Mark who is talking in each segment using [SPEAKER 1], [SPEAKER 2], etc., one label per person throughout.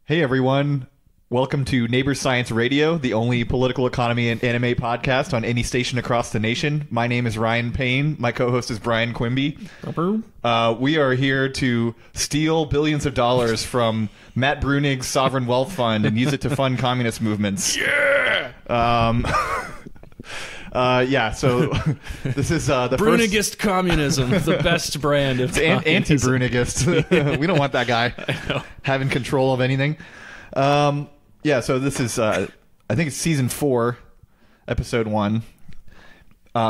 [SPEAKER 1] Hey everyone, welcome to Neighbor Science Radio, the only political economy and anime podcast on any station across the nation. My name is Ryan Payne. My co-host is Brian Quimby. We are here to steal billions of dollars from Matt Brunig's sovereign wealth fund and use it to fund communist movements.
[SPEAKER 2] Yeah!
[SPEAKER 1] So this is the
[SPEAKER 2] Brunigist communism, the best brand of
[SPEAKER 1] anti-Brunigist. We don't want that guy having control of anything. So this is I think it's season 4, episode 1.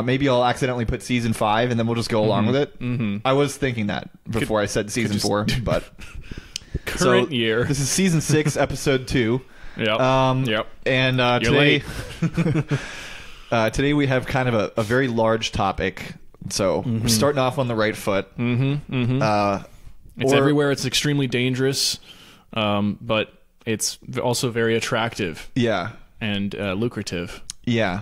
[SPEAKER 1] Maybe I'll accidentally put season 5 and then we'll just go along with it. I was thinking that before I said season 4, but
[SPEAKER 2] current year.
[SPEAKER 1] This is season 6, episode 2.
[SPEAKER 2] Yep.
[SPEAKER 1] And today today we have kind of a very large topic, so we're starting off on the right foot.
[SPEAKER 2] It's everywhere. It's extremely dangerous, but it's also very attractive.
[SPEAKER 1] Yeah,
[SPEAKER 2] and lucrative.
[SPEAKER 1] Yeah,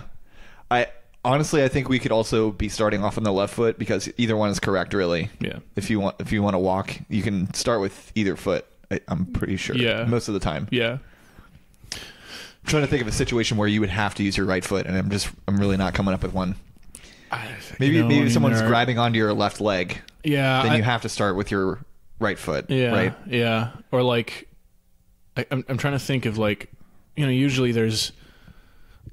[SPEAKER 1] I think we could also be starting off on the left foot because either one is correct, really. Yeah. If you want to walk, you can start with either foot. I'm pretty sure. Yeah. Most of the time.
[SPEAKER 2] Yeah.
[SPEAKER 1] I'm trying to think of a situation where you would have to use your right foot, and I'm really not coming up with one. Maybe someone's grabbing onto your left leg.
[SPEAKER 2] Yeah.
[SPEAKER 1] Then you have to start with your right foot.
[SPEAKER 2] Yeah.
[SPEAKER 1] Right.
[SPEAKER 2] Yeah. Or like, I'm trying to think of usually there's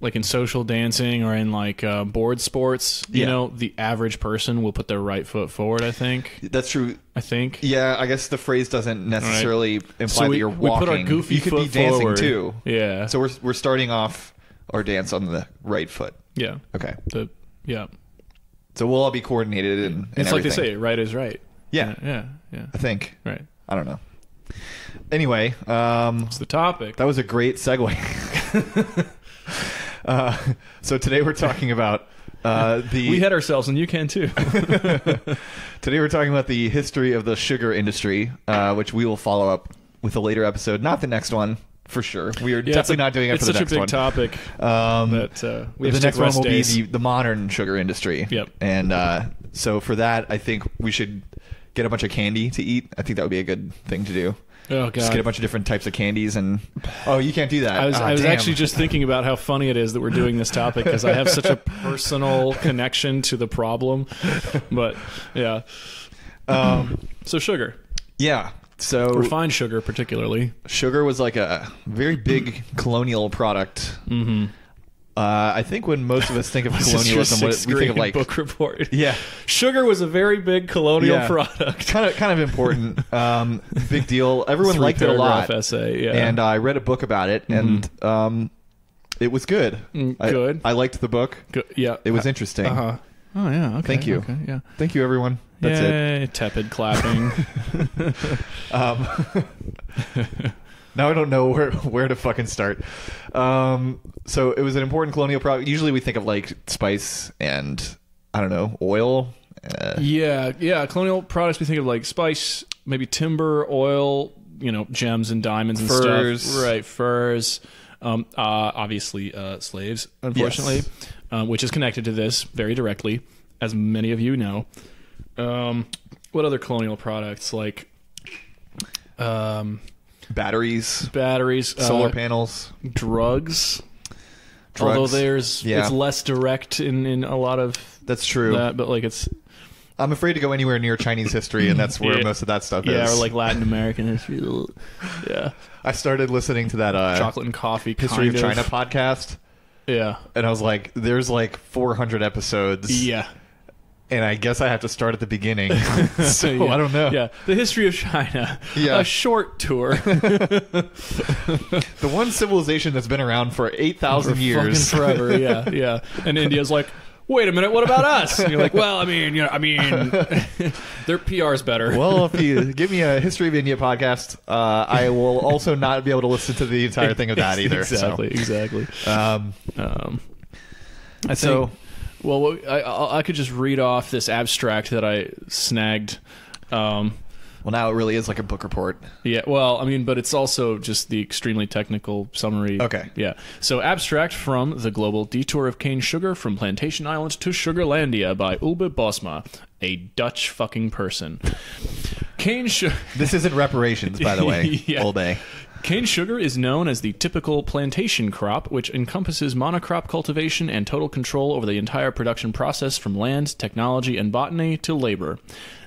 [SPEAKER 2] like in social dancing or in like board sports, you know, the average person will put their right foot forward, I think.
[SPEAKER 1] That's true.
[SPEAKER 2] I think.
[SPEAKER 1] Yeah, I guess the phrase doesn't necessarily imply that you're walking.
[SPEAKER 2] We put our goofy
[SPEAKER 1] you could
[SPEAKER 2] foot
[SPEAKER 1] be dancing
[SPEAKER 2] forward.
[SPEAKER 1] too.
[SPEAKER 2] Yeah.
[SPEAKER 1] So we're starting off our dance on the right foot.
[SPEAKER 2] Yeah.
[SPEAKER 1] Okay.
[SPEAKER 2] Yeah.
[SPEAKER 1] So we'll all be coordinated and
[SPEAKER 2] it's
[SPEAKER 1] everything.
[SPEAKER 2] Like they say, right is right.
[SPEAKER 1] Yeah.
[SPEAKER 2] Yeah.
[SPEAKER 1] I think.
[SPEAKER 2] Right.
[SPEAKER 1] I don't know. Anyway,
[SPEAKER 2] it's the topic.
[SPEAKER 1] That was a great segue. So today we're talking about
[SPEAKER 2] we hit ourselves, and you can too.
[SPEAKER 1] Today we're talking about the history of the sugar industry, which we will follow up with a later episode, not the next one for sure. We are definitely not doing it for the next one.
[SPEAKER 2] It's such a big topic that we have
[SPEAKER 1] the
[SPEAKER 2] to
[SPEAKER 1] next one will
[SPEAKER 2] days.
[SPEAKER 1] be the modern sugar industry.
[SPEAKER 2] Yep.
[SPEAKER 1] And so for that, I think we should get a bunch of candy to eat. I think that would be a good thing to do.
[SPEAKER 2] Oh, God.
[SPEAKER 1] Just get a bunch of different types of candies and... Oh, you can't do that.
[SPEAKER 2] I was actually just thinking about how funny it is that we're doing this topic because I have such a personal connection to the problem. But, yeah. So sugar.
[SPEAKER 1] Yeah. So
[SPEAKER 2] refined sugar, particularly.
[SPEAKER 1] Sugar was like a very big colonial product. Mm-hmm. I think when most of us think of colonialism, we think of like
[SPEAKER 2] book report.
[SPEAKER 1] Yeah,
[SPEAKER 2] sugar was a very very colonial product.
[SPEAKER 1] Kind of important. Big deal. Everyone liked it a lot.
[SPEAKER 2] Essay. Yeah,
[SPEAKER 1] and I read a book about it, and it was good.
[SPEAKER 2] Good.
[SPEAKER 1] I liked the book.
[SPEAKER 2] Good. Yeah,
[SPEAKER 1] it was interesting.
[SPEAKER 2] Oh yeah. Okay.
[SPEAKER 1] Thank you.
[SPEAKER 2] Okay, yeah.
[SPEAKER 1] Thank you, everyone. That's it.
[SPEAKER 2] Tepid clapping.
[SPEAKER 1] Now I don't know where to fucking start. So it was an important colonial product. Usually we think of like spice and I don't know, oil.
[SPEAKER 2] Yeah. Colonial products we think of like spice, maybe timber, oil, gems and diamonds and
[SPEAKER 1] furs.
[SPEAKER 2] Stuff. Right, furs. Obviously slaves, unfortunately, yes. Which is connected to this very directly, as many of you know. What other colonial products like?
[SPEAKER 1] Batteries,
[SPEAKER 2] solar
[SPEAKER 1] panels,
[SPEAKER 2] drugs. Although it's less direct in a lot of
[SPEAKER 1] that's true.
[SPEAKER 2] But like
[SPEAKER 1] I'm afraid to go anywhere near Chinese history, and that's where most of that stuff is.
[SPEAKER 2] Yeah, or like Latin American history. Yeah,
[SPEAKER 1] I started listening to that
[SPEAKER 2] chocolate and coffee
[SPEAKER 1] history of China podcast.
[SPEAKER 2] Yeah,
[SPEAKER 1] and I was like, "There's like 400 episodes."
[SPEAKER 2] Yeah.
[SPEAKER 1] And I guess I have to start at the beginning. So I don't know.
[SPEAKER 2] Yeah, the history of China. Yeah. A short tour.
[SPEAKER 1] The one civilization that's been around for 8,000 years.
[SPEAKER 2] Fucking forever, yeah. And India's like, wait a minute, what about us? And you're like, well, I mean, their PR's better.
[SPEAKER 1] Well, if you give me a History of India podcast, I will also not be able to listen to the entire thing of that either.
[SPEAKER 2] Exactly. I think... Well, I could just read off this abstract that I snagged.
[SPEAKER 1] Well, now it really is like a book report.
[SPEAKER 2] Yeah, well, but it's also just the extremely technical summary.
[SPEAKER 1] Okay.
[SPEAKER 2] Yeah. So, abstract from The Global Detour of Cane Sugar from Plantation Island to Sugarlandia by Ulbe Bosma, a Dutch fucking person. Cane sugar...
[SPEAKER 1] This isn't reparations, by the way, Ulbe.
[SPEAKER 2] Cane sugar is known as the typical plantation crop, which encompasses monocrop cultivation and total control over the entire production process from land, technology, and botany to labor.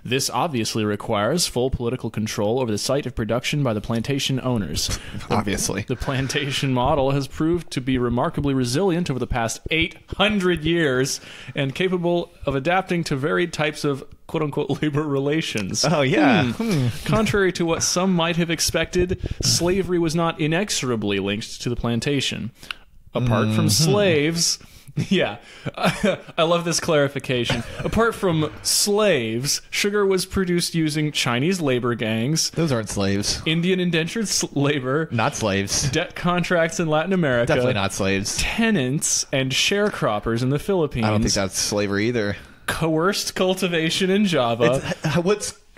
[SPEAKER 2] This obviously requires full political control over the site of production by the plantation owners.
[SPEAKER 1] Obviously.
[SPEAKER 2] The plantation model has proved to be remarkably resilient over the past 800 years and capable of adapting to varied types of quote-unquote labor relations.
[SPEAKER 1] Oh, yeah.
[SPEAKER 2] Contrary to what some might have expected, slavery was not inexorably linked to the plantation. Apart from slaves... Yeah, I love this clarification. Apart from slaves, sugar was produced using Chinese labor gangs.
[SPEAKER 1] Those aren't slaves.
[SPEAKER 2] Indian indentured labor.
[SPEAKER 1] Not slaves.
[SPEAKER 2] Debt contracts in Latin America.
[SPEAKER 1] Definitely not slaves.
[SPEAKER 2] Tenants and sharecroppers in the Philippines.
[SPEAKER 1] I don't think that's slavery either.
[SPEAKER 2] Coerced cultivation in Java.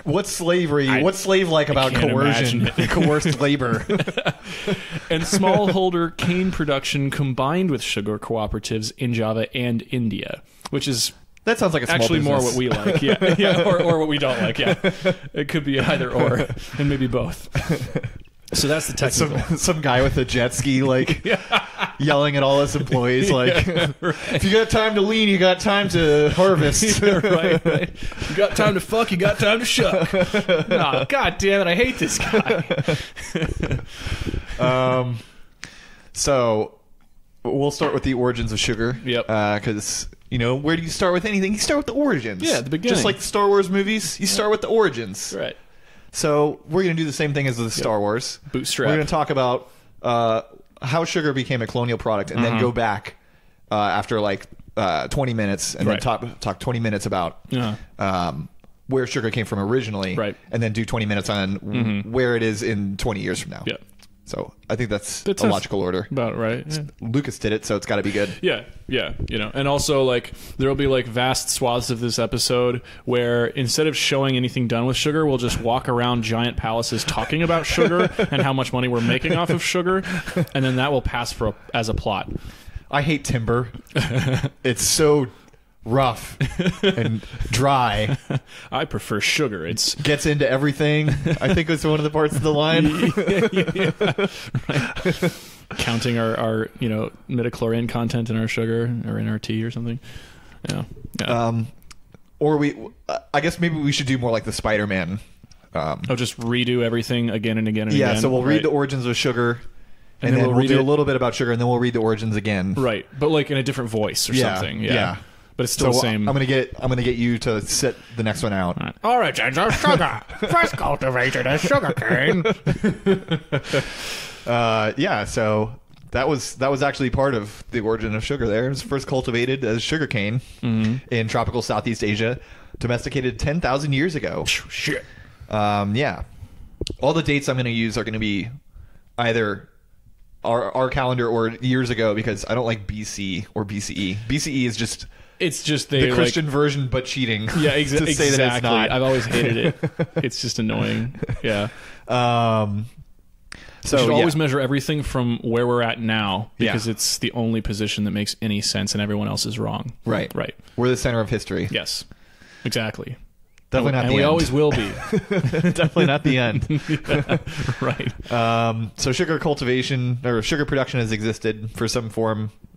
[SPEAKER 1] What's slavery? What's slave-like about coercion? Coerced labor.
[SPEAKER 2] And smallholder cane production combined with sugar cooperatives in Java and India, which is
[SPEAKER 1] that sounds like a small
[SPEAKER 2] actually
[SPEAKER 1] business.
[SPEAKER 2] more what we like. Yeah, yeah, or what we don't like. Yeah, it could be either or, and maybe both. So that's the technical.
[SPEAKER 1] Some guy with a jet ski, like, yelling at all his employees, like,
[SPEAKER 2] right.
[SPEAKER 1] If you got time to lean, you got time to harvest.
[SPEAKER 2] right. You got time to fuck, you got time to shuck. Oh, God damn it, I hate this guy.
[SPEAKER 1] So, we'll start with the origins of sugar.
[SPEAKER 2] Yep.
[SPEAKER 1] Because, where do you start with anything? You start with the origins.
[SPEAKER 2] Yeah, the beginning.
[SPEAKER 1] Just like the Star Wars movies, you start with the origins.
[SPEAKER 2] Right.
[SPEAKER 1] So we're going to do the same thing as with Star Wars.
[SPEAKER 2] Bootstrap.
[SPEAKER 1] We're going to talk about how sugar became a colonial product, and then go back after like 20 minutes, and then talk 20 minutes about where sugar came from originally, and then do 20 minutes on where it is in 20 years from now.
[SPEAKER 2] Yeah.
[SPEAKER 1] So I think that's a logical order.
[SPEAKER 2] About right. Yeah.
[SPEAKER 1] Lucas did it, so it's got to be good.
[SPEAKER 2] Yeah. And also, like, there will be, like, vast swaths of this episode where instead of showing anything done with sugar, we'll just walk around giant palaces talking about sugar and how much money we're making off of sugar, and then that will pass as a plot.
[SPEAKER 1] I hate timber. It's so rough and dry.
[SPEAKER 2] I prefer sugar. It's
[SPEAKER 1] gets into everything. I think it's one of the parts of the line.
[SPEAKER 2] Right. Counting our midichlorian content in our sugar or in our tea or something. Yeah.
[SPEAKER 1] Or I guess maybe we should do more like the Spider-Man.
[SPEAKER 2] Just redo everything again and again and again.
[SPEAKER 1] Yeah, so we'll read the origins of sugar, and then we'll do a little bit about sugar, and then we'll read the origins again.
[SPEAKER 2] Right, but like in a different voice or something. Yeah. But it's still the same.
[SPEAKER 1] I'm gonna get you to sit the next one out.
[SPEAKER 2] Origins of sugar, first cultivated as sugarcane.
[SPEAKER 1] So that was actually part of the origin of sugar. There, it was first cultivated as sugarcane in tropical Southeast Asia, domesticated 10,000 years ago.
[SPEAKER 2] Shit.
[SPEAKER 1] All the dates I'm going to use are going to be either our calendar or years ago, because I don't like BC or BCE. BCE is just.
[SPEAKER 2] It's just
[SPEAKER 1] the Christian version, but cheating.
[SPEAKER 2] Yeah,
[SPEAKER 1] exactly. To say that it's not.
[SPEAKER 2] I've always hated it. It's just annoying. Yeah.
[SPEAKER 1] So
[SPEAKER 2] we should always measure everything from where we're at now, because it's the only position that makes any sense, and everyone else is wrong.
[SPEAKER 1] Right. We're the center of history.
[SPEAKER 2] Yes. Exactly.
[SPEAKER 1] Definitely not the end.
[SPEAKER 2] And we always will be.
[SPEAKER 1] Definitely not the end.
[SPEAKER 2] Right.
[SPEAKER 1] So sugar cultivation or sugar production has existed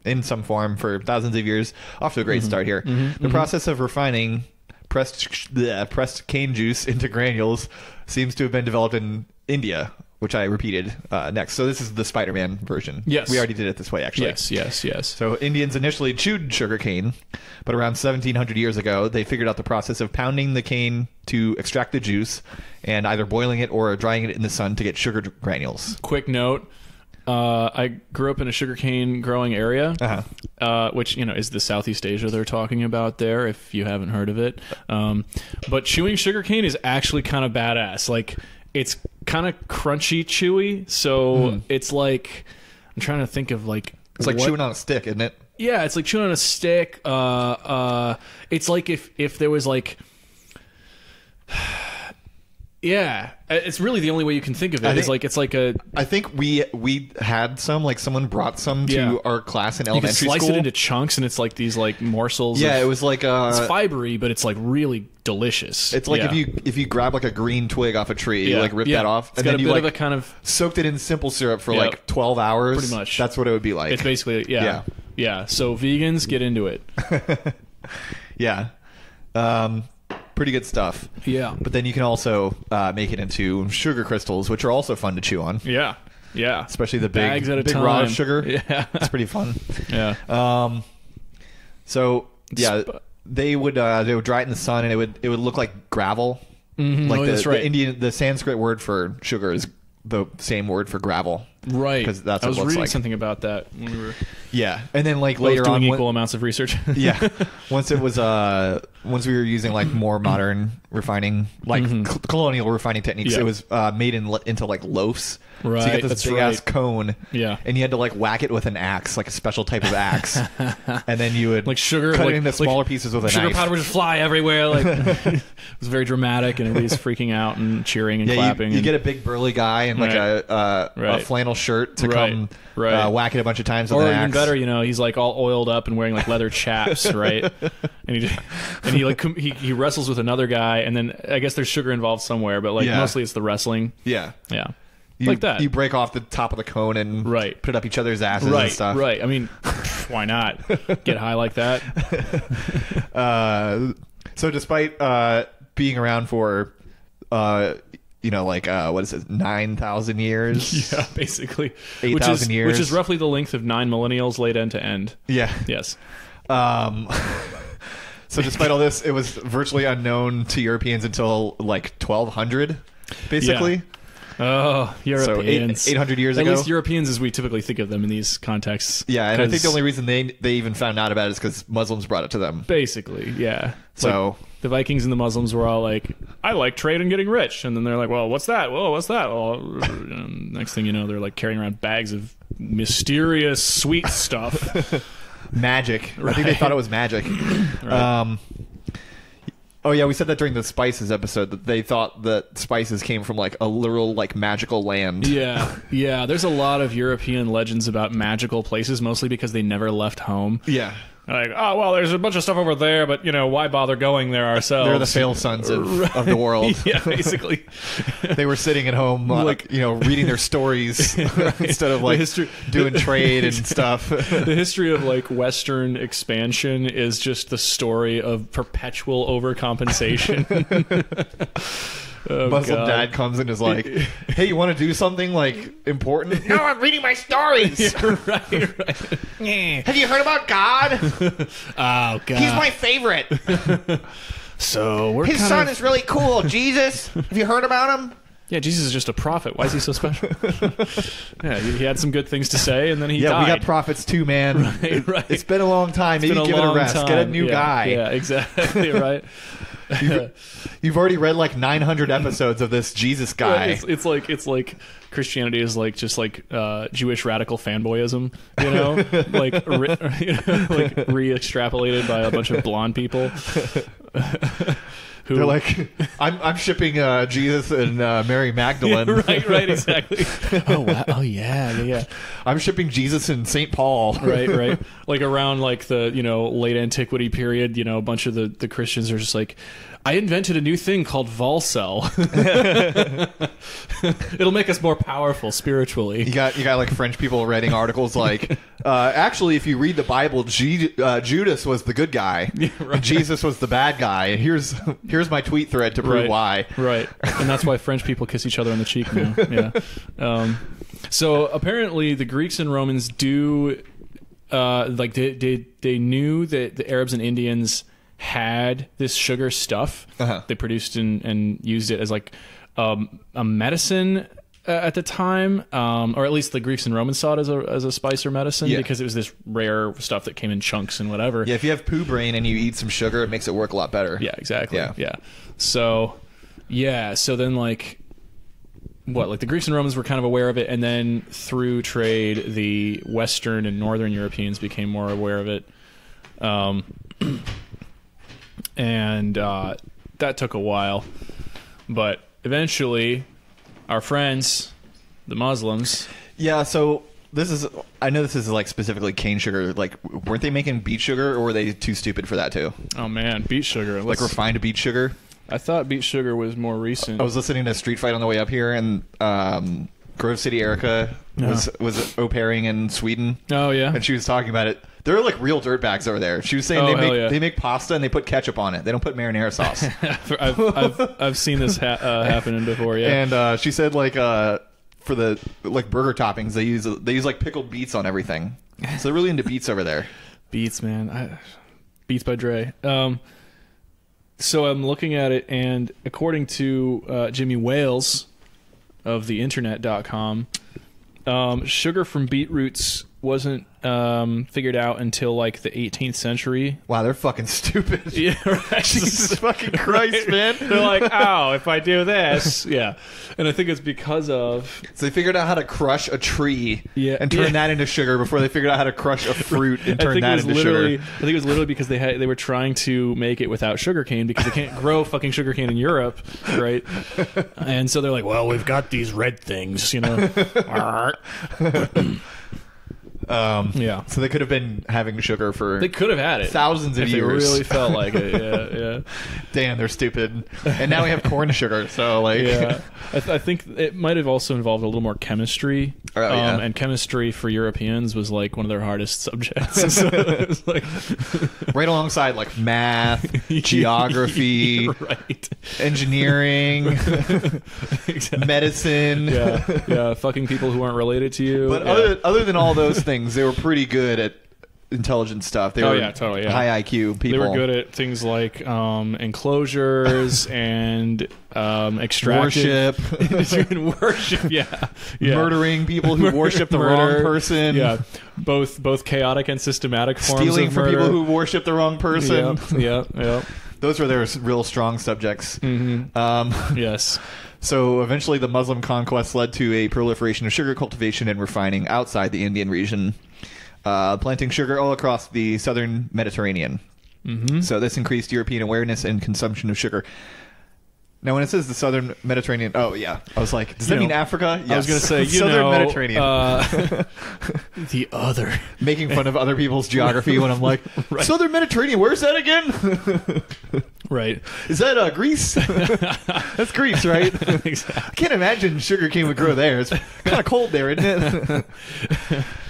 [SPEAKER 1] in some form for thousands of years. Off to a great start here. The process of refining pressed cane juice into granules seems to have been developed in India, which I repeated next. So this is the Spider-Man version.
[SPEAKER 2] Yes.
[SPEAKER 1] We already did it this way, actually.
[SPEAKER 2] Yes.
[SPEAKER 1] So Indians initially chewed sugar cane, but around 1700 years ago, they figured out the process of pounding the cane to extract the juice and either boiling it or drying it in the sun to get sugar granules.
[SPEAKER 2] Quick note. I grew up in a sugarcane growing area, which, is the Southeast Asia they're talking about there, if you haven't heard of it. But chewing sugarcane is actually kind of badass. Like, it's kind of crunchy chewy, so it's like, I'm trying to think of like...
[SPEAKER 1] It's like chewing on a stick, isn't it?
[SPEAKER 2] Yeah, it's like chewing on a stick. It's like if there was like... Yeah, it's really the only way you can think of it. It's like a.
[SPEAKER 1] I think we had some, like someone brought some to our class in elementary school.
[SPEAKER 2] You can slice it into chunks, and it's like these like morsels.
[SPEAKER 1] Yeah, it was like
[SPEAKER 2] it's fibery, but it's like really delicious.
[SPEAKER 1] It's like if you grab like a green twig off a tree, you like rip that off,
[SPEAKER 2] and then you like, of a kind of
[SPEAKER 1] soaked it in simple syrup for like 12 hours.
[SPEAKER 2] Pretty much,
[SPEAKER 1] that's what it would be like.
[SPEAKER 2] It's basically yeah. So vegans, get into it.
[SPEAKER 1] Yeah. Pretty good stuff.
[SPEAKER 2] Yeah.
[SPEAKER 1] But then you can also make it into sugar crystals, which are also fun to chew on.
[SPEAKER 2] Yeah. Yeah.
[SPEAKER 1] Especially the
[SPEAKER 2] bags at a
[SPEAKER 1] big
[SPEAKER 2] time.
[SPEAKER 1] raw sugar.
[SPEAKER 2] Yeah.
[SPEAKER 1] It's pretty fun.
[SPEAKER 2] Yeah.
[SPEAKER 1] So yeah, they would dry it in the sun, and it would look like gravel.
[SPEAKER 2] Mm-hmm.
[SPEAKER 1] Like
[SPEAKER 2] that's right.
[SPEAKER 1] the Sanskrit word for sugar is the same word for gravel.
[SPEAKER 2] Right.
[SPEAKER 1] Because that's what
[SPEAKER 2] I was
[SPEAKER 1] it looks
[SPEAKER 2] reading
[SPEAKER 1] like.
[SPEAKER 2] Something about that when we were.
[SPEAKER 1] Yeah, and then like later
[SPEAKER 2] doing
[SPEAKER 1] on,
[SPEAKER 2] equal amounts of research.
[SPEAKER 1] Yeah, once we were using like more modern refining, like colonial refining techniques, it was made into like loaves.
[SPEAKER 2] Right,
[SPEAKER 1] so you get this big ass cone.
[SPEAKER 2] Yeah,
[SPEAKER 1] and you had to like whack it with an axe, like a special type of axe, and then you would
[SPEAKER 2] like sugar
[SPEAKER 1] cut
[SPEAKER 2] like,
[SPEAKER 1] it into smaller pieces with a
[SPEAKER 2] sugar
[SPEAKER 1] knife.
[SPEAKER 2] Powder would just fly everywhere. Like it was very dramatic, and everybody's freaking out and cheering and clapping.
[SPEAKER 1] You get a big burly guy in like a flannel shirt to come whack it a bunch of times with an axe.
[SPEAKER 2] Or even better, he's like all oiled up and wearing like leather chaps, right? And he wrestles with another guy, and then I guess there's sugar involved somewhere, but like mostly it's the wrestling.
[SPEAKER 1] Yeah.
[SPEAKER 2] Like that.
[SPEAKER 1] You break off the top of the cone and put it up each other's asses and stuff.
[SPEAKER 2] Right. I mean, why not get high like that?
[SPEAKER 1] So despite being around for what is it, 9,000 years?
[SPEAKER 2] Yeah, basically
[SPEAKER 1] 8,000 years,
[SPEAKER 2] which is roughly the length of 9 millennials laid end to end.
[SPEAKER 1] Yeah.
[SPEAKER 2] Yes.
[SPEAKER 1] So despite all this, it was virtually unknown to Europeans until like 1200, basically.
[SPEAKER 2] Yeah. Oh, Europeans.
[SPEAKER 1] So 800 years ago.
[SPEAKER 2] At least Europeans as we typically think of them in these contexts.
[SPEAKER 1] Yeah, and I think the only reason they even found out about it is because Muslims brought it to them.
[SPEAKER 2] Basically, yeah.
[SPEAKER 1] So
[SPEAKER 2] like, the Vikings and the Muslims were all like, I like trade and getting rich. And then they're like, well, what's that? Whoa, what's that? Well, next thing you know, they're like carrying around bags of mysterious sweet stuff.
[SPEAKER 1] Magic. Right. I think they thought it was magic. Right. Oh yeah, we said that during the spices episode, that they thought that spices came from like a literal like magical land.
[SPEAKER 2] Yeah. There's a lot of European legends about magical places, mostly because they never left home.
[SPEAKER 1] Yeah.
[SPEAKER 2] Like, oh, well, there's a bunch of stuff over there, but, why bother going there ourselves?
[SPEAKER 1] They're the fail sons of the world.
[SPEAKER 2] Yeah, basically.
[SPEAKER 1] They were sitting at home, reading their stories instead of, like, doing trade and stuff.
[SPEAKER 2] The history of, like, Western expansion is just the story of perpetual overcompensation. Oh,
[SPEAKER 1] Muslim
[SPEAKER 2] God.
[SPEAKER 1] dad comes and is like, hey, you want to do something, like, important?
[SPEAKER 3] No, I'm reading my stories.
[SPEAKER 2] Yeah, right.
[SPEAKER 3] Have you heard about God?
[SPEAKER 2] Oh, God.
[SPEAKER 3] He's my favorite.
[SPEAKER 2] So
[SPEAKER 3] His son is really cool. Jesus. Have you heard about him?
[SPEAKER 2] Yeah, Jesus is just a prophet. Why is he so special? Yeah, he had some good things to say, and then he died.
[SPEAKER 1] Yeah, we got prophets too, man.
[SPEAKER 2] Right.
[SPEAKER 1] It's been a long time. Maybe give it a rest. Get a new guy.
[SPEAKER 2] Yeah, exactly, right.
[SPEAKER 1] You've already read like 900 episodes of this Jesus guy.
[SPEAKER 2] It's like Christianity is like just like Jewish radical fanboyism, like re-extrapolated by a bunch of blonde people.
[SPEAKER 1] They're like, I'm shipping Jesus and Mary Magdalene.
[SPEAKER 2] right, exactly. Oh wow, oh yeah.
[SPEAKER 1] I'm shipping Jesus and St. Paul.
[SPEAKER 2] right. Like around like the late antiquity period, a bunch of the Christians are just like, I invented a new thing called Volcel. It'll make us more powerful spiritually.
[SPEAKER 1] You got like French people writing articles like, actually, if you read the Bible, Judas was the good guy, and Jesus was the bad guy. And here's my tweet thread to prove why.
[SPEAKER 2] Right, and that's why French people kiss each other on the cheek now. Yeah. So apparently, the Greeks and Romans do, they knew that the Arabs and Indians had this sugar stuff. They produced and used it as like a medicine at the time, or at least the Greeks and Romans saw it as a spice or medicine because it was this rare stuff that came in chunks and whatever.
[SPEAKER 1] Yeah, if you have poo brain and you eat some sugar, it makes it work a lot better.
[SPEAKER 2] Yeah, exactly. Yeah. So then like the Greeks and Romans were kind of aware of it, and then through trade, the Western and Northern Europeans became more aware of it. And that took a while, but eventually, our friends, the Muslims.
[SPEAKER 1] Yeah, so I know this is like specifically cane sugar. Like, weren't they making beet sugar, or were they too stupid for that too?
[SPEAKER 2] Oh man, beet sugar.
[SPEAKER 1] Like refined beet sugar?
[SPEAKER 2] I thought beet sugar was more recent.
[SPEAKER 1] I was listening to Street Fight on the way up here, and Grove City Erica was au pairing in Sweden.
[SPEAKER 2] Oh yeah,
[SPEAKER 1] and she was talking about it. They're like real dirtbags over there. She was saying they make pasta and they put ketchup on it. They don't put marinara sauce.
[SPEAKER 2] I've seen this happening before. Yeah,
[SPEAKER 1] and she said like for the like burger toppings they use like pickled beets on everything. So they're really into beets over there.
[SPEAKER 2] Beets, man. Beets by Dre. So I'm looking at it, and according to Jimmy Wales of the internet.com, sugar from beetroots wasn't figured out until like the 18th century.
[SPEAKER 1] Wow, they're fucking stupid.
[SPEAKER 2] Yeah, right.
[SPEAKER 1] Jesus fucking Christ,
[SPEAKER 2] right.
[SPEAKER 1] man.
[SPEAKER 2] They're like, oh, if I do this. Yeah. And I think it's because of...
[SPEAKER 1] So they figured out how to crush a tree and turn
[SPEAKER 2] Yeah.
[SPEAKER 1] that into sugar before they figured out how to crush a fruit and turn that into sugar.
[SPEAKER 2] I think it was literally because they were trying to make it without sugarcane because they can't grow fucking sugarcane in Europe, right? And so they're like, well, we've got these red things, you know. Yeah.
[SPEAKER 1] So they could have been having sugar for...
[SPEAKER 2] They could have had it.
[SPEAKER 1] Thousands of
[SPEAKER 2] if
[SPEAKER 1] years.
[SPEAKER 2] They really felt like it, yeah.
[SPEAKER 1] Damn, they're stupid. And now we have corn sugar, so like...
[SPEAKER 2] Yeah. I think it might have also involved a little more chemistry.
[SPEAKER 1] Yeah.
[SPEAKER 2] And chemistry for Europeans was like one of their hardest subjects. So it was like...
[SPEAKER 1] right alongside like math, geography,
[SPEAKER 2] right,
[SPEAKER 1] engineering,
[SPEAKER 2] exactly.
[SPEAKER 1] medicine.
[SPEAKER 2] Yeah, fucking people who aren't related to you.
[SPEAKER 1] But
[SPEAKER 2] yeah.
[SPEAKER 1] other than all those things, they were pretty good at intelligent stuff. They were
[SPEAKER 2] totally. Yeah.
[SPEAKER 1] high IQ people.
[SPEAKER 2] They were good at things like enclosures and extractive worship. Yeah.
[SPEAKER 1] Murdering people who worship the wrong person.
[SPEAKER 2] Yeah, both chaotic and systematic forms
[SPEAKER 1] stealing
[SPEAKER 2] of
[SPEAKER 1] from
[SPEAKER 2] murder.
[SPEAKER 1] people who worship the wrong person.
[SPEAKER 2] Yeah.
[SPEAKER 1] Those were their real strong subjects.
[SPEAKER 2] Mm-hmm. Yes.
[SPEAKER 1] So eventually the Muslim conquest led to a proliferation of sugar cultivation and refining outside the Indian region, planting sugar all across the southern Mediterranean.
[SPEAKER 2] Mm-hmm.
[SPEAKER 1] So this increased European awareness and consumption of sugar. Now, when it says the southern Mediterranean, oh yeah, I was like, does that mean Africa? Yes.
[SPEAKER 2] I was going to say,
[SPEAKER 1] southern Mediterranean.
[SPEAKER 2] The other.
[SPEAKER 1] Making fun of other people's geography when I'm like, right. Southern Mediterranean, where's that again?
[SPEAKER 2] Right.
[SPEAKER 1] Is that Greece? That's Greece, right?
[SPEAKER 2] Exactly.
[SPEAKER 1] I can't imagine sugar cane would grow there. It's kind of cold there, isn't it?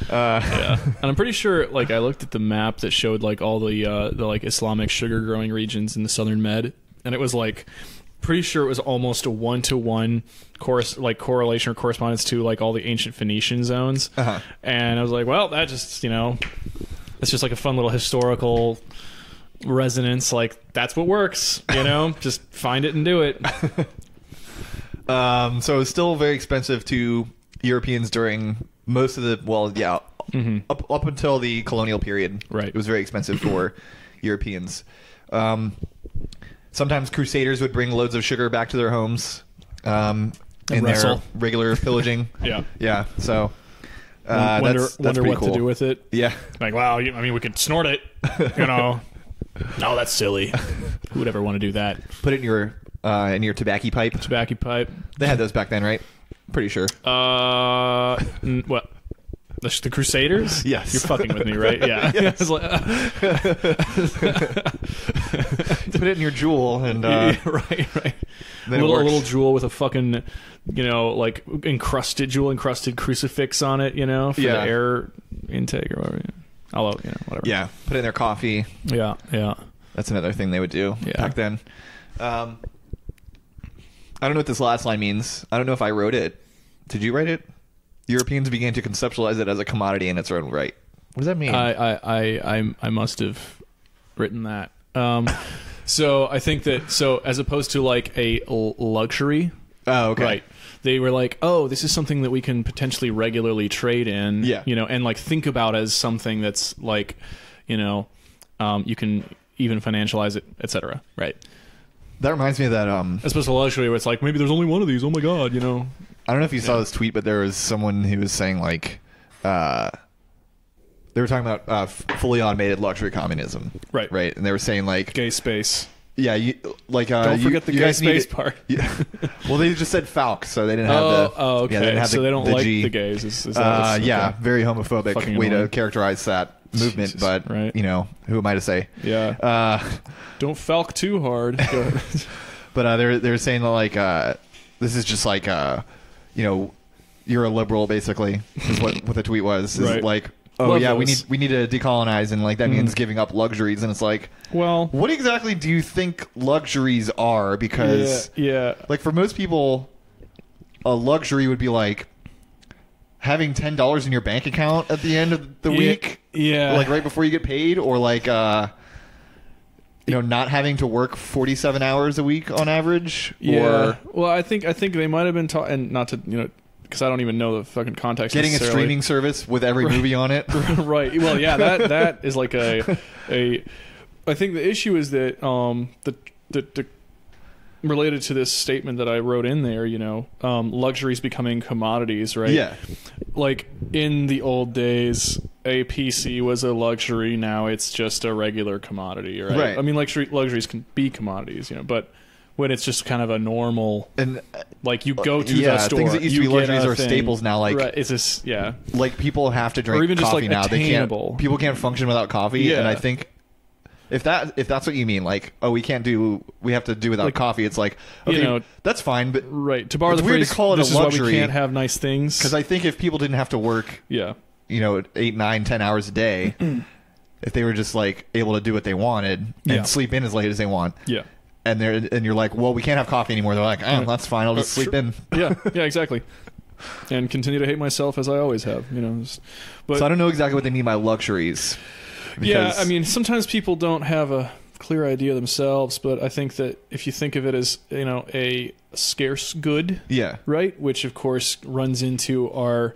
[SPEAKER 2] Yeah. And I'm pretty sure, like, I looked at the map that showed like all the like Islamic sugar growing regions in the southern Med, and it was like, pretty sure it was almost a 1-to-1 correlation or correspondence to like all the ancient Phoenician zones.
[SPEAKER 1] Uh-huh.
[SPEAKER 2] And I was like, well, that just, it's just like a fun little historical resonance. Like, that's what works, just find it and do it.
[SPEAKER 1] So it was still very expensive to Europeans during most of the
[SPEAKER 2] Mm-hmm.
[SPEAKER 1] up until the colonial period.
[SPEAKER 2] Right.
[SPEAKER 1] It was very expensive for Europeans. Sometimes crusaders would bring loads of sugar back to their homes in their regular pillaging. Yeah. So
[SPEAKER 2] wonder
[SPEAKER 1] that's
[SPEAKER 2] what
[SPEAKER 1] pretty cool.
[SPEAKER 2] to do with it.
[SPEAKER 1] Yeah.
[SPEAKER 2] Like, wow, we could snort it. No, that's silly. Who would ever want to do that?
[SPEAKER 1] Put it in your tobacco pipe.
[SPEAKER 2] Tobacco pipe.
[SPEAKER 1] They had those back then, right? Pretty sure.
[SPEAKER 2] What? The Crusaders?
[SPEAKER 1] Yes.
[SPEAKER 2] You're fucking with me, right? Yeah.
[SPEAKER 1] Yes.
[SPEAKER 2] It's like,
[SPEAKER 1] Put it in your jewel and
[SPEAKER 2] right.
[SPEAKER 1] Then
[SPEAKER 2] A little jewel with a fucking, like encrusted crucifix on it, for the air intake or whatever. Whatever.
[SPEAKER 1] Yeah. Put it in their coffee.
[SPEAKER 2] Yeah.
[SPEAKER 1] That's another thing they would do back then. I don't know what this last line means. I don't know if I wrote it. Did you write it? Europeans began to conceptualize it as a commodity in its own right. What does that mean?
[SPEAKER 2] I must have written that. So I think that as opposed to like a luxury.
[SPEAKER 1] Oh, okay.
[SPEAKER 2] Right. They were like, oh, this is something that we can potentially regularly trade in.
[SPEAKER 1] Yeah.
[SPEAKER 2] And like think about as something that's like, you can even financialize it, etc. Right.
[SPEAKER 1] That reminds me of that.
[SPEAKER 2] As opposed to luxury, where it's like maybe there's only one of these. Oh my god,
[SPEAKER 1] I don't know if you saw this tweet, but there was someone who was saying like, they were talking about fully automated luxury communism,
[SPEAKER 2] right?
[SPEAKER 1] And they were saying like
[SPEAKER 2] gay space.
[SPEAKER 1] Yeah,
[SPEAKER 2] Don't forget the gay space part.
[SPEAKER 1] Yeah. Well, they just said Falk, so they didn't have the.
[SPEAKER 2] Oh, okay.
[SPEAKER 1] Yeah, they didn't have
[SPEAKER 2] so they don't
[SPEAKER 1] the
[SPEAKER 2] like
[SPEAKER 1] G.
[SPEAKER 2] the gays. Is that
[SPEAKER 1] yeah,
[SPEAKER 2] okay.
[SPEAKER 1] very homophobic
[SPEAKER 2] Fucking
[SPEAKER 1] way to
[SPEAKER 2] annoying.
[SPEAKER 1] characterize that movement.
[SPEAKER 2] Jesus,
[SPEAKER 1] but
[SPEAKER 2] right.
[SPEAKER 1] who am I to say?
[SPEAKER 2] Yeah. Don't falk too hard. Go ahead.
[SPEAKER 1] But they're saying that this is just you're a liberal basically is what the tweet was. Is
[SPEAKER 2] Right.
[SPEAKER 1] like,
[SPEAKER 2] Love
[SPEAKER 1] yeah,
[SPEAKER 2] those.
[SPEAKER 1] we need to decolonize, and that means giving up luxuries, and it's like,
[SPEAKER 2] Well,
[SPEAKER 1] what exactly do you think luxuries are? Because
[SPEAKER 2] yeah.
[SPEAKER 1] for most people, a luxury would be like having $10 in your bank account at the end of the week,
[SPEAKER 2] Yeah.
[SPEAKER 1] right before you get paid, or not having to work 47 hours a week on average.
[SPEAKER 2] Yeah.
[SPEAKER 1] Or
[SPEAKER 2] Well, I think they might have been taught, and not to because I don't even know the fucking context.
[SPEAKER 1] getting a
[SPEAKER 2] necessarily.
[SPEAKER 1] streaming service with every movie on it.
[SPEAKER 2] Right. Well, yeah. That is like a. I think the issue is that the related to this statement that I wrote in there, luxuries becoming commodities, right?
[SPEAKER 1] Yeah.
[SPEAKER 2] Like in the old days, a PC was a luxury. Now it's just a regular commodity, right?
[SPEAKER 1] Right.
[SPEAKER 2] I mean, luxuries can be commodities, but when it's just kind of a normal,
[SPEAKER 1] And
[SPEAKER 2] you go to the store,
[SPEAKER 1] things that used to be
[SPEAKER 2] you get
[SPEAKER 1] luxuries
[SPEAKER 2] a
[SPEAKER 1] are
[SPEAKER 2] thing.
[SPEAKER 1] staples now.
[SPEAKER 2] Right, it's just
[SPEAKER 1] People have to drink
[SPEAKER 2] Or even just,
[SPEAKER 1] coffee now.
[SPEAKER 2] attainable.
[SPEAKER 1] People can't function without coffee.
[SPEAKER 2] Yeah.
[SPEAKER 1] And I think if that's what you mean, we have to do without coffee. It's like, okay, that's fine, but
[SPEAKER 2] right. To borrow
[SPEAKER 1] it's
[SPEAKER 2] the
[SPEAKER 1] weird
[SPEAKER 2] phrase,
[SPEAKER 1] to call it
[SPEAKER 2] this
[SPEAKER 1] a
[SPEAKER 2] is why
[SPEAKER 1] luxury
[SPEAKER 2] we can't have nice things.
[SPEAKER 1] because I think if people didn't have to work,
[SPEAKER 2] Yeah.
[SPEAKER 1] 8, 9, 10 hours a day, if they were just able to do what they wanted and
[SPEAKER 2] Yeah.
[SPEAKER 1] sleep in as late as they want,
[SPEAKER 2] Yeah.
[SPEAKER 1] and you're like, well, we can't have coffee anymore. They're like, oh, that's fine. I'll just sleep in.
[SPEAKER 2] Yeah, exactly. And continue to hate myself as I always have, But
[SPEAKER 1] So I don't know exactly what they mean by luxuries.
[SPEAKER 2] yeah,
[SPEAKER 1] because-
[SPEAKER 2] I mean, sometimes people don't have a clear idea themselves, but I think that if you think of it as, a scarce good,
[SPEAKER 1] yeah,
[SPEAKER 2] right, which of course runs into our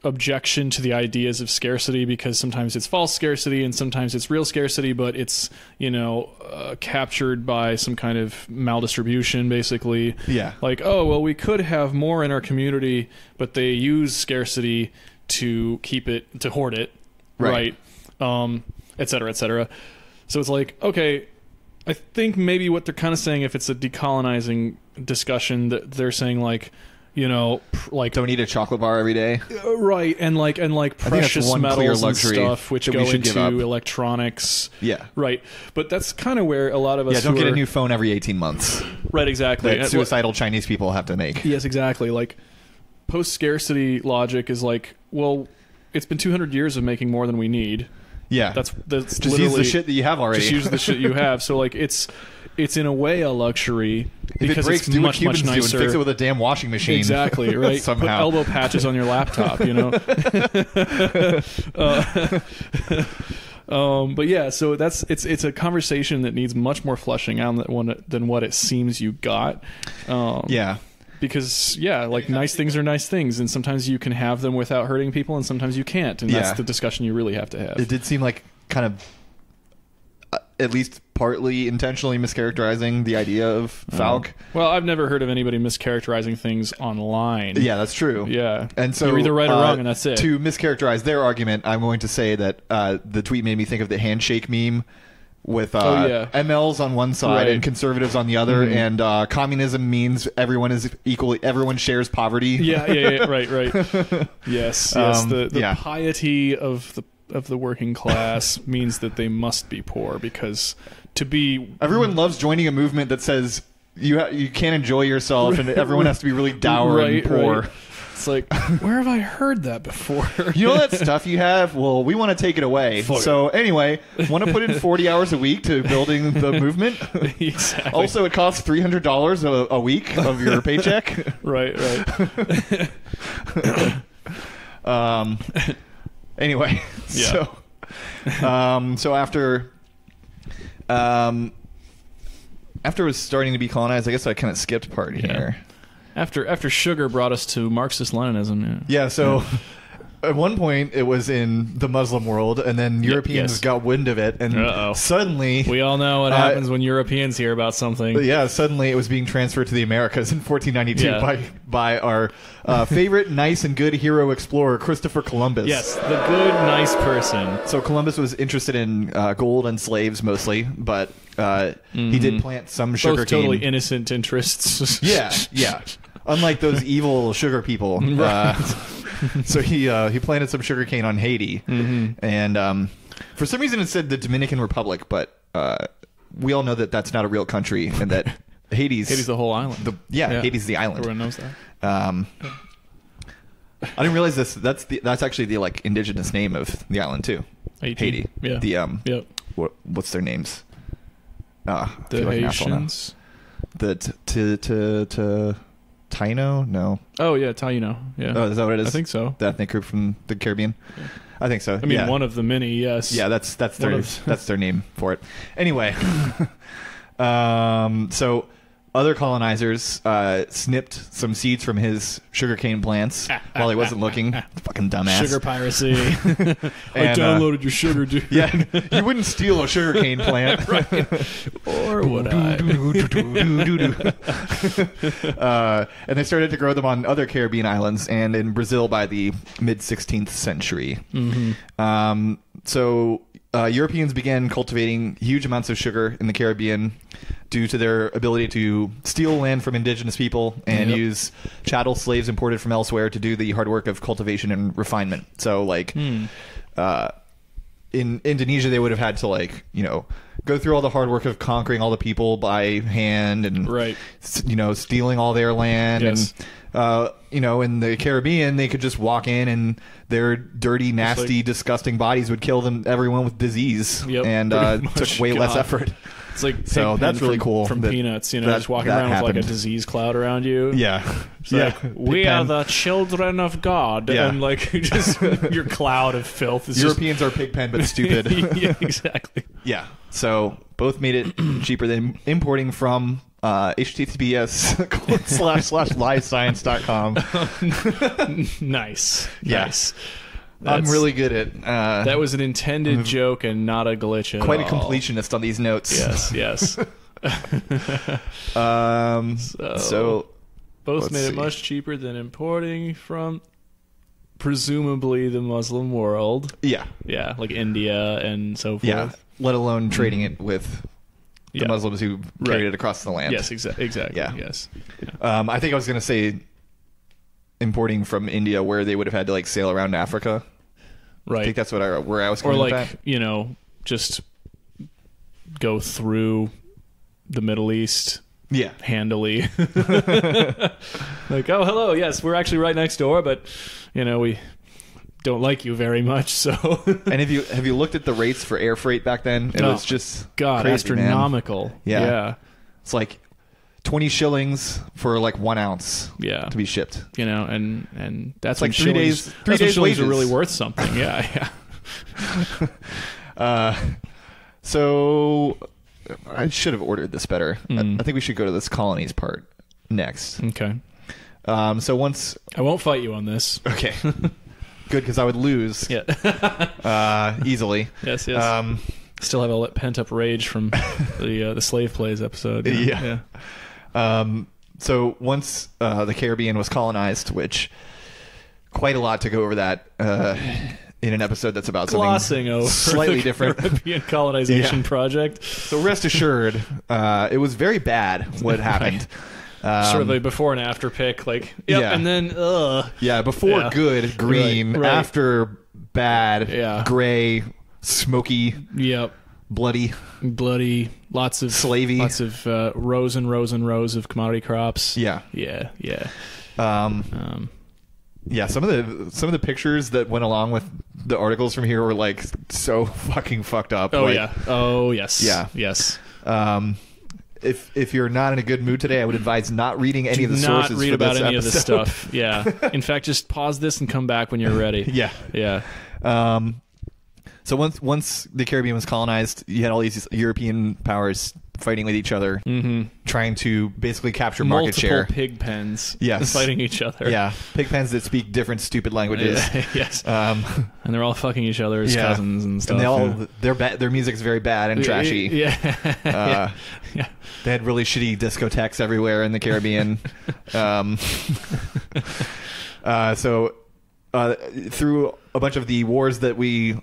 [SPEAKER 2] objection to the ideas of scarcity, because sometimes it's false scarcity and sometimes it's real scarcity, but it's captured by some kind of maldistribution, basically.
[SPEAKER 1] Yeah.
[SPEAKER 2] Like, oh well, we could have more in our community, but they use scarcity to keep it, to hoard it,
[SPEAKER 1] Right.
[SPEAKER 2] Et cetera, et cetera. So it's like, okay, I think maybe what they're kind of saying, if it's a decolonizing discussion, that they're saying
[SPEAKER 1] don't eat a chocolate bar every day.
[SPEAKER 2] right, and precious
[SPEAKER 1] one clear
[SPEAKER 2] metals and
[SPEAKER 1] luxury
[SPEAKER 2] stuff which
[SPEAKER 1] that we
[SPEAKER 2] go
[SPEAKER 1] should give up.
[SPEAKER 2] into electronics.
[SPEAKER 1] Yeah.
[SPEAKER 2] Right, but that's kind of where a lot of us
[SPEAKER 1] Yeah, don't
[SPEAKER 2] who
[SPEAKER 1] get a
[SPEAKER 2] are-
[SPEAKER 1] new phone every 18 months.
[SPEAKER 2] right, exactly.
[SPEAKER 1] That suicidal Chinese people have to make.
[SPEAKER 2] Yes, exactly. Like post-scarcity logic is like, well, it's been 200 years of making more than we need.
[SPEAKER 1] Yeah.
[SPEAKER 2] That's
[SPEAKER 1] just
[SPEAKER 2] literally
[SPEAKER 1] use the shit that you have already.
[SPEAKER 2] Just use the shit you have. So it's in a way a luxury
[SPEAKER 1] if
[SPEAKER 2] because
[SPEAKER 1] it breaks,
[SPEAKER 2] it's
[SPEAKER 1] do what
[SPEAKER 2] much
[SPEAKER 1] Cubans do and
[SPEAKER 2] nicer.
[SPEAKER 1] fix it with a damn washing machine.
[SPEAKER 2] Exactly, right.
[SPEAKER 1] Somehow.
[SPEAKER 2] Put elbow patches on your laptop, But yeah, so it's a conversation that needs much more fleshing out than what it seems you got.
[SPEAKER 1] Yeah.
[SPEAKER 2] Because nice things are nice things, and sometimes you can have them without hurting people, and sometimes you can't, and that's
[SPEAKER 1] Yeah.
[SPEAKER 2] the discussion you really have to have.
[SPEAKER 1] It did seem like kind of at least partly intentionally mischaracterizing the idea of Falk.
[SPEAKER 2] Well, I've never heard of anybody mischaracterizing things online.
[SPEAKER 1] Yeah, that's true.
[SPEAKER 2] Yeah.
[SPEAKER 1] And so
[SPEAKER 2] You're either right or wrong, and that's it.
[SPEAKER 1] To mischaracterize their argument, I'm going to say that the tweet made me think of the handshake meme with MLs on one side
[SPEAKER 2] Right.
[SPEAKER 1] and conservatives on the other, and communism means everyone shares poverty.
[SPEAKER 2] Yeah, right. Yes. The
[SPEAKER 1] yeah.
[SPEAKER 2] piety of the working class means that they must be poor, because to be
[SPEAKER 1] Everyone loves joining a movement that says you can't enjoy yourself and everyone has to be really dour and poor.
[SPEAKER 2] Right. It's like, where have I heard that before?
[SPEAKER 1] You know that stuff you have? Well, we want to take it away. So anyway, want to put in 40 hours a week to building the movement?
[SPEAKER 2] Exactly.
[SPEAKER 1] Also, it costs $300 a week of your paycheck.
[SPEAKER 2] Right.
[SPEAKER 1] Anyway,
[SPEAKER 2] Yeah.
[SPEAKER 1] so after it was starting to be colonized, I guess I kind of skipped part here.
[SPEAKER 2] After sugar brought us to Marxist Leninism.
[SPEAKER 1] Yeah, so At one point, it was in the Muslim world, and then Europeans got wind of it, and suddenly...
[SPEAKER 2] We all know what happens when Europeans hear about something.
[SPEAKER 1] Yeah, suddenly it was being transferred to the Americas in 1492 by our favorite nice and good hero explorer, Christopher Columbus.
[SPEAKER 2] Yes, the good, nice person.
[SPEAKER 1] So Columbus was interested in gold and slaves mostly, but he did plant some sugar
[SPEAKER 2] Both
[SPEAKER 1] cane.
[SPEAKER 2] totally innocent interests.
[SPEAKER 1] Yeah. Unlike those evil sugar people. So he planted some sugar cane on Haiti. And for some reason it said the Dominican Republic, but we all know that that's not a real country, and that Haiti's
[SPEAKER 2] the whole island.
[SPEAKER 1] Haiti's the island.
[SPEAKER 2] Everyone knows that.
[SPEAKER 1] I didn't realize this. That's actually the indigenous name of the island too. Haiti.
[SPEAKER 2] Yeah.
[SPEAKER 1] The what's their names?
[SPEAKER 2] The Haitians.
[SPEAKER 1] The Taino? No.
[SPEAKER 2] Oh yeah, Taino. Yeah.
[SPEAKER 1] Oh, is that what it is?
[SPEAKER 2] I think so.
[SPEAKER 1] The ethnic group from the Caribbean. Yeah. I think so.
[SPEAKER 2] I mean, one of the many. Yes.
[SPEAKER 1] Yeah, that's their name for it. Anyway, so other colonizers snipped some seeds from his sugarcane plants while he wasn't looking. Fucking dumbass.
[SPEAKER 2] Sugar piracy. I downloaded your sugar, dude.
[SPEAKER 1] Yeah, you wouldn't steal a sugarcane plant.
[SPEAKER 2] Right. Or would I?
[SPEAKER 1] And they started to grow them on other Caribbean islands and in Brazil by the mid-16th century. So Europeans began cultivating huge amounts of sugar in the Caribbean due to their ability to steal land from indigenous people and use chattel slaves imported from elsewhere to do the hard work of cultivation and refinement. So, in Indonesia, they would have had to, go through all the hard work of conquering all the people by hand and, stealing all their land.
[SPEAKER 2] Yes.
[SPEAKER 1] And, in the Caribbean, they could just walk in and their dirty, nasty, disgusting bodies would kill everyone with disease. And took way less effort.
[SPEAKER 2] It's like
[SPEAKER 1] so that's really cool
[SPEAKER 2] from Peanuts, just walking around with a disease cloud around you.
[SPEAKER 1] Yeah,
[SPEAKER 2] we are the children of God, and just your cloud of filth. Is
[SPEAKER 1] Europeans are Pigpen but stupid.
[SPEAKER 2] Yeah, exactly.
[SPEAKER 1] Yeah, so both made it cheaper than importing from https://livescience.com.
[SPEAKER 2] Nice.
[SPEAKER 1] I'm really good at
[SPEAKER 2] that was an intended joke and not a glitch at
[SPEAKER 1] quite
[SPEAKER 2] all.
[SPEAKER 1] a completionist on these notes.
[SPEAKER 2] Yes.
[SPEAKER 1] So
[SPEAKER 2] both made it much cheaper than importing from presumably the Muslim world.
[SPEAKER 1] Yeah,
[SPEAKER 2] like India and so forth.
[SPEAKER 1] Yeah, let alone trading it with the Muslims who carried it across the land.
[SPEAKER 2] Yes, exactly.
[SPEAKER 1] Yeah.
[SPEAKER 2] Yes.
[SPEAKER 1] I think I was going to say importing from India, where they would have had to sail around Africa.
[SPEAKER 2] Right.
[SPEAKER 1] I think that's where I was going with that.
[SPEAKER 2] Just go through the Middle East.
[SPEAKER 1] Yeah.
[SPEAKER 2] Handily. Oh, hello. Yes, we're actually right next door, but we don't like you very much. So.
[SPEAKER 1] And have you looked at the rates for air freight back then? It was just crazy,
[SPEAKER 2] astronomical.
[SPEAKER 1] Man. Yeah. It's 20 shillings for 1 ounce to be shipped.
[SPEAKER 2] And that's
[SPEAKER 1] like 3 days. 3 days
[SPEAKER 2] wages
[SPEAKER 1] are
[SPEAKER 2] really worth something. Yeah.
[SPEAKER 1] So I should have ordered this better. I think we should go to this colonies part next.
[SPEAKER 2] Okay.
[SPEAKER 1] So once
[SPEAKER 2] I won't fight you on this.
[SPEAKER 1] Okay. Good, because I would lose.
[SPEAKER 2] Yeah.
[SPEAKER 1] Easily.
[SPEAKER 2] Yes. Still have a pent up rage from the Slave Plays episode.
[SPEAKER 1] Yeah. So once the Caribbean was colonized, which quite a lot to go over that in an episode that's about
[SPEAKER 2] glossing over
[SPEAKER 1] slightly
[SPEAKER 2] the
[SPEAKER 1] different
[SPEAKER 2] Caribbean colonization project.
[SPEAKER 1] So rest assured, it was very bad what happened.
[SPEAKER 2] Sort of the before and after pick, and then
[SPEAKER 1] before good, green,
[SPEAKER 2] right.
[SPEAKER 1] After bad, gray, smoky, bloody, lots of
[SPEAKER 2] slavey, lots of rows and rows and rows of commodity crops.
[SPEAKER 1] Yeah. Some of the pictures that went along with the articles from here were so fucking fucked up.
[SPEAKER 2] Oh yes.
[SPEAKER 1] Yes. If you're not in a good mood today, I would advise not reading any of the sources.
[SPEAKER 2] Not read about any of this stuff. Yeah. In fact, just pause this and come back when you're ready.
[SPEAKER 1] Yeah. So once the Caribbean was colonized, you had all these European powers fighting with each other, trying to basically capture market
[SPEAKER 2] Multiple
[SPEAKER 1] share.
[SPEAKER 2] pig pens
[SPEAKER 1] Yes.
[SPEAKER 2] fighting each other.
[SPEAKER 1] Yeah, pig pens that speak different stupid languages.
[SPEAKER 2] Yes. And they're all fucking each other as cousins and stuff.
[SPEAKER 1] And they all their music's very bad and trashy.
[SPEAKER 2] Yeah.
[SPEAKER 1] They had really shitty discotheques everywhere in the Caribbean. So through a bunch of the wars that we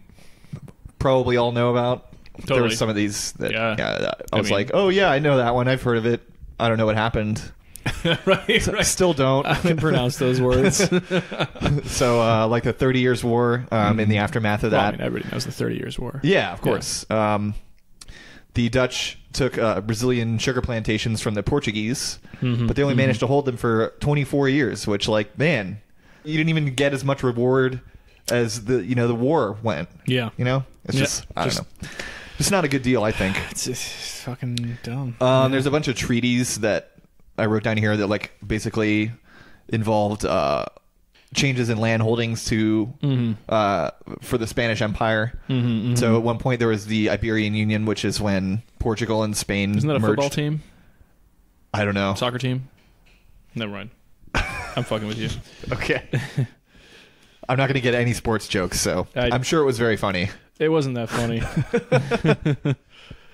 [SPEAKER 1] probably all know about, there were some of these that I was like, oh yeah, I know that one. I've heard of it. I don't know what happened.
[SPEAKER 2] right.
[SPEAKER 1] Still don't.
[SPEAKER 2] I can pronounce those words.
[SPEAKER 1] So like the 30 Years' War in the aftermath of that.
[SPEAKER 2] Well, I mean, everybody knows the 30 Years' War.
[SPEAKER 1] Yeah, of course. The Dutch took Brazilian sugar plantations from the Portuguese, but they only managed to hold them for 24 years, which, like, man, you didn't even get as much reward as the war went.
[SPEAKER 2] Yeah.
[SPEAKER 1] It's just, I don't know. It's not a good deal, I think.
[SPEAKER 2] It's fucking dumb.
[SPEAKER 1] There's a bunch of treaties that I wrote down here that, like, basically involved changes in land holdings to for the Spanish Empire. So at one point there was the Iberian Union, which is when Portugal and Spain
[SPEAKER 2] Isn't that a
[SPEAKER 1] merged.
[SPEAKER 2] football team?
[SPEAKER 1] I don't know.
[SPEAKER 2] Soccer team? Never mind. I'm fucking with you.
[SPEAKER 1] Okay. I'm not going to get any sports jokes, so I'm sure it was very funny.
[SPEAKER 2] It wasn't that funny.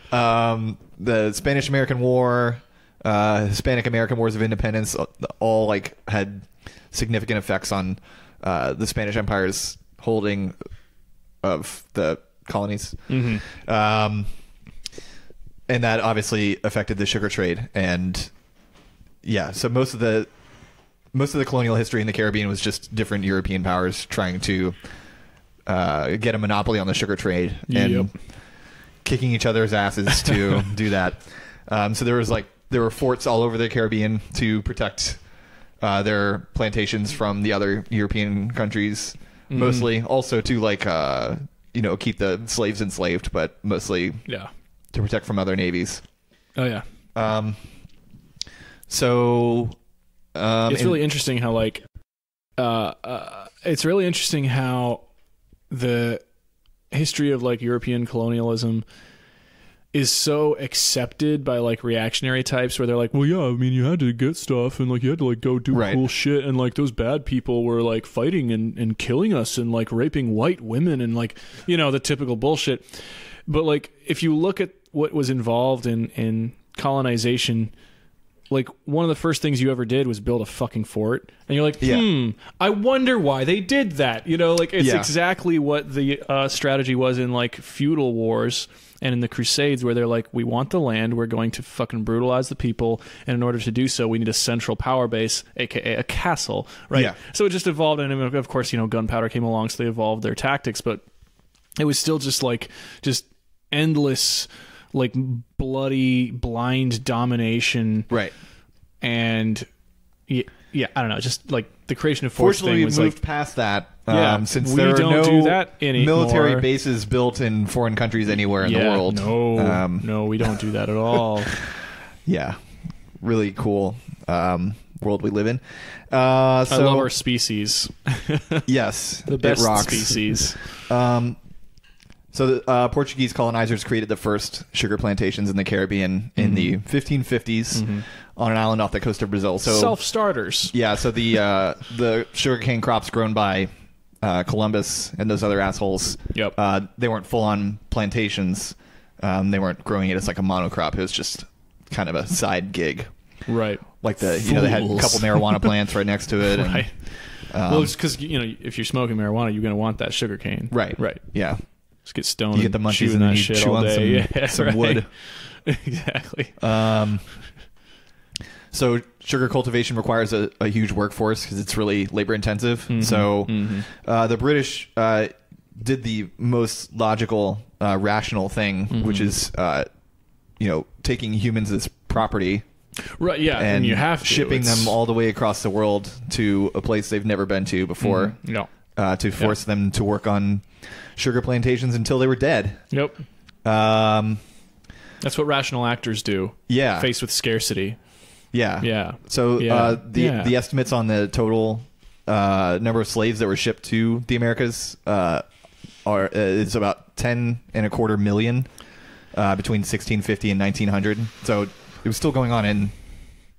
[SPEAKER 1] The Spanish-American War, Hispanic-American Wars of Independence, all like had significant effects on the Spanish Empire's holding of the colonies. And that obviously affected the sugar trade. And yeah, so most of the colonial history in the Caribbean was just different European powers trying to get a monopoly on the sugar trade and kicking each other's asses to do that. So there were forts all over the Caribbean to protect their plantations from the other European countries, mostly. Also to keep the slaves enslaved, but mostly to protect from other navies.
[SPEAKER 2] Oh yeah.
[SPEAKER 1] So
[SPEAKER 2] it's really interesting how it's really interesting how the history of like European colonialism is so accepted by like reactionary types where they're like, well, yeah, I mean, you had to get stuff and like you had to like go do cool shit, and like those bad people were like fighting and killing us and like raping white women and like, the typical bullshit. But like if you look at what was involved in colonization, like one of the first things you ever did was build a fucking fort, and you're like, I wonder why they did that. Like it's exactly what the strategy was in like feudal wars and in the Crusades, where they're like, we want the land, we're going to fucking brutalize the people, and in order to do so, we need a central power base, aka a castle, right? Yeah. So it just evolved, and of course, gunpowder came along, so they evolved their tactics, but it was still just endless, like bloody, blind domination,
[SPEAKER 1] right?
[SPEAKER 2] And I don't know, just like the creation of force.
[SPEAKER 1] Fortunately,
[SPEAKER 2] thing was
[SPEAKER 1] we moved past that. Since
[SPEAKER 2] we
[SPEAKER 1] there
[SPEAKER 2] don't
[SPEAKER 1] are no
[SPEAKER 2] do that anymore.
[SPEAKER 1] Military bases built in foreign countries anywhere in the world.
[SPEAKER 2] No, we don't do that at all.
[SPEAKER 1] Yeah, really cool world we live in.
[SPEAKER 2] I love our species.
[SPEAKER 1] Yes,
[SPEAKER 2] the best
[SPEAKER 1] it rocks.
[SPEAKER 2] species.
[SPEAKER 1] So the Portuguese colonizers created the first sugar plantations in the Caribbean in the 1550s on an island off the coast of Brazil. So
[SPEAKER 2] self-starters.
[SPEAKER 1] Yeah, so the sugarcane crops grown by Columbus and those other assholes, they weren't full-on plantations. They weren't growing it as like a monocrop. It was just kind of a side gig.
[SPEAKER 2] Right.
[SPEAKER 1] Like they had a couple marijuana plants right next to it.
[SPEAKER 2] Right.
[SPEAKER 1] And,
[SPEAKER 2] well, it's because, if you're smoking marijuana, you're going to want that sugarcane.
[SPEAKER 1] Right.
[SPEAKER 2] Right.
[SPEAKER 1] Yeah.
[SPEAKER 2] Just get stoned.
[SPEAKER 1] You get the munchies and then you chew on some wood.
[SPEAKER 2] Exactly.
[SPEAKER 1] So sugar cultivation requires a huge workforce because it's really labor intensive. So the British did the most logical, rational thing, which is taking humans as property.
[SPEAKER 2] Right, yeah, and you have to.
[SPEAKER 1] Shipping them all the way across the world to a place they've never been to before. To force them to work on sugar plantations until they were dead.
[SPEAKER 2] Yep. That's what rational actors do.
[SPEAKER 1] Yeah.
[SPEAKER 2] Faced with scarcity.
[SPEAKER 1] Yeah.
[SPEAKER 2] Yeah.
[SPEAKER 1] So the estimates on the total number of slaves that were shipped to the Americas is about 10.25 million between 1650 and 1900. So it was still going on in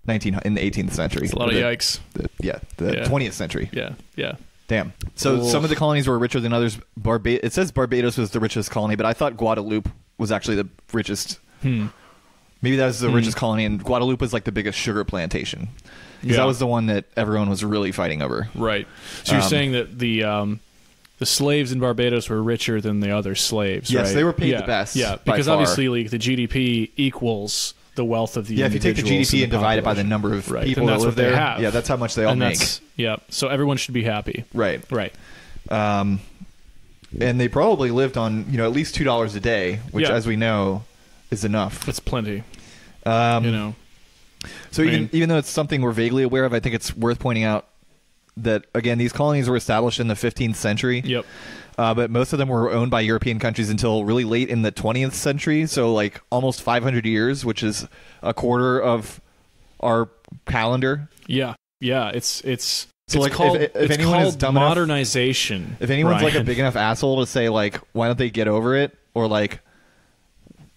[SPEAKER 1] the 18th century.
[SPEAKER 2] It's a lot of yikes.
[SPEAKER 1] The 20th century.
[SPEAKER 2] Yeah.
[SPEAKER 1] Damn. So some of the colonies were richer than others. It says Barbados was the richest colony, but I thought Guadeloupe was actually the richest. Maybe that was the richest colony, and Guadeloupe was like the biggest sugar plantation. Because that was the one that everyone was really fighting over.
[SPEAKER 2] Right. So you're saying that the slaves in Barbados were richer than the other slaves,
[SPEAKER 1] yes,
[SPEAKER 2] right?
[SPEAKER 1] they were paid the best.
[SPEAKER 2] Yeah,
[SPEAKER 1] by
[SPEAKER 2] because
[SPEAKER 1] far.
[SPEAKER 2] obviously like, the GDP equals the wealth of the
[SPEAKER 1] if you take the GDP and divide it by the number of people that live there, that's how much they all make.
[SPEAKER 2] So everyone should be happy.
[SPEAKER 1] Right.
[SPEAKER 2] And
[SPEAKER 1] they probably lived on at least $2 a day, which, as we know, is enough.
[SPEAKER 2] It's plenty.
[SPEAKER 1] So even though it's something we're vaguely aware of, I think it's worth pointing out that, again, these colonies were established in the 15th century.
[SPEAKER 2] Yep.
[SPEAKER 1] But most of them were owned by European countries until really late in the 20th century. So like almost 500 years, which is a quarter of our calendar.
[SPEAKER 2] Yeah. So
[SPEAKER 1] like
[SPEAKER 2] called,
[SPEAKER 1] if anyone is dumb
[SPEAKER 2] modernization.
[SPEAKER 1] Enough, if anyone's like a big enough asshole to say like, why don't they get over it? Or like,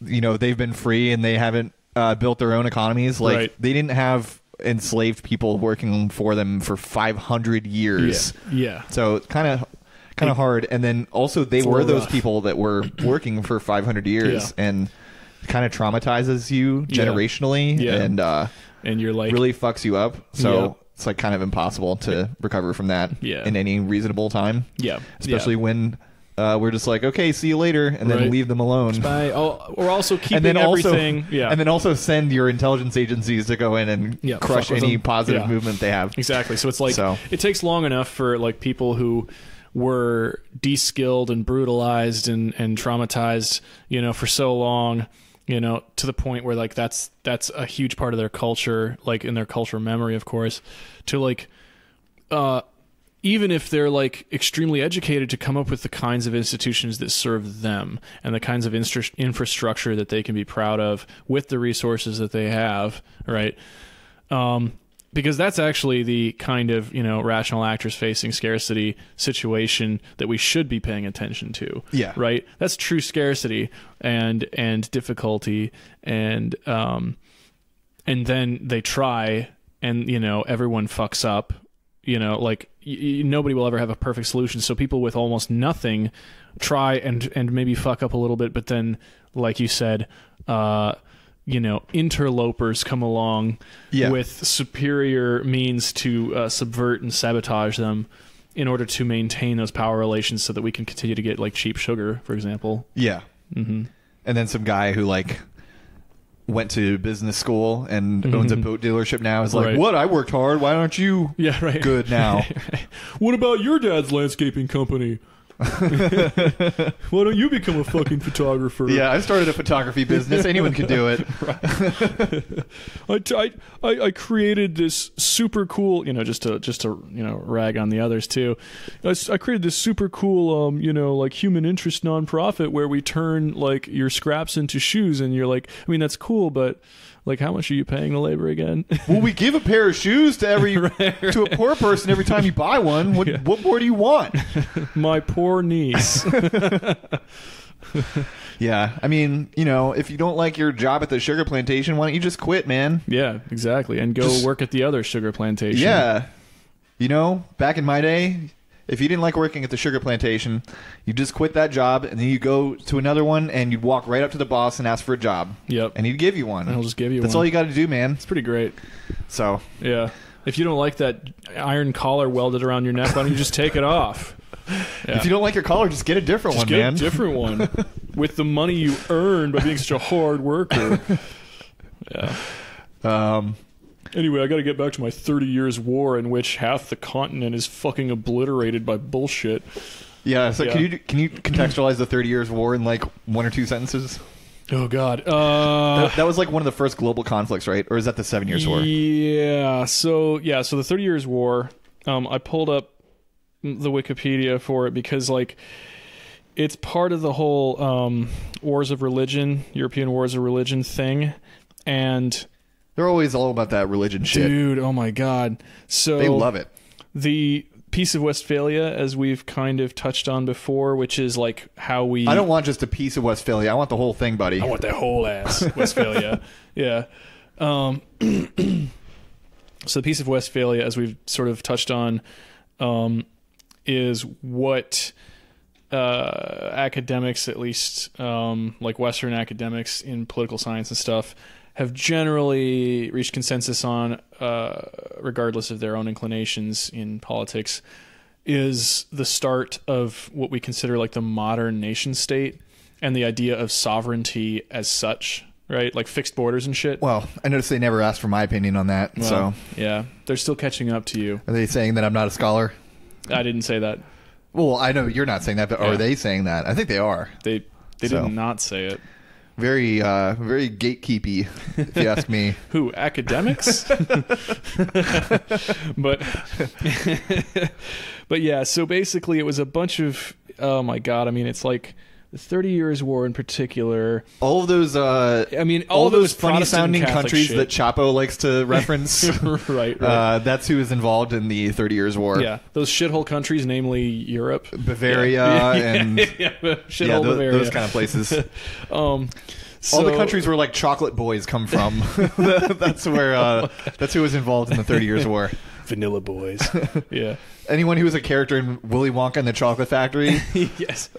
[SPEAKER 1] they've been free and they haven't built their own economies. Like they didn't have enslaved people working for them for 500 years.
[SPEAKER 2] Yeah.
[SPEAKER 1] So it's kind of hard. And then also they were those people that were working for 500 years and kind of traumatizes you generationally and you're like really fucks you up. So it's like kind of impossible to recover from that in any reasonable time.
[SPEAKER 2] Yeah.
[SPEAKER 1] Especially when we're just like, okay, see you later, and then leave them alone.
[SPEAKER 2] We're also keeping everything.
[SPEAKER 1] And then also send your intelligence agencies to go in and crush any positive movement they have.
[SPEAKER 2] Exactly. So it's like it takes long enough for like people who were de-skilled and brutalized and traumatized, for so long, to the point where like that's a huge part of their culture, like in their cultural memory, of course, to like even if they're like extremely educated, to come up with the kinds of institutions that serve them and the kinds of infrastructure that they can be proud of with the resources that they have, right? Because that's actually the kind of, rational actors facing scarcity situation that we should be paying attention to.
[SPEAKER 1] Yeah.
[SPEAKER 2] Right? That's true scarcity and difficulty and then they try and, everyone fucks up. Nobody will ever have a perfect solution. So people with almost nothing try and maybe fuck up a little bit, but then, like you said, interlopers come along with superior means to subvert and sabotage them in order to maintain those power relations so that we can continue to get like cheap sugar, for example.
[SPEAKER 1] Yeah. Mm-hmm. And then some guy who like went to business school and owns a boat dealership now is like, what? I worked hard. Why aren't you good now?
[SPEAKER 2] What about your dad's landscaping company? Why don't you become a fucking photographer?
[SPEAKER 1] Yeah, I started a photography business. Anyone could do it.
[SPEAKER 2] I created this super cool, just to rag on the others too. I created this super cool, like human interest nonprofit where we turn like your scraps into shoes, and you're like, I mean, that's cool, but like, how much are you paying the labor again?
[SPEAKER 1] Well, we give a pair of shoes to to a poor person every time you buy one. What more do you want?
[SPEAKER 2] My poor niece.
[SPEAKER 1] Yeah, I mean, if you don't like your job at the sugar plantation, why don't you just quit, man?
[SPEAKER 2] Yeah, exactly, and go work at the other sugar plantation.
[SPEAKER 1] Yeah, back in my day, if you didn't like working at the sugar plantation, you just quit that job, and then you go to another one, and you'd walk right up to the boss and ask for a job.
[SPEAKER 2] Yep.
[SPEAKER 1] And he'd give you one.
[SPEAKER 2] And he'll just give you
[SPEAKER 1] That's
[SPEAKER 2] one.
[SPEAKER 1] all you got to do, man.
[SPEAKER 2] It's pretty great.
[SPEAKER 1] So.
[SPEAKER 2] Yeah. If you don't like that iron collar welded around your neck, why don't you just take it off?
[SPEAKER 1] Yeah. If you don't like your collar, just get a different one, man.
[SPEAKER 2] Just get a different one. With the money you earned by being such a hard worker. Yeah. Anyway, I got to get back to my 30 years war in which half the continent is fucking obliterated by bullshit.
[SPEAKER 1] Yeah, so can you contextualize the 30 Years' War in like one or two sentences?
[SPEAKER 2] Oh, God.
[SPEAKER 1] That was like one of the first global conflicts, right? Or is that the 7 Years' War?
[SPEAKER 2] Yeah. So the 30 Years' War, I pulled up the Wikipedia for it because like it's part of the whole wars of religion, European wars of religion thing. And
[SPEAKER 1] they're always all about that religion shit.
[SPEAKER 2] Dude, oh my God. So
[SPEAKER 1] they love it.
[SPEAKER 2] The Peace of Westphalia, as we've kind of touched on before, which is like how we...
[SPEAKER 1] I don't want just a piece of Westphalia. I want the whole thing, buddy.
[SPEAKER 2] I want that whole ass Westphalia. Yeah. So the Peace of Westphalia, as we've sort of touched on, is what academics, at least like Western academics in political science and stuff, have generally reached consensus on, regardless of their own inclinations in politics, is the start of what we consider like the modern nation state and the idea of sovereignty as such, right? Like fixed borders and shit.
[SPEAKER 1] Well, I noticed they never asked for my opinion on that.
[SPEAKER 2] Well,
[SPEAKER 1] so
[SPEAKER 2] yeah, they're still catching up to you.
[SPEAKER 1] are they saying that I'm not a scholar?
[SPEAKER 2] I didn't say that.
[SPEAKER 1] Well, I know you're not saying that, but
[SPEAKER 2] Yeah.
[SPEAKER 1] are they saying that? I think they are.
[SPEAKER 2] They
[SPEAKER 1] So.
[SPEAKER 2] did not say it.
[SPEAKER 1] Very gatekeepy, if you ask me.
[SPEAKER 2] Who, academics? but yeah, so basically it was a bunch of, oh my God, I mean, it's like the 30 Years' War in particular.
[SPEAKER 1] All of those,
[SPEAKER 2] I mean,
[SPEAKER 1] all those
[SPEAKER 2] Protestant
[SPEAKER 1] funny-sounding
[SPEAKER 2] Catholic
[SPEAKER 1] countries
[SPEAKER 2] shit.
[SPEAKER 1] that Chapo likes to reference.
[SPEAKER 2] right.
[SPEAKER 1] That's who is involved in the 30 Years' War.
[SPEAKER 2] Yeah, those shithole countries, namely Europe.
[SPEAKER 1] Bavaria and
[SPEAKER 2] shithole Bavaria.
[SPEAKER 1] those kind of places. All the countries where like chocolate boys come from. That's where that's who was involved in the 30 Years' War.
[SPEAKER 2] Vanilla boys. Yeah.
[SPEAKER 1] Anyone who was a character in Willy Wonka and the Chocolate Factory,
[SPEAKER 2] Yes.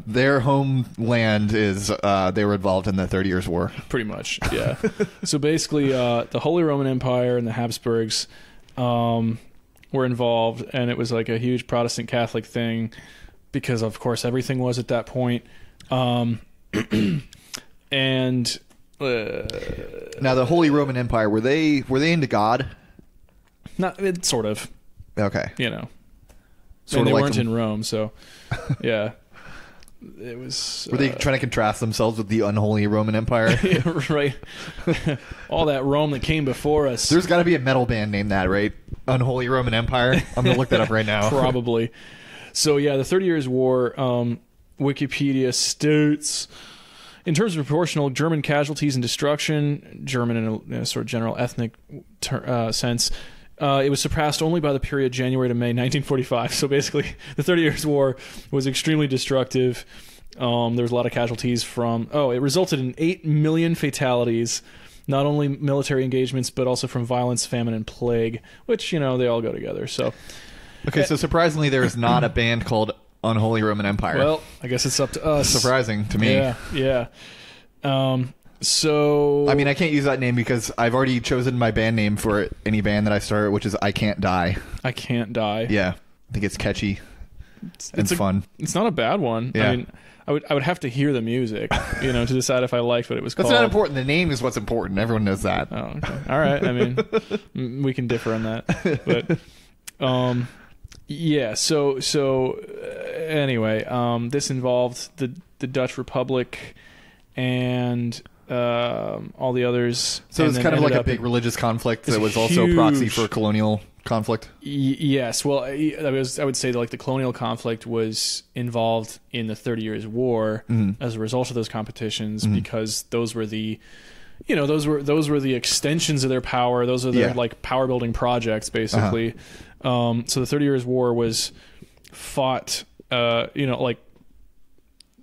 [SPEAKER 1] their homeland is they were involved in the 30 Years' War.
[SPEAKER 2] Pretty much, yeah. So basically, the Holy Roman Empire and the Habsburgs were involved, and it was like a huge Protestant Catholic thing because, of course, everything was at that point. And
[SPEAKER 1] Now, the Holy Roman Empire, were they into God?
[SPEAKER 2] not sort of,
[SPEAKER 1] Okay.
[SPEAKER 2] you know.
[SPEAKER 1] Sort
[SPEAKER 2] And they
[SPEAKER 1] of like
[SPEAKER 2] weren't
[SPEAKER 1] them.
[SPEAKER 2] in Rome, so yeah. It was
[SPEAKER 1] Were they trying to contrast themselves with the unholy Roman Empire?
[SPEAKER 2] right. All that Rome that came before us.
[SPEAKER 1] There's got to be a metal band named that, right? Unholy Roman Empire. I'm going to look that up right now.
[SPEAKER 2] Probably. So yeah, the 30 Years' War, Wikipedia states, in terms of proportional German casualties and destruction, German in a sort of general ethnic sense, it was surpassed only by the period January to May 1945. So basically, the 30 Years' War was extremely destructive. There was a lot of casualties it resulted in 8 million fatalities, not only military engagements, but also from violence, famine, and plague, which, you know, they all go together. So,
[SPEAKER 1] Okay, so surprisingly, there is not a band called Unholy Roman Empire.
[SPEAKER 2] well, I guess it's up to us.
[SPEAKER 1] Surprising to me.
[SPEAKER 2] Yeah. So
[SPEAKER 1] I mean, I can't use that name because I've already chosen my band name for any band that I start, which is I Can't Die.
[SPEAKER 2] I Can't Die.
[SPEAKER 1] Yeah, I think it's catchy and
[SPEAKER 2] It's
[SPEAKER 1] fun.
[SPEAKER 2] It's not a bad one.
[SPEAKER 1] Yeah.
[SPEAKER 2] I mean, I would have to hear the music, you know, to decide if I liked what it was
[SPEAKER 1] That's
[SPEAKER 2] called.
[SPEAKER 1] not important. The name is what's important. Everyone knows that.
[SPEAKER 2] Oh, okay. All right. I mean, we can differ on that, but yeah. So anyway, this involved the Dutch Republic and all the others.
[SPEAKER 1] So
[SPEAKER 2] and
[SPEAKER 1] it's
[SPEAKER 2] then
[SPEAKER 1] kind of like
[SPEAKER 2] ended
[SPEAKER 1] a
[SPEAKER 2] up
[SPEAKER 1] big religious conflict
[SPEAKER 2] it's
[SPEAKER 1] that was also proxy
[SPEAKER 2] huge.
[SPEAKER 1] for colonial conflict.
[SPEAKER 2] Yes. Well, I would say that like the colonial conflict was involved in the 30 Years' War as a result of those competitions because those were the, you know, those were the extensions of their power. Those are their like power building projects, basically. So the 30 Years' War was fought, you know, like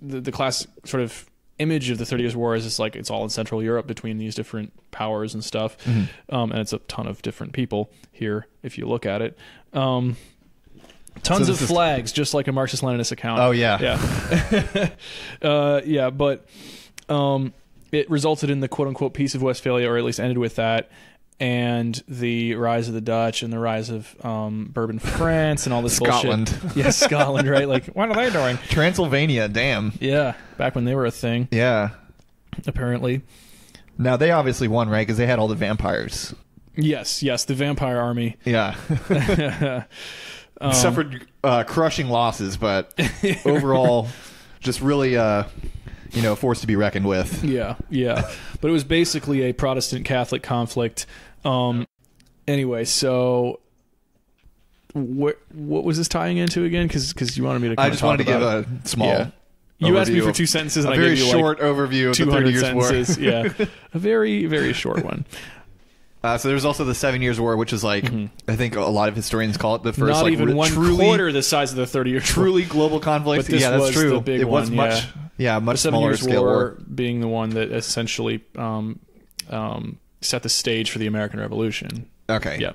[SPEAKER 2] the classic sort of image of the 30 Years' War is just like it's all in Central Europe between these different powers and stuff, and it's a ton of different people here if you look at it. Tons of flags, just like a Marxist-Leninist account.
[SPEAKER 1] Oh yeah,
[SPEAKER 2] yeah. But it resulted in the quote-unquote Peace of Westphalia, or at least ended with that, and the rise of the Dutch and the rise of Bourbon France and all this
[SPEAKER 1] Scotland.
[SPEAKER 2] bullshit. Yeah, Scotland, right? Like, what are they doing?
[SPEAKER 1] Transylvania. Damn.
[SPEAKER 2] Yeah, back when they were a thing,
[SPEAKER 1] Yeah.
[SPEAKER 2] apparently.
[SPEAKER 1] Now they obviously won, right? Because they had all the vampires.
[SPEAKER 2] Yes, the vampire army.
[SPEAKER 1] Yeah. Suffered crushing losses, but overall, just really, forced to be reckoned with.
[SPEAKER 2] Yeah. But it was basically a Protestant Catholic conflict. Anyway, so what was this tying into again? Because you wanted me to.
[SPEAKER 1] I just wanted to give a small.
[SPEAKER 2] Yeah. You asked me
[SPEAKER 1] overview
[SPEAKER 2] for
[SPEAKER 1] of-
[SPEAKER 2] 2 sentences, and
[SPEAKER 1] a
[SPEAKER 2] I
[SPEAKER 1] very
[SPEAKER 2] gave you
[SPEAKER 1] short overview of the 30
[SPEAKER 2] 200
[SPEAKER 1] Years' War.
[SPEAKER 2] sentences. Yeah, a very, very short one.
[SPEAKER 1] So there's also the 7 Years' War, which is like, I think a lot of historians call it the first,
[SPEAKER 2] Not
[SPEAKER 1] like,
[SPEAKER 2] even one quarter the size of the 30 Years' War.
[SPEAKER 1] truly global conflict.
[SPEAKER 2] But this
[SPEAKER 1] yeah, that's
[SPEAKER 2] was
[SPEAKER 1] true.
[SPEAKER 2] the big
[SPEAKER 1] it was
[SPEAKER 2] one,
[SPEAKER 1] much, much
[SPEAKER 2] the 7
[SPEAKER 1] smaller
[SPEAKER 2] Years'
[SPEAKER 1] scale war.
[SPEAKER 2] being the one that essentially set the stage for the American Revolution.
[SPEAKER 1] Okay.
[SPEAKER 2] Yeah.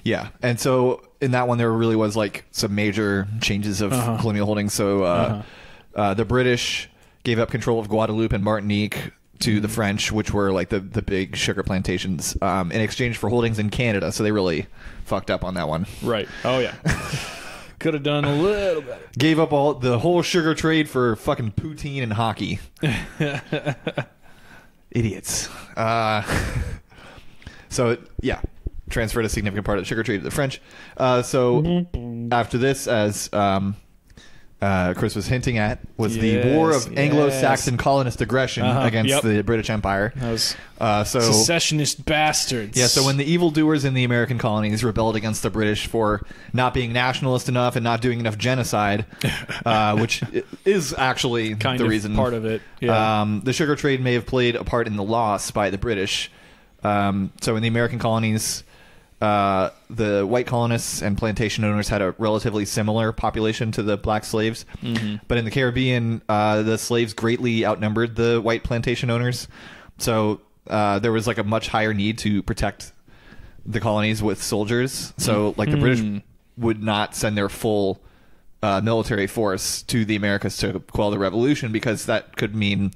[SPEAKER 1] Yeah, and so in that one, there really was like some major changes of colonial holdings. So the British gave up control of Guadeloupe and Martinique to the French, which were like the big sugar plantations, in exchange for holdings in Canada. So they really fucked up on that one.
[SPEAKER 2] Right. Oh yeah. Could have done a little better.
[SPEAKER 1] Gave up the whole sugar trade for fucking poutine and hockey. Idiots. So yeah. Transferred a significant part of the sugar trade to the French. So after this, as Chris was hinting at, was the War of Anglo-Saxon colonist aggression against the British Empire.
[SPEAKER 2] That was secessionist bastards.
[SPEAKER 1] Yeah, so when the evildoers in the American colonies rebelled against the British for not being nationalist enough and not doing enough genocide, which is actually
[SPEAKER 2] kind
[SPEAKER 1] the
[SPEAKER 2] of
[SPEAKER 1] reason.
[SPEAKER 2] Part of it. Yeah.
[SPEAKER 1] The sugar trade may have played a part in the loss by the British. So in the American colonies, the white colonists and plantation owners had a relatively similar population to the black slaves. But in the Caribbean, the slaves greatly outnumbered the white plantation owners. So there was like a much higher need to protect the colonies with soldiers. So like the British would not send their full military force to the Americas to quell the revolution, because that could mean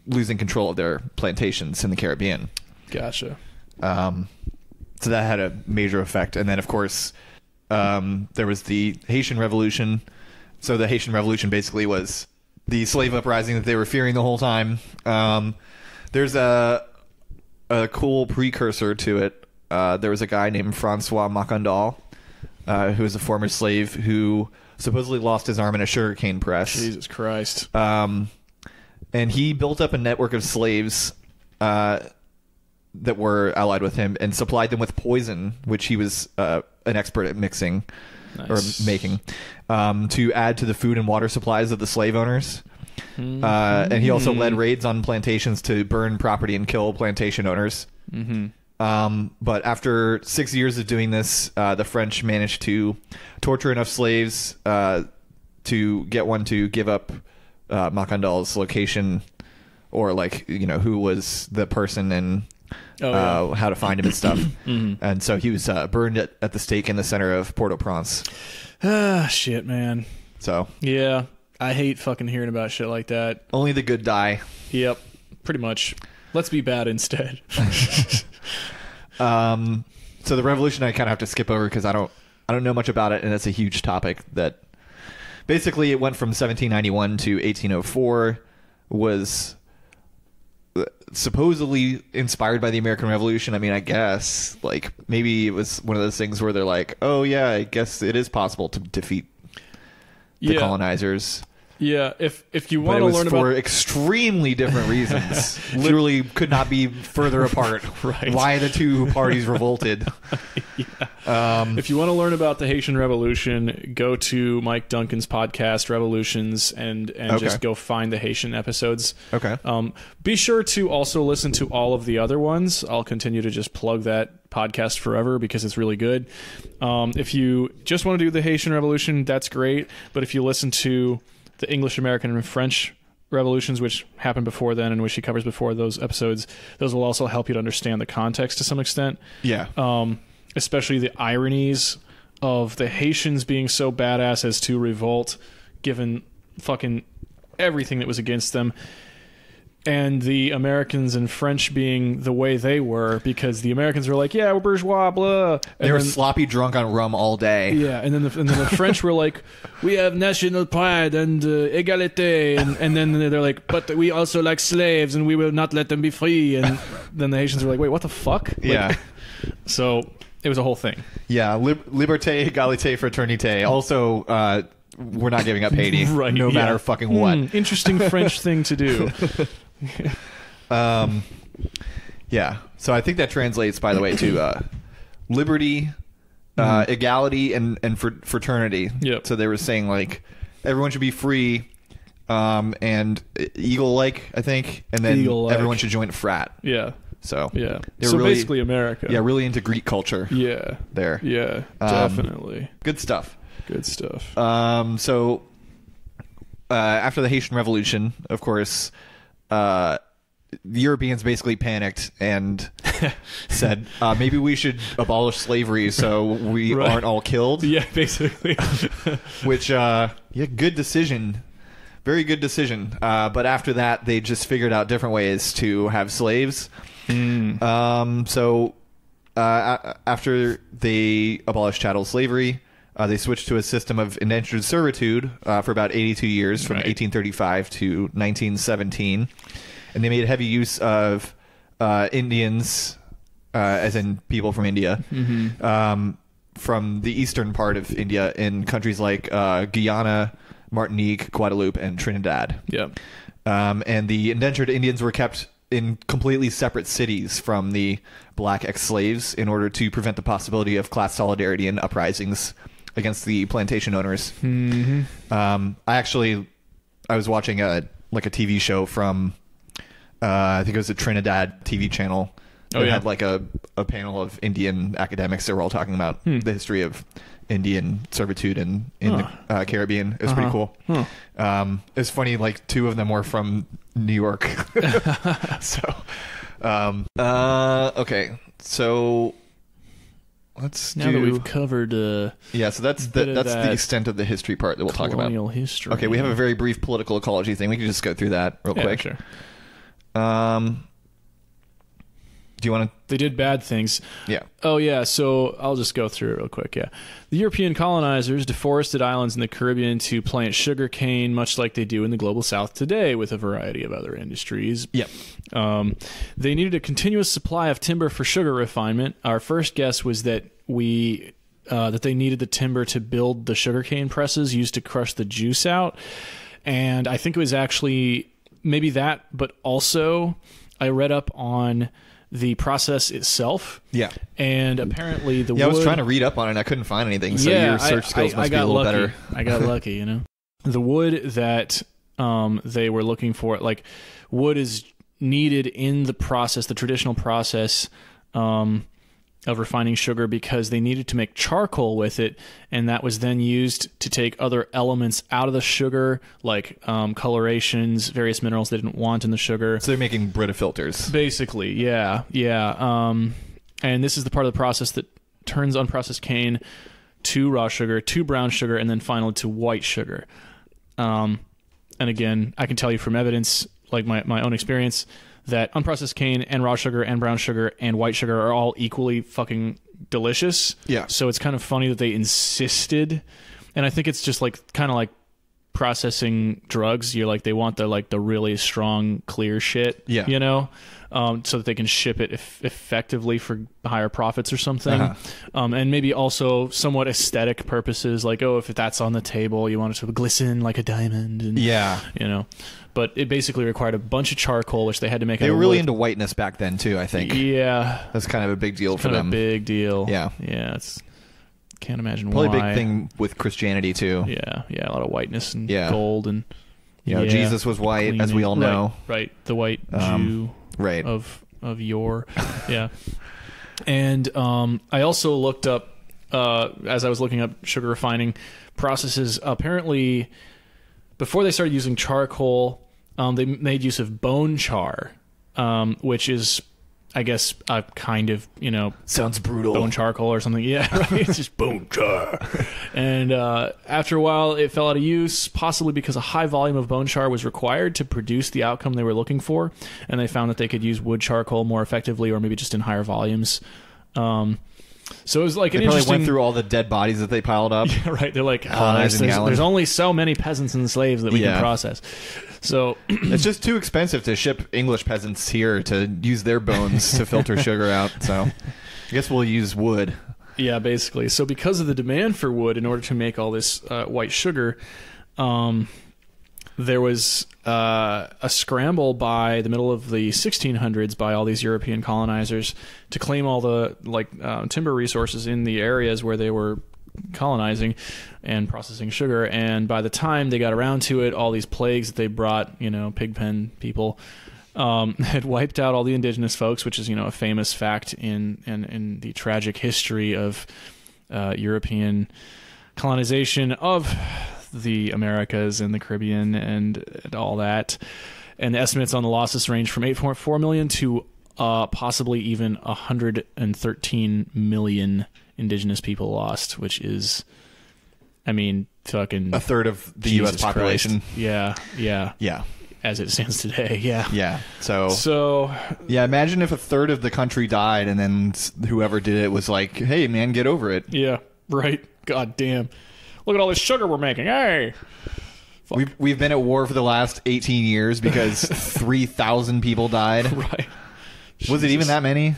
[SPEAKER 1] losing control of their plantations in the Caribbean.
[SPEAKER 2] Gotcha.
[SPEAKER 1] So that had a major effect. And then, of course, there was the Haitian Revolution. So the Haitian Revolution basically was the slave uprising that they were fearing the whole time. There's a cool precursor to it. There was a guy named Francois Macandal, who was a former slave who supposedly lost his arm in a sugarcane press.
[SPEAKER 2] Jesus Christ.
[SPEAKER 1] And he built up a network of slaves that were allied with him and supplied them with poison, which he was an expert at mixing or making, to add to the food and water supplies of the slave owners. And he also led raids on plantations to burn property and kill plantation owners. But after 6 years of doing this, the French managed to torture enough slaves to get one to give up Macandal's location, or like, who was the person and how to find him and stuff. And so he was burned at the stake in the center of Port-au-Prince.
[SPEAKER 2] Shit, man.
[SPEAKER 1] So
[SPEAKER 2] yeah, I hate fucking hearing about shit like that.
[SPEAKER 1] Only the good die.
[SPEAKER 2] Yep, pretty much. Let's be bad instead.
[SPEAKER 1] So the revolution I kind of have to skip over because I don't know much about it, and it's a huge topic. That basically it went from 1791 to 1804, was supposedly inspired by the American Revolution. I mean, I guess like maybe it was one of those things where they're like, oh yeah, I guess it is possible to defeat the colonizers.
[SPEAKER 2] Yeah, if you want to learn
[SPEAKER 1] for
[SPEAKER 2] about
[SPEAKER 1] extremely different reasons, literally could not be further apart.
[SPEAKER 2] Right.
[SPEAKER 1] Why the two parties revolted.
[SPEAKER 2] If you want to learn about the Haitian Revolution, go to Mike Duncan's podcast Revolutions and just go find the Haitian episodes.
[SPEAKER 1] Okay.
[SPEAKER 2] Be sure to also listen to all of the other ones. I'll continue to just plug that podcast forever because it's really good. If you just want to do the Haitian Revolution, that's great. But if you listen to the English, American, and French revolutions, which happened before then and which he covers before those episodes, those will also help you to understand the context to some extent.
[SPEAKER 1] Yeah.
[SPEAKER 2] Especially the ironies of the Haitians being so badass as to revolt given fucking everything that was against them, and the Americans and French being the way they were, because the Americans were like, yeah, we're bourgeois, blah. And
[SPEAKER 1] they were sloppy drunk on rum all day.
[SPEAKER 2] Yeah, and then the French were like, we have national pride and égalité, and then they're like, but we also like slaves and we will not let them be free. And then the Haitians were like, wait, what the fuck?
[SPEAKER 1] Yeah.
[SPEAKER 2] So it was a whole thing.
[SPEAKER 1] Yeah, liberté, égalité, fraternité. Also, we're not giving up Haiti,
[SPEAKER 2] right,
[SPEAKER 1] no matter fucking what.
[SPEAKER 2] Interesting French thing to do.
[SPEAKER 1] Yeah. So I think that translates, by the way, to liberty, equality, and fraternity.
[SPEAKER 2] Yep.
[SPEAKER 1] So they were saying like everyone should be free, and eagle-like, I think, and then
[SPEAKER 2] Eagle-like.
[SPEAKER 1] everyone should join a frat.
[SPEAKER 2] Yeah.
[SPEAKER 1] So
[SPEAKER 2] Yeah.
[SPEAKER 1] they were
[SPEAKER 2] So
[SPEAKER 1] really,
[SPEAKER 2] basically America.
[SPEAKER 1] yeah, really into Greek culture.
[SPEAKER 2] Yeah.
[SPEAKER 1] There.
[SPEAKER 2] Yeah. Definitely.
[SPEAKER 1] Good stuff.
[SPEAKER 2] Good stuff.
[SPEAKER 1] So after the Haitian Revolution, of course, the Europeans basically panicked and said, maybe we should abolish slavery so we aren't all killed.
[SPEAKER 2] Yeah, basically.
[SPEAKER 1] Which, good decision. Very good decision. But after that, they just figured out different ways to have slaves. After they abolished chattel slavery, they switched to a system of indentured servitude for about 82 years, from 1835 to 1917. And they made heavy use of Indians, as in people from India, from the eastern part of India in countries like Guyana, Martinique, Guadeloupe, and Trinidad.
[SPEAKER 2] Yeah.
[SPEAKER 1] And the indentured Indians were kept in completely separate cities from the black ex-slaves in order to prevent the possibility of class solidarity and uprisings against the plantation owners. I was watching a TV show from I think it was a Trinidad TV channel. It had like a panel of Indian academics that were all talking about the history of Indian servitude in the Caribbean. It was pretty cool. It's funny, like two of them were from New York. So okay, so let's
[SPEAKER 2] now that we've covered
[SPEAKER 1] so that's the extent of the history part that we'll talk about.
[SPEAKER 2] Colonial history.
[SPEAKER 1] Okay, we have a very brief political ecology thing. We can just go through that real quick.
[SPEAKER 2] Sure.
[SPEAKER 1] Do you want to?
[SPEAKER 2] They did bad things.
[SPEAKER 1] Yeah.
[SPEAKER 2] Oh, yeah. So I'll just go through it real quick. Yeah. The European colonizers deforested islands in the Caribbean to plant sugar cane, much like they do in the global south today, with a variety of other industries.
[SPEAKER 1] Yep.
[SPEAKER 2] They needed a continuous supply of timber for sugar refinement. Our first guess was that that they needed the timber to build the sugarcane presses used to crush the juice out. And I think it was actually maybe that, but also I read up on the process itself.
[SPEAKER 1] Yeah.
[SPEAKER 2] And apparently the wood...
[SPEAKER 1] I was trying to read up on it and I couldn't find anything, so your search skills must be a little better.
[SPEAKER 2] I got lucky, you know. The wood that they were looking for, like, wood is needed in the process, the traditional process of refining sugar, because they needed to make charcoal with it, and that was then used to take other elements out of the sugar, like colorations, various minerals they didn't want in the sugar.
[SPEAKER 1] So they're making Brita filters.
[SPEAKER 2] Basically, yeah. And this is the part of the process that turns unprocessed cane to raw sugar, to brown sugar, and then finally to white sugar. And again, I can tell you from evidence, like my own experience, that unprocessed cane and raw sugar and brown sugar and white sugar are all equally fucking delicious.
[SPEAKER 1] Yeah.
[SPEAKER 2] So it's kind of funny that they insisted, and I think it's just like kind of like processing drugs. You're like, they want the really strong, clear shit. Yeah. You know, so that they can ship it effectively for higher profits or something. And maybe also somewhat aesthetic purposes, like, oh, if that's on the table, you want it to glisten like a diamond. And, you know. But it basically required a bunch of charcoal, which they had to make.
[SPEAKER 1] They were really into whiteness back then too, I think.
[SPEAKER 2] Yeah,
[SPEAKER 1] that's kind of a big deal for them.
[SPEAKER 2] A big deal.
[SPEAKER 1] Yeah,
[SPEAKER 2] it's can't imagine
[SPEAKER 1] probably
[SPEAKER 2] why.
[SPEAKER 1] Probably a big thing with Christianity too.
[SPEAKER 2] Yeah, a lot of whiteness and gold, and
[SPEAKER 1] Jesus was white, as we all know.
[SPEAKER 2] Right, the white Jew,
[SPEAKER 1] right,
[SPEAKER 2] of yore. Yeah, and I also looked up as I was looking up sugar refining processes. Apparently, before they started using charcoal, they made use of bone char, which is, I guess, a kind of,
[SPEAKER 1] sounds brutal,
[SPEAKER 2] bone charcoal or something. Yeah, right? It's just bone char. And after a while, it fell out of use, possibly because a high volume of bone char was required to produce the outcome they were looking for, and they found that they could use wood charcoal more effectively, or maybe just in higher volumes. So it was like
[SPEAKER 1] they probably went through all the dead bodies that they piled up.
[SPEAKER 2] Yeah, right. They're like, there's only so many peasants and slaves that we can process. So
[SPEAKER 1] it's just too expensive to ship English peasants here to use their bones to filter sugar out. So I guess we'll use wood.
[SPEAKER 2] Yeah, basically. So because of the demand for wood in order to make all this white sugar, there was a scramble by the middle of the 1600s by all these European colonizers to claim all the timber resources in the areas where they were colonizing and processing sugar. And by the time they got around to it, all these plagues that they brought, Pigpen people, had wiped out all the indigenous folks, which is, a famous fact in the tragic history of European colonization of the Americas and the Caribbean and all that. And the estimates on the losses range from 8.4 million to possibly even 113 million indigenous people lost, which is, fucking
[SPEAKER 1] a third of the
[SPEAKER 2] Jesus
[SPEAKER 1] U.S. population.
[SPEAKER 2] Christ. Yeah. As it stands today, yeah.
[SPEAKER 1] Yeah.
[SPEAKER 2] So
[SPEAKER 1] yeah, imagine if a third of the country died and then whoever did it was like, hey, man, get over it.
[SPEAKER 2] Yeah, right. God damn. Look at all this sugar we're making. Hey.
[SPEAKER 1] We've been at war for the last 18 years because 3,000 people died.
[SPEAKER 2] Right.
[SPEAKER 1] Was it even that many?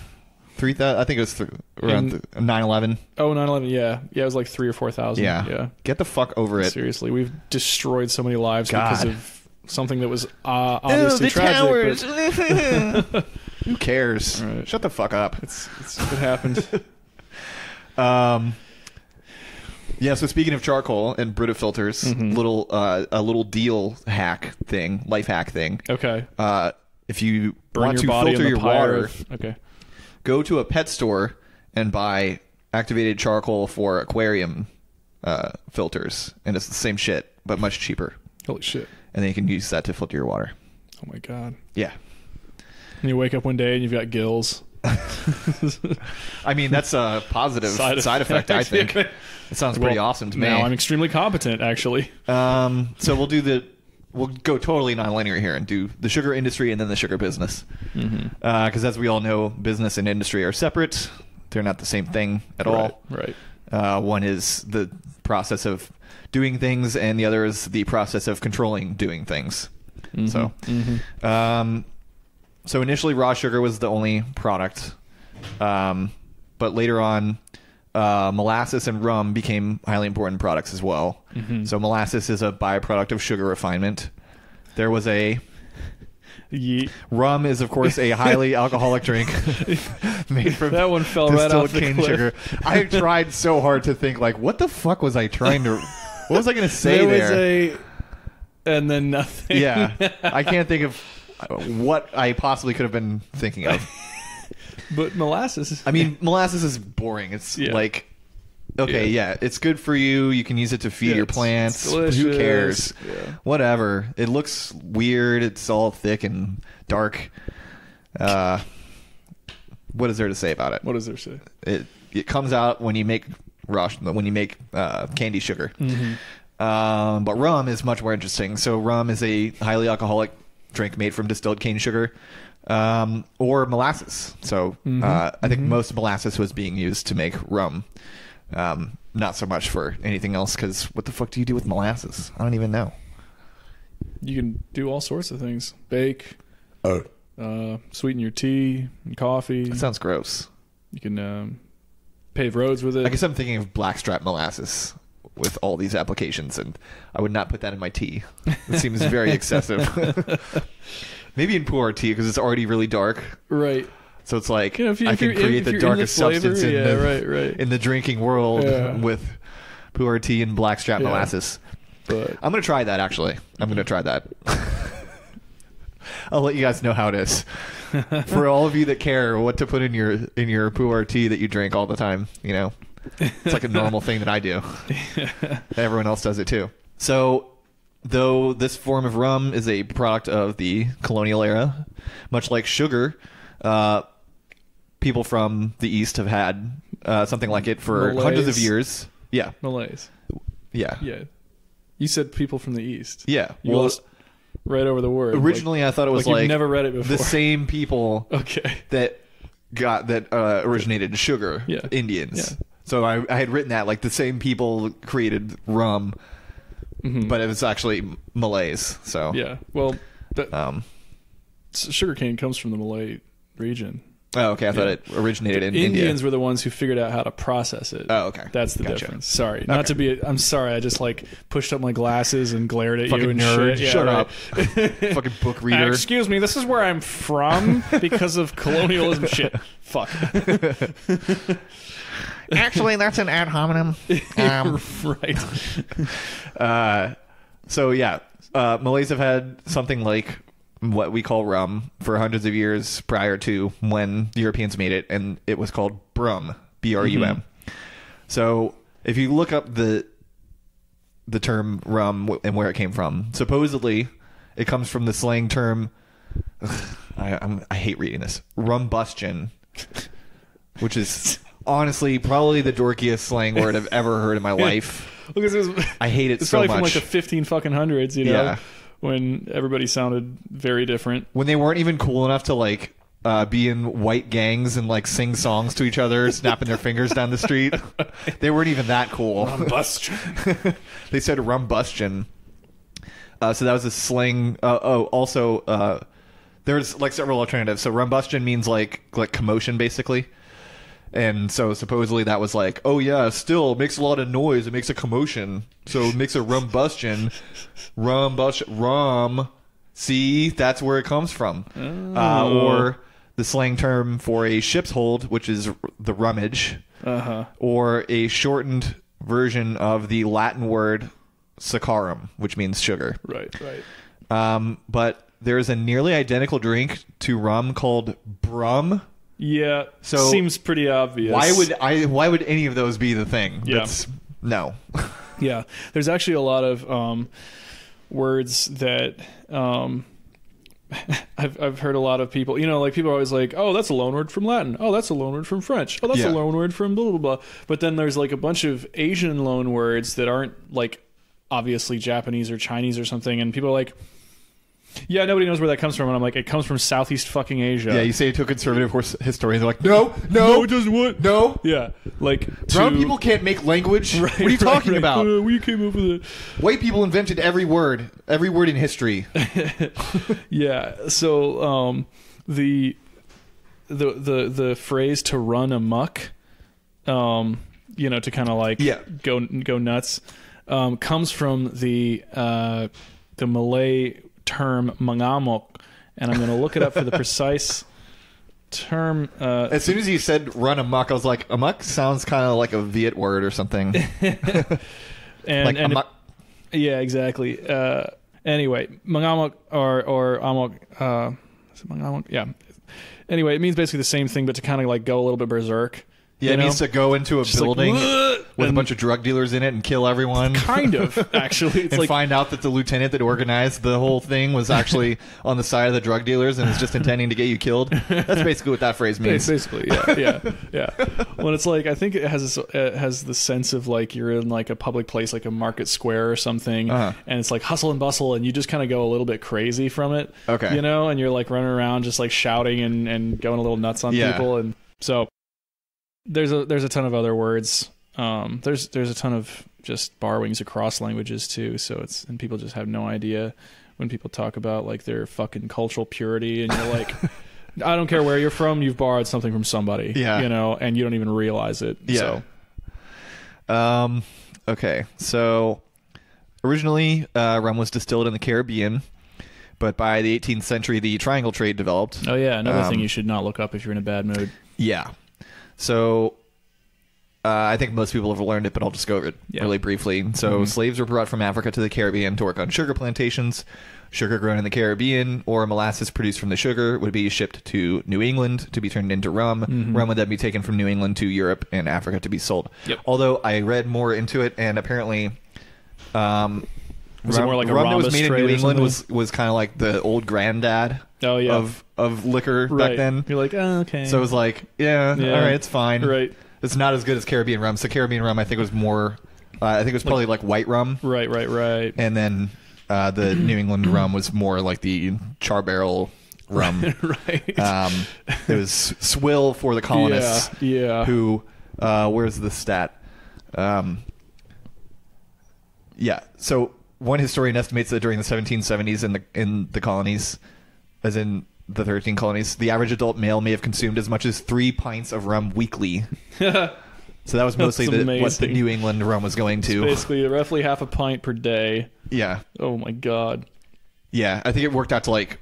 [SPEAKER 1] 3,000? I think it was around 9/11.
[SPEAKER 2] Oh, 9/11, yeah. Yeah, it was like 3,000 or 4,000.
[SPEAKER 1] Yeah. Get the fuck over it.
[SPEAKER 2] Seriously, we've destroyed so many lives because of something that was
[SPEAKER 3] Ooh,
[SPEAKER 2] obviously
[SPEAKER 3] the
[SPEAKER 2] tragic.
[SPEAKER 3] towers.
[SPEAKER 2] But
[SPEAKER 1] Who cares?
[SPEAKER 2] Right.
[SPEAKER 1] Shut the fuck up.
[SPEAKER 2] it happened.
[SPEAKER 1] Yeah, so speaking of charcoal and Brita filters, a little deal hack thing, life hack thing.
[SPEAKER 2] Okay.
[SPEAKER 1] If you
[SPEAKER 2] Burn
[SPEAKER 1] want
[SPEAKER 2] your
[SPEAKER 1] to
[SPEAKER 2] body
[SPEAKER 1] filter
[SPEAKER 2] in
[SPEAKER 1] your
[SPEAKER 2] the pyre
[SPEAKER 1] water,
[SPEAKER 2] okay.
[SPEAKER 1] go to a pet store and buy activated charcoal for aquarium filters, and it's the same shit but much cheaper.
[SPEAKER 2] Holy shit.
[SPEAKER 1] And then you can use that to filter your water.
[SPEAKER 2] Oh my god.
[SPEAKER 1] Yeah.
[SPEAKER 2] And you wake up one day and you've got gills.
[SPEAKER 1] That's a positive side effect, I think. It sounds pretty awesome to me.
[SPEAKER 2] Now I'm extremely competent, actually.
[SPEAKER 1] So we'll go totally non-linear here and do the sugar industry and then the sugar business. Because as we all know, business and industry are separate. They're not the same thing at all.
[SPEAKER 2] Right.
[SPEAKER 1] One is the process of doing things, and the other is the process of controlling doing things. So initially raw sugar was the only product, but later on molasses and rum became highly important products as well. So molasses is a byproduct of sugar refinement. There was rum is, of course, a highly alcoholic drink made from
[SPEAKER 2] that one fell right off the
[SPEAKER 1] cane
[SPEAKER 2] cliff.
[SPEAKER 1] sugar. I tried so hard to think, like, what the fuck was I trying to... What was I going to say there?
[SPEAKER 2] And then nothing.
[SPEAKER 1] Yeah. I can't think of what I possibly could have been thinking of.
[SPEAKER 2] But molasses.
[SPEAKER 1] Molasses is boring. It's like... Okay,
[SPEAKER 2] Yeah.
[SPEAKER 1] it's good for you. You can use it to feed your plants.
[SPEAKER 2] It's delicious.
[SPEAKER 1] Who cares?
[SPEAKER 2] Yeah.
[SPEAKER 1] Whatever. It looks weird. It's all thick and dark. What is there to say about it?
[SPEAKER 2] What does there say?
[SPEAKER 1] It comes out when you make candy sugar. But rum is much more interesting. So rum is a highly alcoholic drink made from distilled cane sugar. Or molasses. So I think most molasses was being used to make rum. Not so much for anything else, because what the fuck do you do with molasses? I don't even know.
[SPEAKER 2] You can do all sorts of things. Bake. Sweeten your tea and coffee.
[SPEAKER 1] That sounds gross.
[SPEAKER 2] You can pave roads with it.
[SPEAKER 1] I guess I'm thinking of blackstrap molasses with all these applications, and I would not put that in my tea. It seems very excessive. Maybe in pu'er tea, because it's already really dark.
[SPEAKER 2] Right.
[SPEAKER 1] So it's like,
[SPEAKER 2] if
[SPEAKER 1] I can create the darkest substance in
[SPEAKER 2] in
[SPEAKER 1] the drinking world with pu'er tea and blackstrap molasses.
[SPEAKER 2] But
[SPEAKER 1] I'm going to try that, actually. I'm going to try that. I'll let you guys know how it is. For all of you that care what to put in your pu'er tea that you drink all the time, it's like a normal thing that I do. Everyone else does it too. So, though this form of rum is a product of the colonial era, much like sugar, people from the East have had something like it for hundreds of years. Yeah.
[SPEAKER 2] Malays.
[SPEAKER 1] Yeah.
[SPEAKER 2] Yeah. You said people from the East.
[SPEAKER 1] Yeah.
[SPEAKER 2] You lost right over the word.
[SPEAKER 1] Originally, I thought it was
[SPEAKER 2] you've never read it before.
[SPEAKER 1] the same people that originated sugar, Indians.
[SPEAKER 2] Yeah.
[SPEAKER 1] So I had written that, like, the same people created rum, but it was actually Malays. So
[SPEAKER 2] yeah. Well, sugarcane comes from the Malay region.
[SPEAKER 1] Oh, okay. I thought it originated in
[SPEAKER 2] Indians
[SPEAKER 1] India.
[SPEAKER 2] were the ones who figured out how to process it.
[SPEAKER 1] Oh, okay.
[SPEAKER 2] That's the
[SPEAKER 1] Gotcha.
[SPEAKER 2] difference. Sorry. Not to be... I'm sorry. I just, pushed up my glasses and glared at
[SPEAKER 1] Fucking
[SPEAKER 2] you and
[SPEAKER 1] nerd.
[SPEAKER 2] shit. Yeah,
[SPEAKER 1] Shut
[SPEAKER 2] right.
[SPEAKER 1] up. Fucking book reader.
[SPEAKER 2] Excuse me. This is where I'm from because of colonialism shit. Fuck.
[SPEAKER 3] Actually, that's an ad hominem.
[SPEAKER 2] Right.
[SPEAKER 1] So, yeah. Malays have had something like what we call rum for hundreds of years prior to when the Europeans made it, and it was called brum, B-R-U-M. So if you look up the term rum and where it came from, supposedly it comes from the slang term, I hate reading this, rumbustion, which is honestly probably the dorkiest slang word I've ever heard in my life. I hate it so much.
[SPEAKER 2] It's probably from like the 15 fucking hundreds, you know?
[SPEAKER 1] Yeah.
[SPEAKER 2] When everybody sounded very different.
[SPEAKER 1] When they weren't even cool enough to like be in white gangs and like sing songs to each other, snapping their fingers down the street. They weren't even that cool.
[SPEAKER 2] Rumbustion.
[SPEAKER 1] They said rumbustion. So that was a slang. Also, there's like several alternatives. So rumbustion means like commotion, basically. And so supposedly that was like, oh yeah, still it makes a lot of noise. It makes a commotion. So it makes a rumbustion. Rum. See, that's where it comes from. Or the slang term for a ship's hold, which is the rummage. Or a shortened version of the Latin word saccharum, which means sugar.
[SPEAKER 2] Right.
[SPEAKER 1] But there's a nearly identical drink to rum called brum.
[SPEAKER 2] Yeah,
[SPEAKER 1] so
[SPEAKER 2] seems pretty obvious.
[SPEAKER 1] Why would any of those be the thing?
[SPEAKER 2] Yeah.
[SPEAKER 1] No.
[SPEAKER 2] Yeah, there's actually a lot of words that I've heard a lot of people. You know, like people are always like, "Oh, that's a loan word from Latin. Oh, that's a loan word from French. Oh, that's a loan word from blah blah blah." But then there's like a bunch of Asian loan words that aren't like obviously Japanese or Chinese or something, and people are like, yeah, nobody knows where that comes from. And I'm like, it comes from Southeast fucking Asia.
[SPEAKER 1] Yeah, you say it to a conservative historian, they're like, no,
[SPEAKER 2] it doesn't what?
[SPEAKER 1] No.
[SPEAKER 2] Yeah, like
[SPEAKER 1] brown people can't make language. Right, what are you talking about?
[SPEAKER 2] We came up with it.
[SPEAKER 1] White people invented every word in history.
[SPEAKER 2] Yeah. So the phrase to run amok, you know, to kind of like go nuts, comes from the Malay term mangamok, and I'm going to look it up for the precise term.
[SPEAKER 1] As soon as you said run amok, I was like, amok sounds kind of like a Viet word or something.
[SPEAKER 2] Yeah, exactly. Anyway, mangamok or amok, is it mangamok? Yeah. Anyway, it means basically the same thing, but to kind of like go a little bit berserk.
[SPEAKER 1] Yeah, it means to go into a building with a bunch of drug dealers in it and kill everyone.
[SPEAKER 2] Kind of, actually. It's
[SPEAKER 1] and find out that the lieutenant that organized the whole thing was actually on the side of the drug dealers and is just intending to get you killed. That's basically what that phrase means.
[SPEAKER 2] Basically, yeah. Well, it's like, I think it has the sense of like you're in like a public place, like a market square or something, and it's like hustle and bustle, and you just kind of go a little bit crazy from it.
[SPEAKER 1] Okay.
[SPEAKER 2] You know, and you're like running around just like shouting and going a little nuts on people, and so... There's a ton of other words. There's a ton of just borrowings across languages too. So and people just have no idea when people talk about like their fucking cultural purity, and you're like, I don't care where you're from, you've borrowed something from somebody. Yeah. You know, and you don't even realize it.
[SPEAKER 1] Yeah. So. Okay. So originally, rum was distilled in the Caribbean, but by the 18th century, the triangle trade developed.
[SPEAKER 2] Oh yeah, another thing you should not look up if you're in a bad mood.
[SPEAKER 1] Yeah. So I think most people have learned it, but I'll just go over it really briefly. So slaves were brought from Africa to the Caribbean to work on sugar plantations. Sugar grown in the Caribbean or molasses produced from the sugar would be shipped to New England to be turned into rum. Rum would then be taken from New England to Europe and Africa to be sold. Yep. Although I read more into it, and apparently
[SPEAKER 2] was it more like a
[SPEAKER 1] rum that was made in New England was kind of like the old granddad of liquor back then.
[SPEAKER 2] You're like, oh, okay.
[SPEAKER 1] So it was like, all right, it's fine.
[SPEAKER 2] Right.
[SPEAKER 1] It's not as good as Caribbean rum. So Caribbean rum, I think, was more... I think it was probably like white rum.
[SPEAKER 2] Right.
[SPEAKER 1] And then the New England rum was more like the char barrel rum.
[SPEAKER 2] Right.
[SPEAKER 1] It was swill for the colonists.
[SPEAKER 2] Yeah.
[SPEAKER 1] Who... where's the stat? Yeah. So one historian estimates that during the 1770s in the colonies, as in the 13 colonies, the average adult male may have consumed as much as 3 pints of rum weekly. So that was mostly what the New England rum was going to.
[SPEAKER 2] It's basically roughly half a pint per day.
[SPEAKER 1] Yeah.
[SPEAKER 2] Oh my God.
[SPEAKER 1] Yeah, I think it worked out to like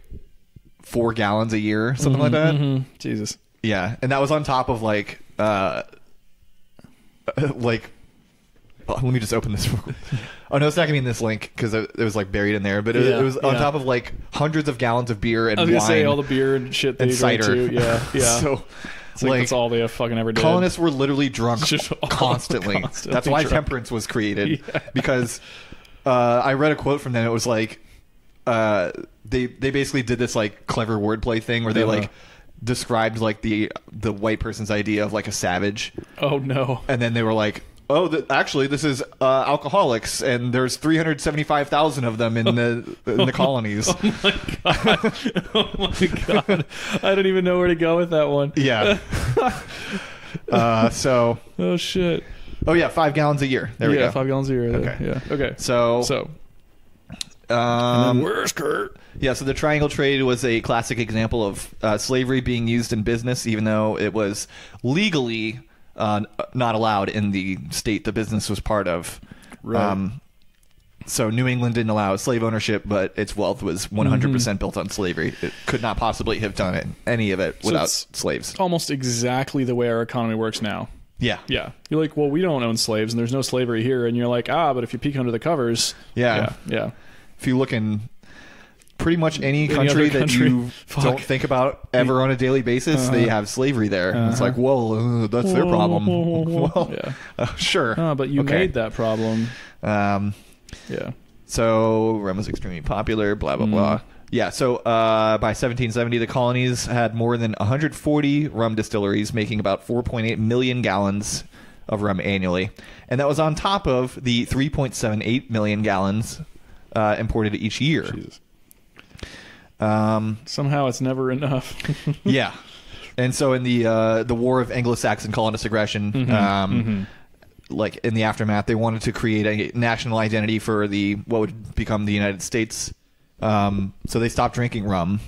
[SPEAKER 1] 4 gallons a year, something like that.
[SPEAKER 2] Jesus.
[SPEAKER 1] Yeah, and that was on top of like let me just open this. Oh no, it's not gonna be in this link because it was like buried in there. But it was on top of like hundreds of gallons of beer and
[SPEAKER 2] I was gonna
[SPEAKER 1] wine.
[SPEAKER 2] say all the beer and shit they
[SPEAKER 1] and
[SPEAKER 2] drank
[SPEAKER 1] cider.
[SPEAKER 2] too. Yeah, yeah.
[SPEAKER 1] So
[SPEAKER 2] it's like that's all they have fucking ever did.
[SPEAKER 1] Colonists were literally drunk
[SPEAKER 2] Just
[SPEAKER 1] constantly. That's why
[SPEAKER 2] drunk.
[SPEAKER 1] temperance was created.
[SPEAKER 2] Yeah.
[SPEAKER 1] Because I read a quote from them. It was like they basically did this like clever wordplay thing where they like described like the white person's idea of like a savage.
[SPEAKER 2] Oh no!
[SPEAKER 1] And then they were like, "Oh, actually, this is alcoholics, and there's 375,000 of them in the colonies."
[SPEAKER 2] Oh my god! Oh my god! I don't even know where to go with that one.
[SPEAKER 1] Yeah. So.
[SPEAKER 2] Oh shit!
[SPEAKER 1] Oh yeah, 5 gallons a year. There we go.
[SPEAKER 2] Yeah, 5 gallons a year.
[SPEAKER 1] Okay.
[SPEAKER 2] Yeah. Okay.
[SPEAKER 1] So.
[SPEAKER 2] And then where's Kurt?
[SPEAKER 1] Yeah, so the triangle trade was a classic example of slavery being used in business, even though it was legally not allowed in the state the business was part of.
[SPEAKER 2] Right.
[SPEAKER 1] So New England didn't allow slave ownership, but its wealth was 100% built on slavery. It could not possibly have done any of it without slaves.
[SPEAKER 2] Almost exactly the way our economy works now.
[SPEAKER 1] Yeah.
[SPEAKER 2] Yeah. You're like, well, we don't own slaves, and there's no slavery here. And you're like, but if you peek under the covers.
[SPEAKER 1] Yeah.
[SPEAKER 2] Yeah.
[SPEAKER 1] If you look in pretty much any
[SPEAKER 2] other
[SPEAKER 1] country that you
[SPEAKER 2] Fuck.
[SPEAKER 1] don't think about ever on a daily basis, they have slavery there. It's like, whoa, that's their problem. Well, sure.
[SPEAKER 2] But you
[SPEAKER 1] Okay.
[SPEAKER 2] made that problem. Yeah.
[SPEAKER 1] So rum was extremely popular, blah, blah, blah. Yeah, so by 1770, the colonies had more than 140 rum distilleries, making about 4.8 million gallons of rum annually. And that was on top of the 3.78 million gallons imported each year.
[SPEAKER 2] Jesus. Somehow it's never enough.
[SPEAKER 1] Yeah. And so in the War of Anglo-Saxon colonist aggression, like in the aftermath, they wanted to create a national identity for what would become the United States. So they stopped drinking rum,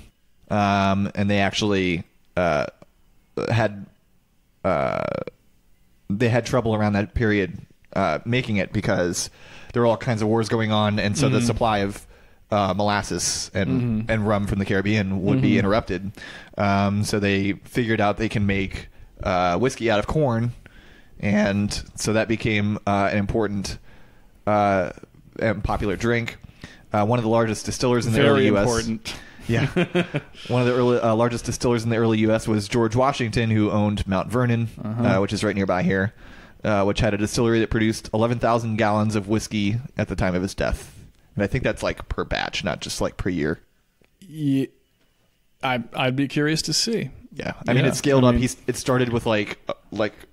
[SPEAKER 1] and they actually had trouble around that period making it because there were all kinds of wars going on, and so the supply of molasses and rum from the Caribbean would be interrupted. So they figured out they can make whiskey out of corn, and so that became an important and popular drink. One of the largest distillers in the early U.S.
[SPEAKER 2] important.
[SPEAKER 1] Yeah. One of the early, largest distillers in the early U.S. was George Washington, who owned Mount Vernon, which is right nearby here, which had a distillery that produced 11,000 gallons of whiskey at the time of his death. And I think that's like per batch, not just like per year.
[SPEAKER 2] Yeah, I'd be curious to see.
[SPEAKER 1] Yeah. I mean, it scaled up. It started with like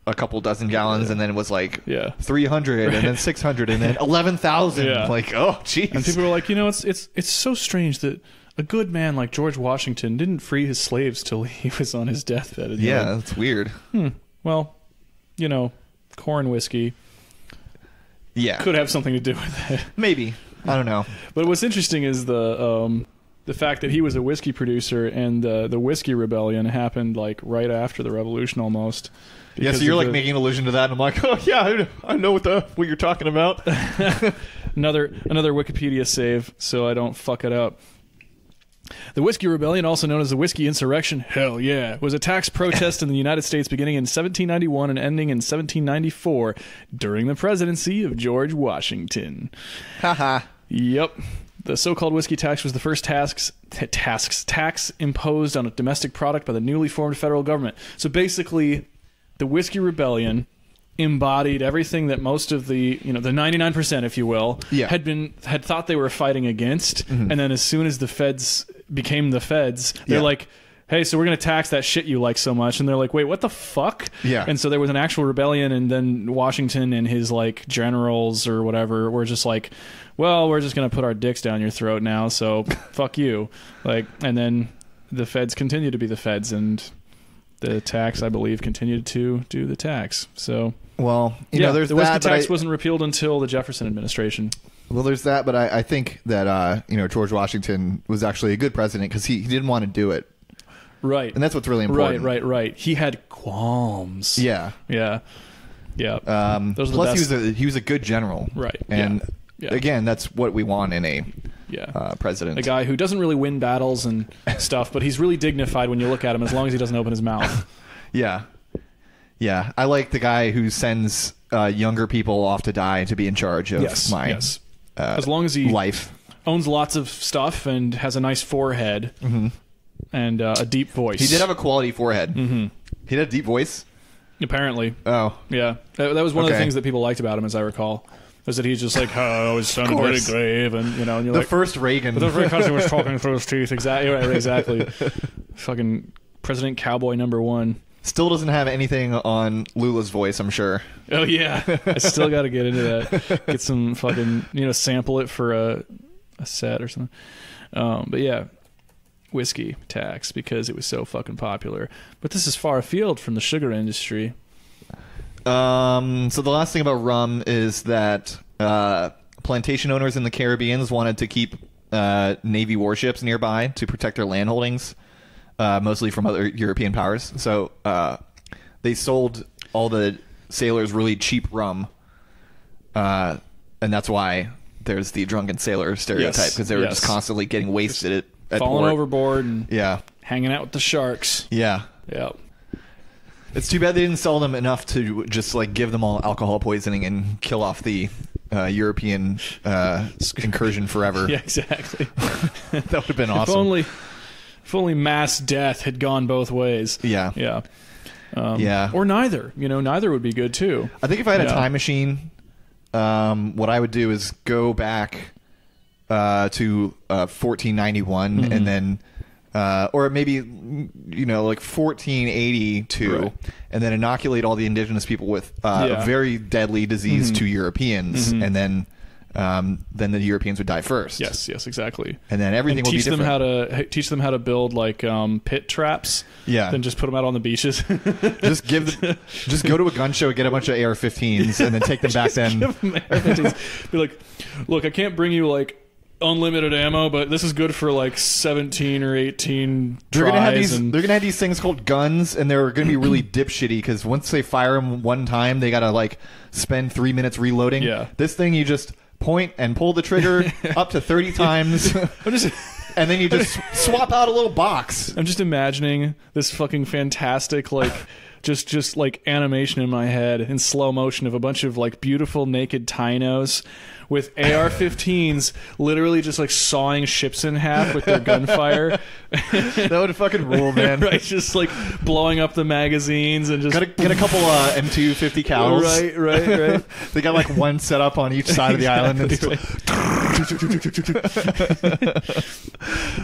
[SPEAKER 1] a couple dozen gallons, and then it was like 300, and then 600, and then 11,000.
[SPEAKER 2] Yeah.
[SPEAKER 1] Like, oh, jeez.
[SPEAKER 2] And people were like, it's so strange that a good man like George Washington didn't free his slaves till he was on his deathbed. And
[SPEAKER 1] yeah, that's weird.
[SPEAKER 2] Well, corn whiskey could have something to do with it.
[SPEAKER 1] Maybe. I don't know.
[SPEAKER 2] But what's interesting is the fact that he was a whiskey producer, and the whiskey rebellion happened like right after the revolution almost.
[SPEAKER 1] Yeah, so you're like making an allusion to that, and I'm like, oh yeah, I know what you're talking about.
[SPEAKER 2] another Wikipedia save, so I don't fuck it up. The Whiskey Rebellion, also known as the Whiskey Insurrection, hell yeah, was a tax protest in the United States beginning in 1791 and ending in 1794 during the presidency of George Washington.
[SPEAKER 1] Haha.
[SPEAKER 2] Yep. The so-called whiskey tax was the first tax imposed on a domestic product by the newly formed federal government. So basically, the Whiskey Rebellion embodied everything that most of the, the 99%, if you will, had thought they were fighting against. And then as soon as the feds became the feds, they're like, hey, so we're going to tax that shit you like so much. And they're like, wait, what the fuck?
[SPEAKER 1] Yeah.
[SPEAKER 2] And so there was an actual rebellion, and then Washington and his like generals or whatever were just like, well, we're just going to put our dicks down your throat now, so fuck you. And then the feds continue to be the feds, and the tax, I believe, continued to do the tax. So,
[SPEAKER 1] well, there's
[SPEAKER 2] the whiskey tax wasn't repealed until the Jefferson administration.
[SPEAKER 1] Well, there's that, but I think that George Washington was actually a good president because he didn't want to do it.
[SPEAKER 2] Right.
[SPEAKER 1] And that's what's really important.
[SPEAKER 2] Right. He had qualms.
[SPEAKER 1] Yeah.
[SPEAKER 2] Those are
[SPEAKER 1] plus,
[SPEAKER 2] the best.
[SPEAKER 1] he was a good general.
[SPEAKER 2] Right.
[SPEAKER 1] And again, that's what we want in a president.
[SPEAKER 2] A guy who doesn't really win battles and stuff, but he's really dignified when you look at him, as long as he doesn't open his mouth.
[SPEAKER 1] Yeah. I like the guy who sends younger people off to die to be in charge of my
[SPEAKER 2] as long as he
[SPEAKER 1] life.
[SPEAKER 2] Owns lots of stuff and has a nice forehead and a deep voice.
[SPEAKER 1] He did have a quality forehead. He had a deep voice.
[SPEAKER 2] Apparently.
[SPEAKER 1] Oh.
[SPEAKER 2] Yeah. That was one of the things that people liked about him, as I recall. Was that he's just like, oh, always sounded very grave, and and you're
[SPEAKER 1] the
[SPEAKER 2] like,
[SPEAKER 1] first Reagan.
[SPEAKER 2] The first person was talking through his teeth. Exactly. Right, exactly. Fucking President Cowboy #1.
[SPEAKER 1] Still doesn't have anything on Lula's voice, I'm sure.
[SPEAKER 2] Oh yeah, I still got to get into that. Get some fucking sample it for a set or something. But yeah, whiskey tax because it was so fucking popular. But this is far afield from the sugar industry.
[SPEAKER 1] So the last thing about rum is that plantation owners in the Caribbean wanted to keep Navy warships nearby to protect their land holdings, mostly from other European powers. So they sold all the sailors really cheap rum, and that's why there's the drunken sailor stereotype, because they were just constantly getting wasted at
[SPEAKER 2] falling
[SPEAKER 1] port.
[SPEAKER 2] overboard and hanging out with the sharks.
[SPEAKER 1] Yeah. It's too bad they didn't sell them enough to just like give them all alcohol poisoning and kill off the European incursion forever.
[SPEAKER 2] Yeah, exactly.
[SPEAKER 1] That would have been awesome.
[SPEAKER 2] If only mass death had gone both ways.
[SPEAKER 1] Yeah.
[SPEAKER 2] Or neither. Neither would be good too.
[SPEAKER 1] I think if I had a time machine, what I would do is go back to 1491 and then or maybe like 1482 and then inoculate all the indigenous people with a very deadly disease to Europeans, and then the Europeans would die first.
[SPEAKER 2] Yes, exactly.
[SPEAKER 1] And then everything will be different.
[SPEAKER 2] Teach them how to build like pit traps. Yeah. Then just put them out on the beaches.
[SPEAKER 1] just go to a gun show and get a bunch of AR-15s and then take them back then.
[SPEAKER 2] Give them AR-15s. Be like, look, I can't bring you like unlimited ammo, but this is good for like 17 or 18
[SPEAKER 1] they're
[SPEAKER 2] tries.
[SPEAKER 1] Gonna have these things called guns, and they're gonna be really dipshitty because once they fire them one time, they gotta like spend 3 minutes reloading.
[SPEAKER 2] Yeah.
[SPEAKER 1] This thing you just point and pull the trigger up to 30 times. And then you just swap out a little box.
[SPEAKER 2] I'm just imagining this fucking fantastic like just like animation in my head in slow motion of a bunch of like beautiful naked Tainos with AR-15s literally just like sawing ships in half with their gunfire.
[SPEAKER 1] That would fucking rule, man.
[SPEAKER 2] Right, just like blowing up the magazines and just
[SPEAKER 1] get a couple M250 cals.
[SPEAKER 2] Right.
[SPEAKER 1] They got like one set up on each side of the island. And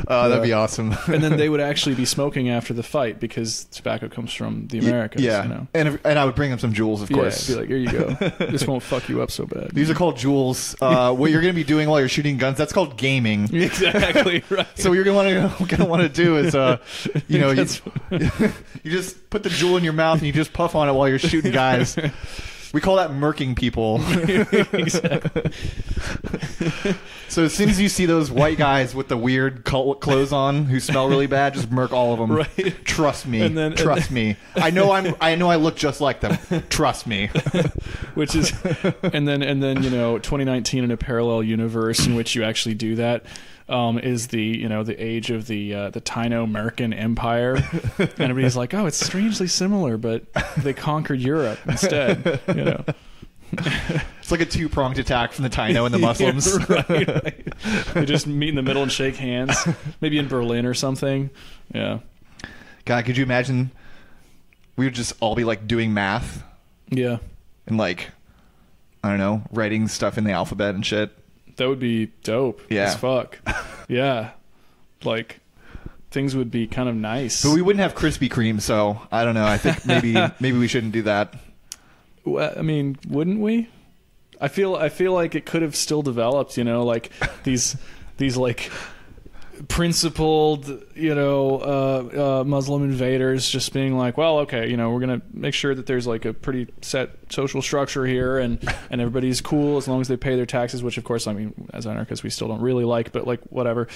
[SPEAKER 1] that'd be awesome.
[SPEAKER 2] And then they would actually be smoking after the fight because tobacco comes from the Americas.
[SPEAKER 1] Yeah, and I would bring them some jewels, of course.
[SPEAKER 2] Be like, here you go. This won't fuck you up so bad.
[SPEAKER 1] These are called jewels. What you're going to be doing while you're shooting guns, that's called gaming.
[SPEAKER 2] Exactly, right.
[SPEAKER 1] So what you're going to want to do is, you just put the jewel in your mouth and you just puff on it while you're shooting guys. We call that murking people.
[SPEAKER 2] Exactly.
[SPEAKER 1] So as soon as you see those white guys with the weird clothes on who smell really bad, just murk all of them.
[SPEAKER 2] Right.
[SPEAKER 1] Trust me. Trust me. I know I look just like them. Trust me.
[SPEAKER 2] Which is, and then 2019 in a parallel universe in which you actually do that. Is the age of the Taino-American Empire, and everybody's like, oh, it's strangely similar, but they conquered Europe instead.
[SPEAKER 1] It's like a two-pronged attack from the Taino and the Muslims.
[SPEAKER 2] Right. They just meet in the middle and shake hands, maybe in Berlin or something. Yeah.
[SPEAKER 1] God, could you imagine? We would just all be like doing math.
[SPEAKER 2] Yeah.
[SPEAKER 1] And like, I don't know, writing stuff in the alphabet and shit.
[SPEAKER 2] That would be dope as fuck. Yeah. Like, things would be kind of nice.
[SPEAKER 1] But we wouldn't have Krispy Kreme, so I don't know. I think maybe we shouldn't do that.
[SPEAKER 2] Well, I mean, wouldn't we? I feel like it could have still developed, like these like principled, Muslim invaders just being like, well, okay, we're gonna make sure that there's like a pretty set social structure here, and everybody's cool as long as they pay their taxes, which of course, I mean, as anarchists we still don't really like, but like whatever.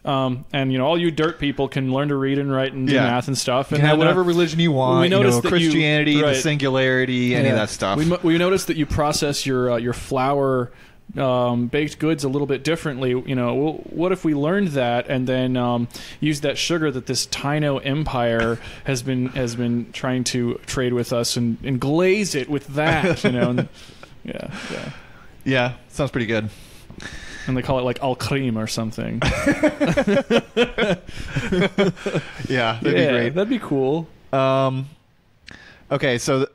[SPEAKER 2] And all you dirt people can learn to read and write and do math and stuff, and
[SPEAKER 1] have whatever religion you want.
[SPEAKER 2] We noticed that
[SPEAKER 1] Christianity, the singularity, any of that stuff.
[SPEAKER 2] We noticed that you process your flour baked goods a little bit differently. What if we learned that and then used that sugar that this Taino empire has been trying to trade with us and glaze it with that?
[SPEAKER 1] Yeah, sounds pretty good.
[SPEAKER 2] And they call it like al cream or something.
[SPEAKER 1] Yeah, that'd be great.
[SPEAKER 2] That'd be cool.
[SPEAKER 1] Okay, so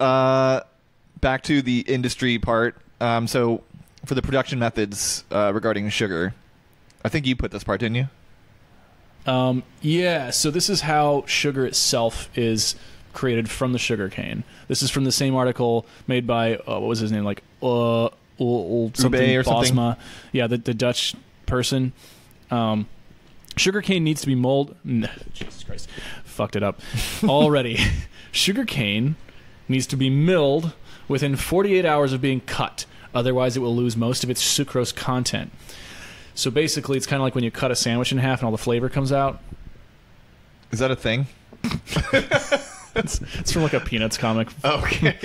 [SPEAKER 1] back to the industry part. So for the production methods regarding sugar, I think you put this part, didn't you?
[SPEAKER 2] Yeah, so this is how sugar itself is created from the sugar cane. This is from the same article made by, what was his name, like something
[SPEAKER 1] or something.
[SPEAKER 2] Bosma. Yeah, the Dutch person. Sugarcane needs to be molded. Jesus Christ, fucked it up already. Sugarcane needs to be milled within 48 hours of being cut. Otherwise, it will lose most of its sucrose content. So basically, it's kind of like when you cut a sandwich in half and all the flavor comes out.
[SPEAKER 1] Is that a thing?
[SPEAKER 2] It's from like a Peanuts comic.
[SPEAKER 1] Okay.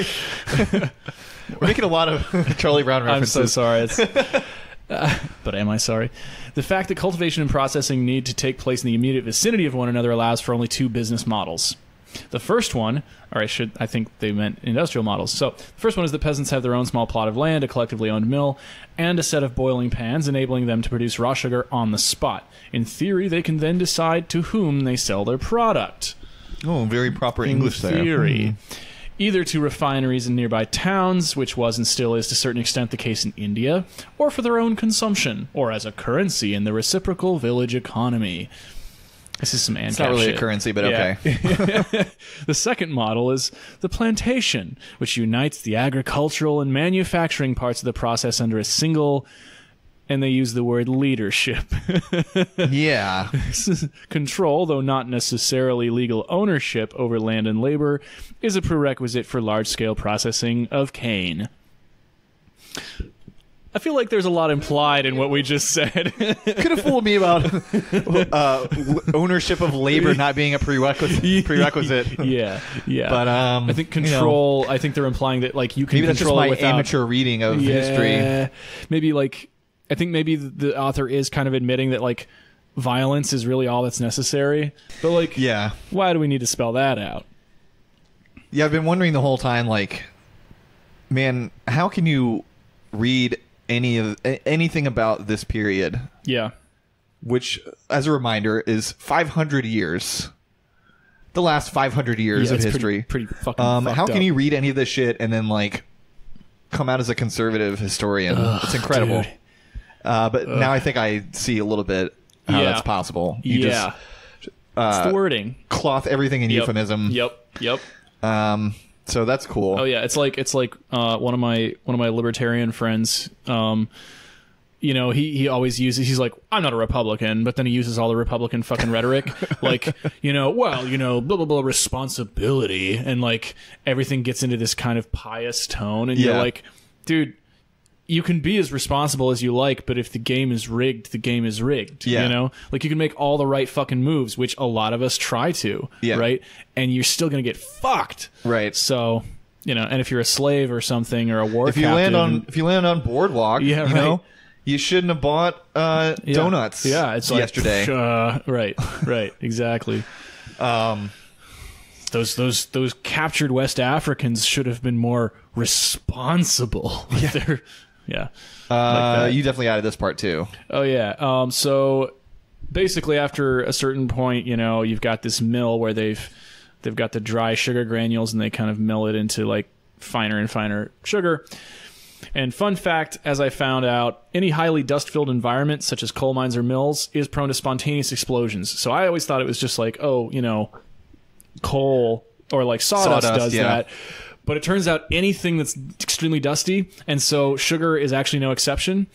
[SPEAKER 1] We're making a lot of Charlie Brown references.
[SPEAKER 2] I'm so sorry. But am I sorry? The fact that cultivation and processing need to take place in the immediate vicinity of one another allows for only two business models. The first one, or I think they meant industrial models. So the first one is that peasants have their own small plot of land, a collectively owned mill, and a set of boiling pans, enabling them to produce raw sugar on the spot. In theory, they can then decide to whom they sell their product.
[SPEAKER 1] Oh, very proper English there.
[SPEAKER 2] In theory. Either to refineries in nearby towns, which was and still is to a certain extent the case in India, or for their own consumption, or as a currency in the reciprocal village economy. This is some ANCAP
[SPEAKER 1] It's not really
[SPEAKER 2] shit.
[SPEAKER 1] a currency, but
[SPEAKER 2] Yeah.
[SPEAKER 1] okay.
[SPEAKER 2] The second model is the plantation, which unites the agricultural and manufacturing parts of the process under a single, and they use the word leadership.
[SPEAKER 1] Yeah.
[SPEAKER 2] Control, though not necessarily legal ownership over land and labor, is a prerequisite for large-scale processing of cane. I feel like there's a lot implied in what we just said.
[SPEAKER 1] Could have fooled me about ownership of labor not being a prerequisite.
[SPEAKER 2] Yeah.
[SPEAKER 1] But
[SPEAKER 2] I think control. I think they're implying that like you can
[SPEAKER 1] maybe that's just
[SPEAKER 2] control
[SPEAKER 1] my
[SPEAKER 2] it without
[SPEAKER 1] amateur reading of history.
[SPEAKER 2] Maybe like I think maybe the author is kind of admitting that like violence is really all that's necessary. But like,
[SPEAKER 1] Yeah.
[SPEAKER 2] why do we need to spell that out?
[SPEAKER 1] Yeah, I've been wondering the whole time, like, man, how can you read anything about this period?
[SPEAKER 2] Yeah.
[SPEAKER 1] Which, as a reminder, is 500 years. The last 500 years of
[SPEAKER 2] it's
[SPEAKER 1] history.
[SPEAKER 2] Pretty fucking
[SPEAKER 1] How
[SPEAKER 2] fucked
[SPEAKER 1] can
[SPEAKER 2] up.
[SPEAKER 1] you read any of this shit and then, like, come out as a conservative historian? It's incredible.
[SPEAKER 2] Dude.
[SPEAKER 1] But now I think I see a little bit how
[SPEAKER 2] Yeah.
[SPEAKER 1] that's possible. You
[SPEAKER 2] Yeah. It's the wording.
[SPEAKER 1] cloth everything in euphemism.
[SPEAKER 2] Yep.
[SPEAKER 1] So that's cool.
[SPEAKER 2] Oh yeah, it's like one of my libertarian friends. He always uses. He's like, I'm not a Republican, but then he uses all the Republican fucking rhetoric, like blah blah blah responsibility, and like everything gets into this kind of pious tone, and you're like, dude. You can be as responsible as you like, but if the game is rigged, the game is rigged.
[SPEAKER 1] Yeah.
[SPEAKER 2] Like you can make all the right fucking moves, which a lot of us try to, right? And you're still gonna get fucked,
[SPEAKER 1] Right.
[SPEAKER 2] So, and if you're a slave or something or a war
[SPEAKER 1] If you land on Boardwalk,
[SPEAKER 2] Yeah,
[SPEAKER 1] you
[SPEAKER 2] right.
[SPEAKER 1] know, you shouldn't have bought donuts.
[SPEAKER 2] Yeah, it's like
[SPEAKER 1] yesterday.
[SPEAKER 2] Right, exactly. Those captured West Africans should have been more responsible. Yeah. Like that.
[SPEAKER 1] You definitely added this part too.
[SPEAKER 2] Oh yeah. So basically, after a certain point, you've got this mill where they've got the dry sugar granules, and they kind of mill it into like finer and finer sugar. And fun fact, as I found out, any highly dust-filled environment, such as coal mines or mills, is prone to spontaneous explosions. So I always thought it was just like, coal or like sawdust does that. But it turns out anything that's extremely dusty, and so sugar is actually no exception.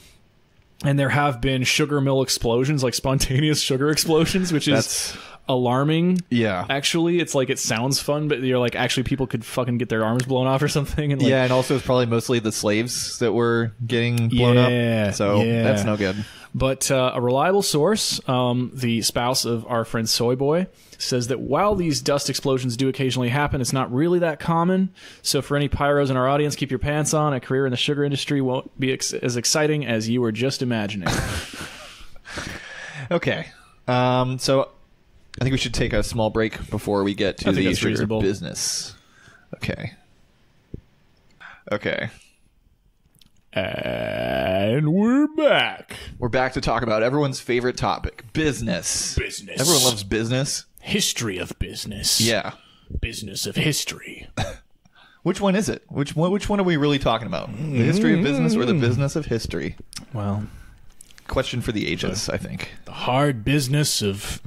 [SPEAKER 2] And there have been sugar mill explosions, like spontaneous sugar explosions, which is alarming.
[SPEAKER 1] Yeah.
[SPEAKER 2] Actually, it's like it sounds fun, but you're like, actually people could fucking get their arms blown off or something. And
[SPEAKER 1] and also it's probably mostly the slaves that were getting blown up. So that's no good.
[SPEAKER 2] But a reliable source, the spouse of our friend Soy Boy, says that while these dust explosions do occasionally happen, it's not really that common. So for any pyros in our audience, keep your pants on. A career in the sugar industry won't be as exciting as you were just imagining.
[SPEAKER 1] Okay. So I think we should take a small break before we get to the sugar
[SPEAKER 2] reasonable.
[SPEAKER 1] business. Okay.
[SPEAKER 2] And we're back.
[SPEAKER 1] We're back to talk about everyone's favorite topic, business.
[SPEAKER 2] Business.
[SPEAKER 1] Everyone loves business.
[SPEAKER 2] History of business.
[SPEAKER 1] Yeah.
[SPEAKER 2] Business of history.
[SPEAKER 1] Which one is it? Which one are we really talking about? The history of business or the business of history?
[SPEAKER 2] Well,
[SPEAKER 1] question for the ages, I think.
[SPEAKER 2] The hard business of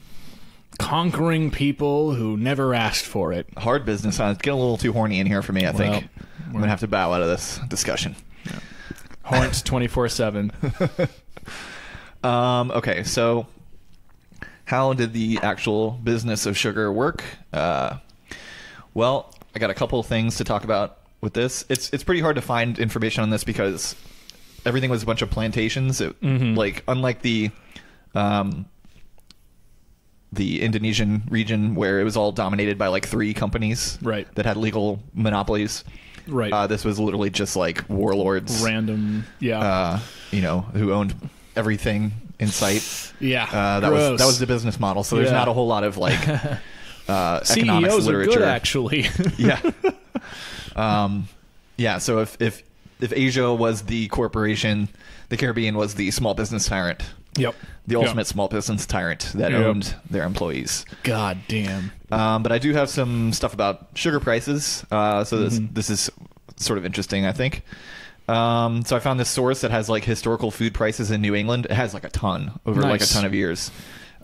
[SPEAKER 2] conquering people who never asked for it.
[SPEAKER 1] Hard business, huh? It's getting a little too horny in here for me, I think. I'm going to have to bow out of this discussion.
[SPEAKER 2] Yeah. Horns 24/7.
[SPEAKER 1] Okay, so how did the actual business of sugar work? Well, I got a couple of things to talk about with this. It's pretty hard to find information on this because everything was a bunch of plantations. Like unlike the Indonesian region where it was all dominated by like 3 companies that had legal monopolies. Right. This was literally just like warlords,
[SPEAKER 2] random,
[SPEAKER 1] who owned everything in sight.
[SPEAKER 2] Yeah,
[SPEAKER 1] that was the business model. So there's not a whole lot of like economics
[SPEAKER 2] CEOs
[SPEAKER 1] literature.
[SPEAKER 2] Are good, actually.
[SPEAKER 1] Yeah. So if Asia was the corporation, the Caribbean was the small business tyrant.
[SPEAKER 2] Yep.
[SPEAKER 1] The ultimate small business tyrant that owned their employees.
[SPEAKER 2] God damn.
[SPEAKER 1] But I do have some stuff about sugar prices. So this is sort of interesting, I think. So I found this source that has like historical food prices in New England. It has like a ton over like a ton of years.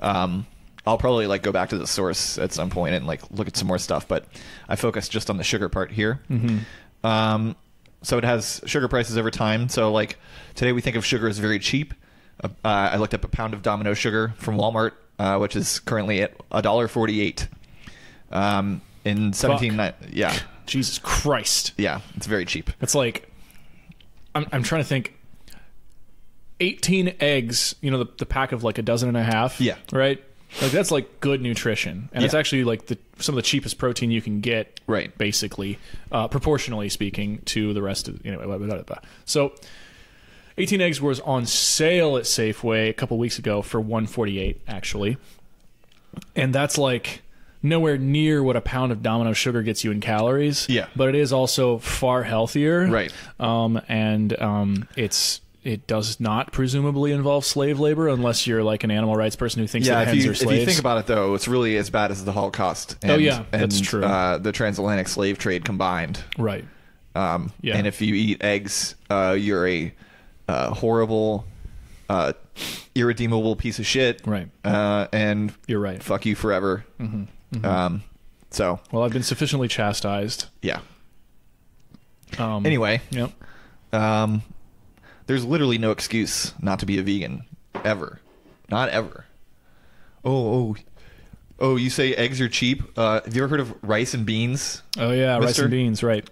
[SPEAKER 1] I'll probably like go back to the source at some point and like look at some more stuff, but I focused just on the sugar part here. So it has sugar prices over time. So like today we think of sugar as very cheap. I looked up a pound of Domino sugar from Walmart, which is currently at $1.48. In 17, yeah.
[SPEAKER 2] Jesus Christ.
[SPEAKER 1] Yeah, it's very cheap.
[SPEAKER 2] It's like, I'm trying to think. 18 eggs, the pack of like a dozen and a half. Yeah. Right? Like that's like good nutrition. And it's actually like some of the cheapest protein you can get. Right. Basically, proportionally speaking to the rest of, So 18 eggs was on sale at Safeway a couple weeks ago for $1.48 actually. And that's like nowhere near what a pound of Domino sugar gets you in calories. Yeah. But it is also far healthier. Right. It does not presumably involve slave labor unless you're like an animal rights person who thinks that hens are slaves.
[SPEAKER 1] If you think about it, though, it's really as bad as the Holocaust. And,
[SPEAKER 2] that's true.
[SPEAKER 1] The transatlantic slave trade combined. Right. And if you eat eggs, you're a horrible, irredeemable piece of shit. Right. And
[SPEAKER 2] you're right.
[SPEAKER 1] Fuck you forever.
[SPEAKER 2] Well, I've been sufficiently chastised.
[SPEAKER 1] Yeah. Anyway. Yep. There's literally no excuse not to be a vegan. Ever. Not ever. Oh, you say eggs are cheap? Have you ever heard of rice and beans?
[SPEAKER 2] Oh, yeah, rice and beans, right.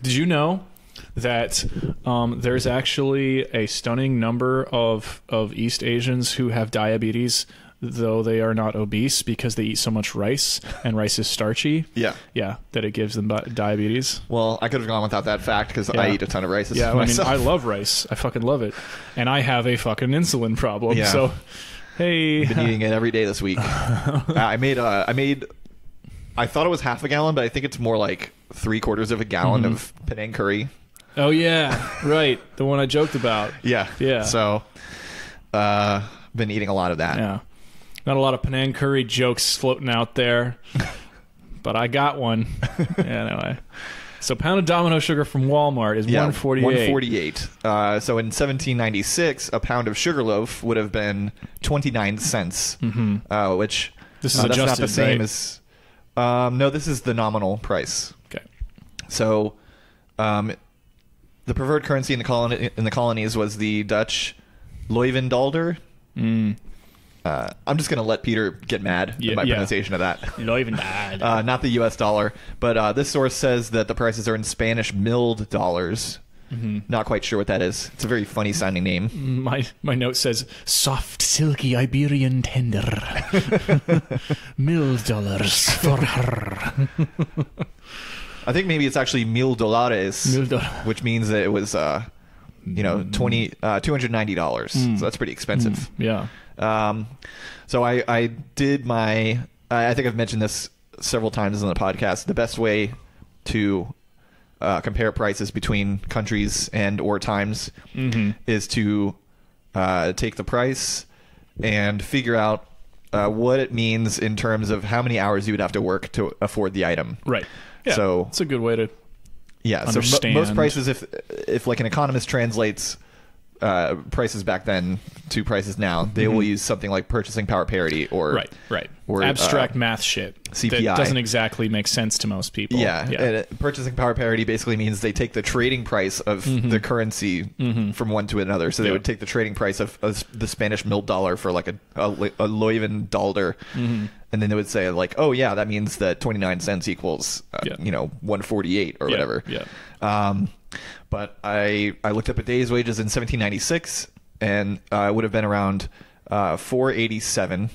[SPEAKER 2] Did you know that there's actually a stunning number of East Asians who have diabetes, though they are not obese, because they eat so much rice, and rice is starchy. Yeah. Yeah, that it gives them diabetes.
[SPEAKER 1] Well, I could have gone without that fact, because I eat a ton of rice myself.
[SPEAKER 2] I love rice. I fucking love it. And I have a fucking insulin problem, so hey.
[SPEAKER 1] I've been eating it every day this week. I thought it was half a gallon, but I think it's more like 3/4 of a gallon of Penang curry.
[SPEAKER 2] Oh, yeah. Right. The one I joked about.
[SPEAKER 1] Yeah. Yeah. So, been eating a lot of that.
[SPEAKER 2] Yeah. Not a lot of Penang curry jokes floating out there, but I got one. Anyway. So pound of Domino sugar from Walmart is $1.48.
[SPEAKER 1] $1.48. So in 1796, a pound of sugar loaf would have been 29 cents, which
[SPEAKER 2] this is
[SPEAKER 1] that's
[SPEAKER 2] adjusted,
[SPEAKER 1] not the same
[SPEAKER 2] right?
[SPEAKER 1] as... no, this is the nominal price.
[SPEAKER 2] Okay.
[SPEAKER 1] So the preferred currency in the colonies was the Dutch Leuvendaler. I'm just going to let Peter get mad at my pronunciation of that.
[SPEAKER 2] Leuvendaler.
[SPEAKER 1] Not the U.S. dollar. But this source says that the prices are in Spanish milled dollars. Not quite sure what that is. It's a very funny sounding name.
[SPEAKER 2] My note says soft, silky Iberian tender, $1,000 for her.
[SPEAKER 1] I think maybe it's actually $1,000, which means that it was $290. So that's pretty expensive.
[SPEAKER 2] Yeah.
[SPEAKER 1] So I did my. I think I've mentioned this several times on the podcast. The best way to compare prices between countries and or times is to take the price and figure out what it means in terms of how many hours you would have to work to afford the item.
[SPEAKER 2] Right. Yeah,
[SPEAKER 1] so
[SPEAKER 2] it's a good way to
[SPEAKER 1] So
[SPEAKER 2] understand.
[SPEAKER 1] most prices, if like an economist translates prices back then to prices now, they will use something like purchasing power parity or
[SPEAKER 2] or abstract math shit
[SPEAKER 1] CPI.
[SPEAKER 2] that doesn't exactly make sense to most people.
[SPEAKER 1] And purchasing power parity basically means they take the trading price of the currency from one to another. So they would take the trading price of the Spanish $1 for like a Leuven dollar, and then they would say like, oh yeah, that means that 29 cents equals 148 or whatever. But I looked up a day's wages in 1796, and it would have been around 487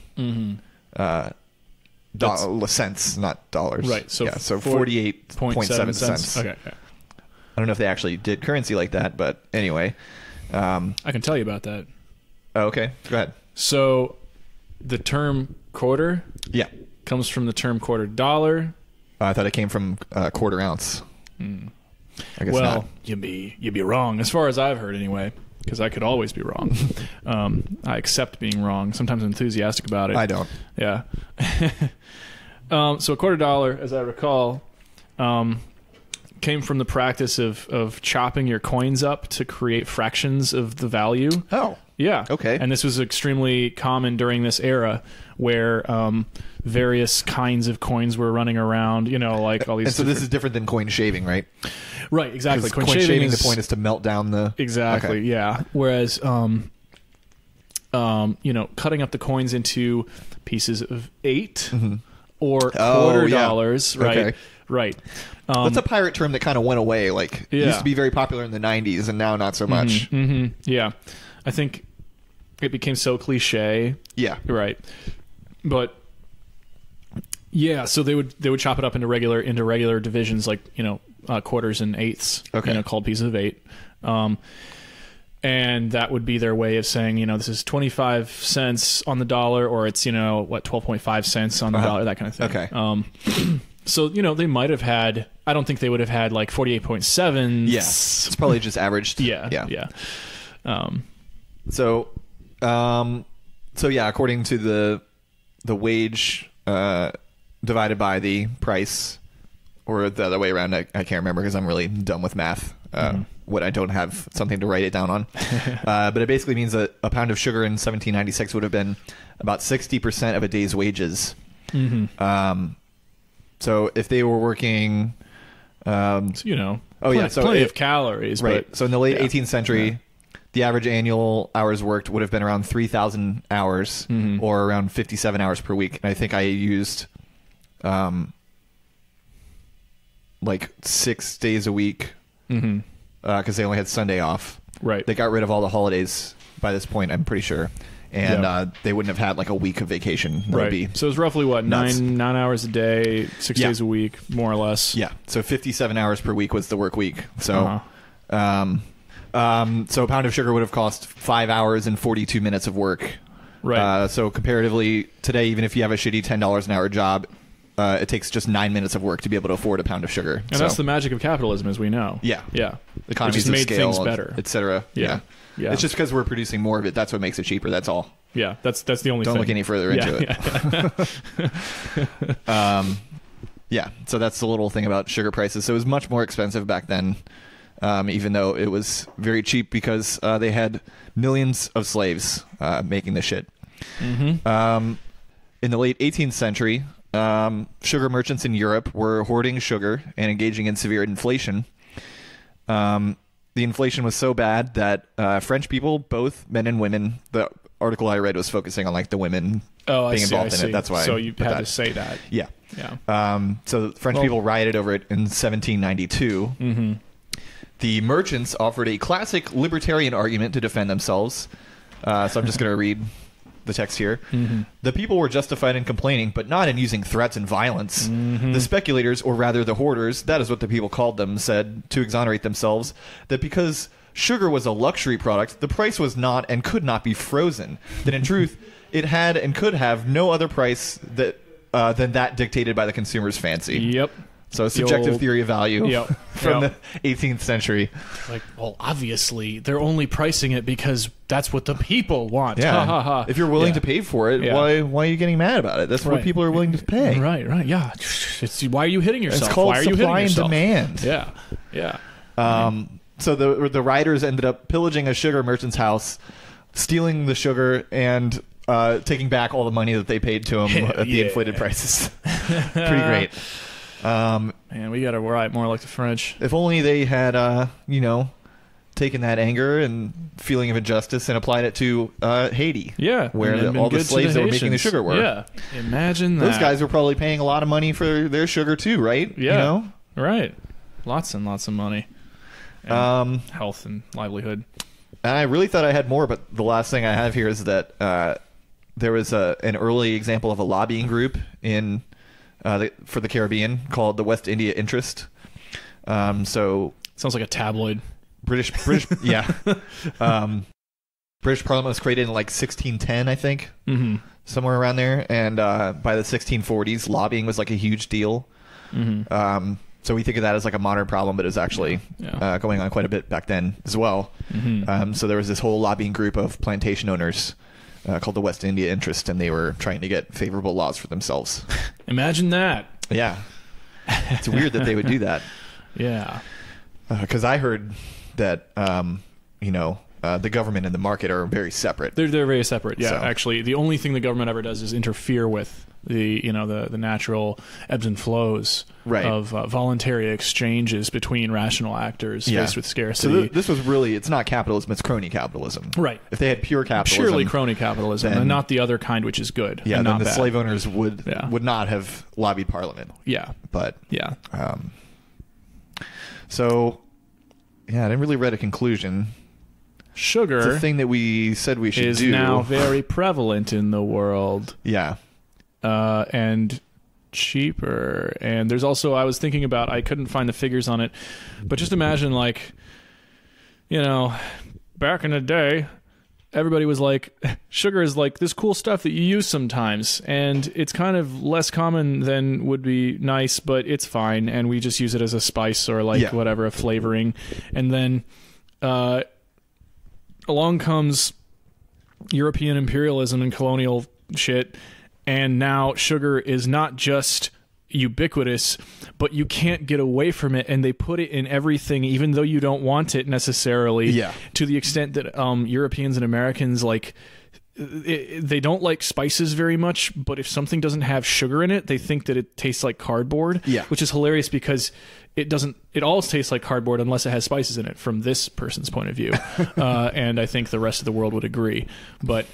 [SPEAKER 1] cents, not dollars.
[SPEAKER 2] Right. So
[SPEAKER 1] 48.7 cents.
[SPEAKER 2] Okay.
[SPEAKER 1] I don't know if they actually did currency like that, but anyway.
[SPEAKER 2] I can tell you about that.
[SPEAKER 1] Okay, go ahead.
[SPEAKER 2] So the term quarter comes from the term quarter dollar.
[SPEAKER 1] I thought it came from quarter ounce. I guess
[SPEAKER 2] well,
[SPEAKER 1] not.
[SPEAKER 2] you'd be wrong, as far as I've heard anyway, because I could always be wrong. I accept being wrong. Sometimes I'm enthusiastic about it.
[SPEAKER 1] I don't.
[SPEAKER 2] Yeah. So a quarter dollar, as I recall, came from the practice of chopping your coins up to create fractions of the value.
[SPEAKER 1] Oh.
[SPEAKER 2] Yeah.
[SPEAKER 1] Okay.
[SPEAKER 2] And this was extremely common during this era where various kinds of coins were running around, like all these.
[SPEAKER 1] And so this is different than coin shaving, right?
[SPEAKER 2] Right, exactly.
[SPEAKER 1] Coin shaving, the point is to melt down the...
[SPEAKER 2] Exactly, yeah. Whereas, cutting up the coins into pieces of 8 or quarter dollars, right?
[SPEAKER 1] Okay.
[SPEAKER 2] Right.
[SPEAKER 1] That's a pirate term that kind of went away. Like, it used to be very popular in the 90s, and now not so much.
[SPEAKER 2] Yeah. I think it became so cliche.
[SPEAKER 1] Yeah.
[SPEAKER 2] Right. But... yeah, so they would chop it up into regular divisions, like quarters and eighths, called pieces of 8, and that would be their way of saying, this is 25 cents on the dollar, or it's 12.5 cents on the dollar, that kind of thing.
[SPEAKER 1] Okay.
[SPEAKER 2] So they might have had. I don't think they would have had like 48.7.
[SPEAKER 1] Yes, it's probably just averaged.
[SPEAKER 2] Yeah.
[SPEAKER 1] So according to the wage. Divided by the price, or the other way around. I can't remember because I'm really dumb with math. What I don't have something to write it down on. But it basically means that a pound of sugar in 1796 would have been about 60% of a day's wages. So if they were working,
[SPEAKER 2] plenty of calories.
[SPEAKER 1] Right.
[SPEAKER 2] But,
[SPEAKER 1] so in the late 18th century, the average annual hours worked would have been around 3,000 hours, or around 57 hours per week. And I think I used like 6 days a week because they only had Sunday off.
[SPEAKER 2] Right.
[SPEAKER 1] They got rid of all the holidays by this point, I'm pretty sure. And they wouldn't have had like a week of vacation. That would be
[SPEAKER 2] so it was roughly what, nine hours a day, 6 days a week, more or less.
[SPEAKER 1] Yeah. So 57 hours per week was the work week. So so a pound of sugar would have cost 5 hours and 42 minutes of work.
[SPEAKER 2] Right.
[SPEAKER 1] So comparatively today, even if you have a shitty $10 an hour job, it takes just 9 minutes of work to be able to afford a pound of sugar.
[SPEAKER 2] And that's the magic of capitalism, as we know.
[SPEAKER 1] Yeah. Economies
[SPEAKER 2] just
[SPEAKER 1] of
[SPEAKER 2] made
[SPEAKER 1] scale,
[SPEAKER 2] things better,
[SPEAKER 1] etc. Yeah. It's just because we're producing more of it. That's what makes it cheaper. That's all.
[SPEAKER 2] Yeah, that's the only thing.
[SPEAKER 1] Don't look any further into it. So that's the little thing about sugar prices. So it was much more expensive back then, even though it was very cheap because they had millions of slaves making the shit. In the late 18th century, sugar merchants in Europe were hoarding sugar and engaging in severe inflation. The inflation was so bad that French people, both men and women, the article I read was focusing on like the women being involved in it. That's why.
[SPEAKER 2] So you had to say that.
[SPEAKER 1] Yeah. So French people rioted over it in 1792. The merchants offered a classic libertarian argument to defend themselves. So I'm just going to read the text here. The people were justified in complaining, but not in using threats and violence. The speculators, or rather the hoarders, that is what the people called them, said, to exonerate themselves, that because sugar was a luxury product, the price was not and could not be frozen. That in truth, it had and could have no other price than that dictated by the consumer's fancy.
[SPEAKER 2] Yep.
[SPEAKER 1] So a subjective theory of value from the 18th century.
[SPEAKER 2] Like, well, obviously, they're only pricing it because that's what the people want.
[SPEAKER 1] Yeah.
[SPEAKER 2] Ha, ha, ha.
[SPEAKER 1] If you're willing to pay for it, why are you getting mad about it? That's what people are willing to pay.
[SPEAKER 2] Right, yeah. Why are you hitting yourself?
[SPEAKER 1] It's called
[SPEAKER 2] why are you
[SPEAKER 1] supply
[SPEAKER 2] hitting
[SPEAKER 1] and demand.
[SPEAKER 2] Yeah.
[SPEAKER 1] So the rioters ended up pillaging a sugar merchant's house, stealing the sugar, and taking back all the money that they paid to him at the inflated prices. Pretty great.
[SPEAKER 2] Man, we got to write more like the French.
[SPEAKER 1] If only they had, taken that anger and feeling of injustice and applied it to Haiti.
[SPEAKER 2] Yeah.
[SPEAKER 1] Where all the slaves that were making the sugar were.
[SPEAKER 2] Yeah. Imagine that.
[SPEAKER 1] Those guys were probably paying a lot of money for their sugar too, right?
[SPEAKER 2] Yeah.
[SPEAKER 1] You know?
[SPEAKER 2] Right. Lots and lots of money. And health and livelihood.
[SPEAKER 1] And I really thought I had more, but the last thing I have here is that there was an early example of a lobbying group in for the Caribbean called the West India Interest. So
[SPEAKER 2] sounds like a tabloid.
[SPEAKER 1] British, yeah. British Parliament was created in like 1610, I think, somewhere around there. And by the 1640s, lobbying was like a huge deal. So we think of that as like a modern problem, but it was actually going on quite a bit back then as well. So there was this whole lobbying group of plantation owners called the West India Interest, and they were trying to get favorable laws for themselves.
[SPEAKER 2] Imagine that.
[SPEAKER 1] Yeah. It's weird that they would do that.
[SPEAKER 2] Yeah.
[SPEAKER 1] Because I heard that, the government and the market are very separate.
[SPEAKER 2] They're very separate. Yeah,
[SPEAKER 1] So.
[SPEAKER 2] actually, the only thing the government ever does is interfere with the natural ebbs and flows of voluntary exchanges between rational actors faced with scarcity.
[SPEAKER 1] So this was really, it's not capitalism, it's crony capitalism.
[SPEAKER 2] Right.
[SPEAKER 1] If they had pure capitalism.
[SPEAKER 2] Purely crony capitalism, and not the other kind, which is good.
[SPEAKER 1] Yeah,
[SPEAKER 2] and
[SPEAKER 1] then
[SPEAKER 2] not
[SPEAKER 1] the
[SPEAKER 2] bad.
[SPEAKER 1] slave owners would not have lobbied Parliament.
[SPEAKER 2] Yeah.
[SPEAKER 1] But
[SPEAKER 2] yeah.
[SPEAKER 1] So I didn't really read a conclusion.
[SPEAKER 2] Sugar,
[SPEAKER 1] it's a thing that we said we should do.
[SPEAKER 2] Is now very prevalent in the world.
[SPEAKER 1] Yeah.
[SPEAKER 2] And cheaper. And there's also, I was thinking about, I couldn't find the figures on it, but just imagine, like, back in the day, everybody was like, sugar is like this cool stuff that you use sometimes, and it's kind of less common than would be nice, but it's fine, and we just use it as a spice or whatever, a flavoring. And then along comes European imperialism and colonial shit, and now sugar is not just ubiquitous, but you can't get away from it, and they put it in everything even though you don't want it necessarily, to the extent that Europeans and Americans they don't like spices very much, but if something doesn't have sugar in it, they think that it tastes like cardboard, which is hilarious because it doesn't. It all tastes like cardboard unless it has spices in it, from this person's point of view. And I think the rest of the world would agree. But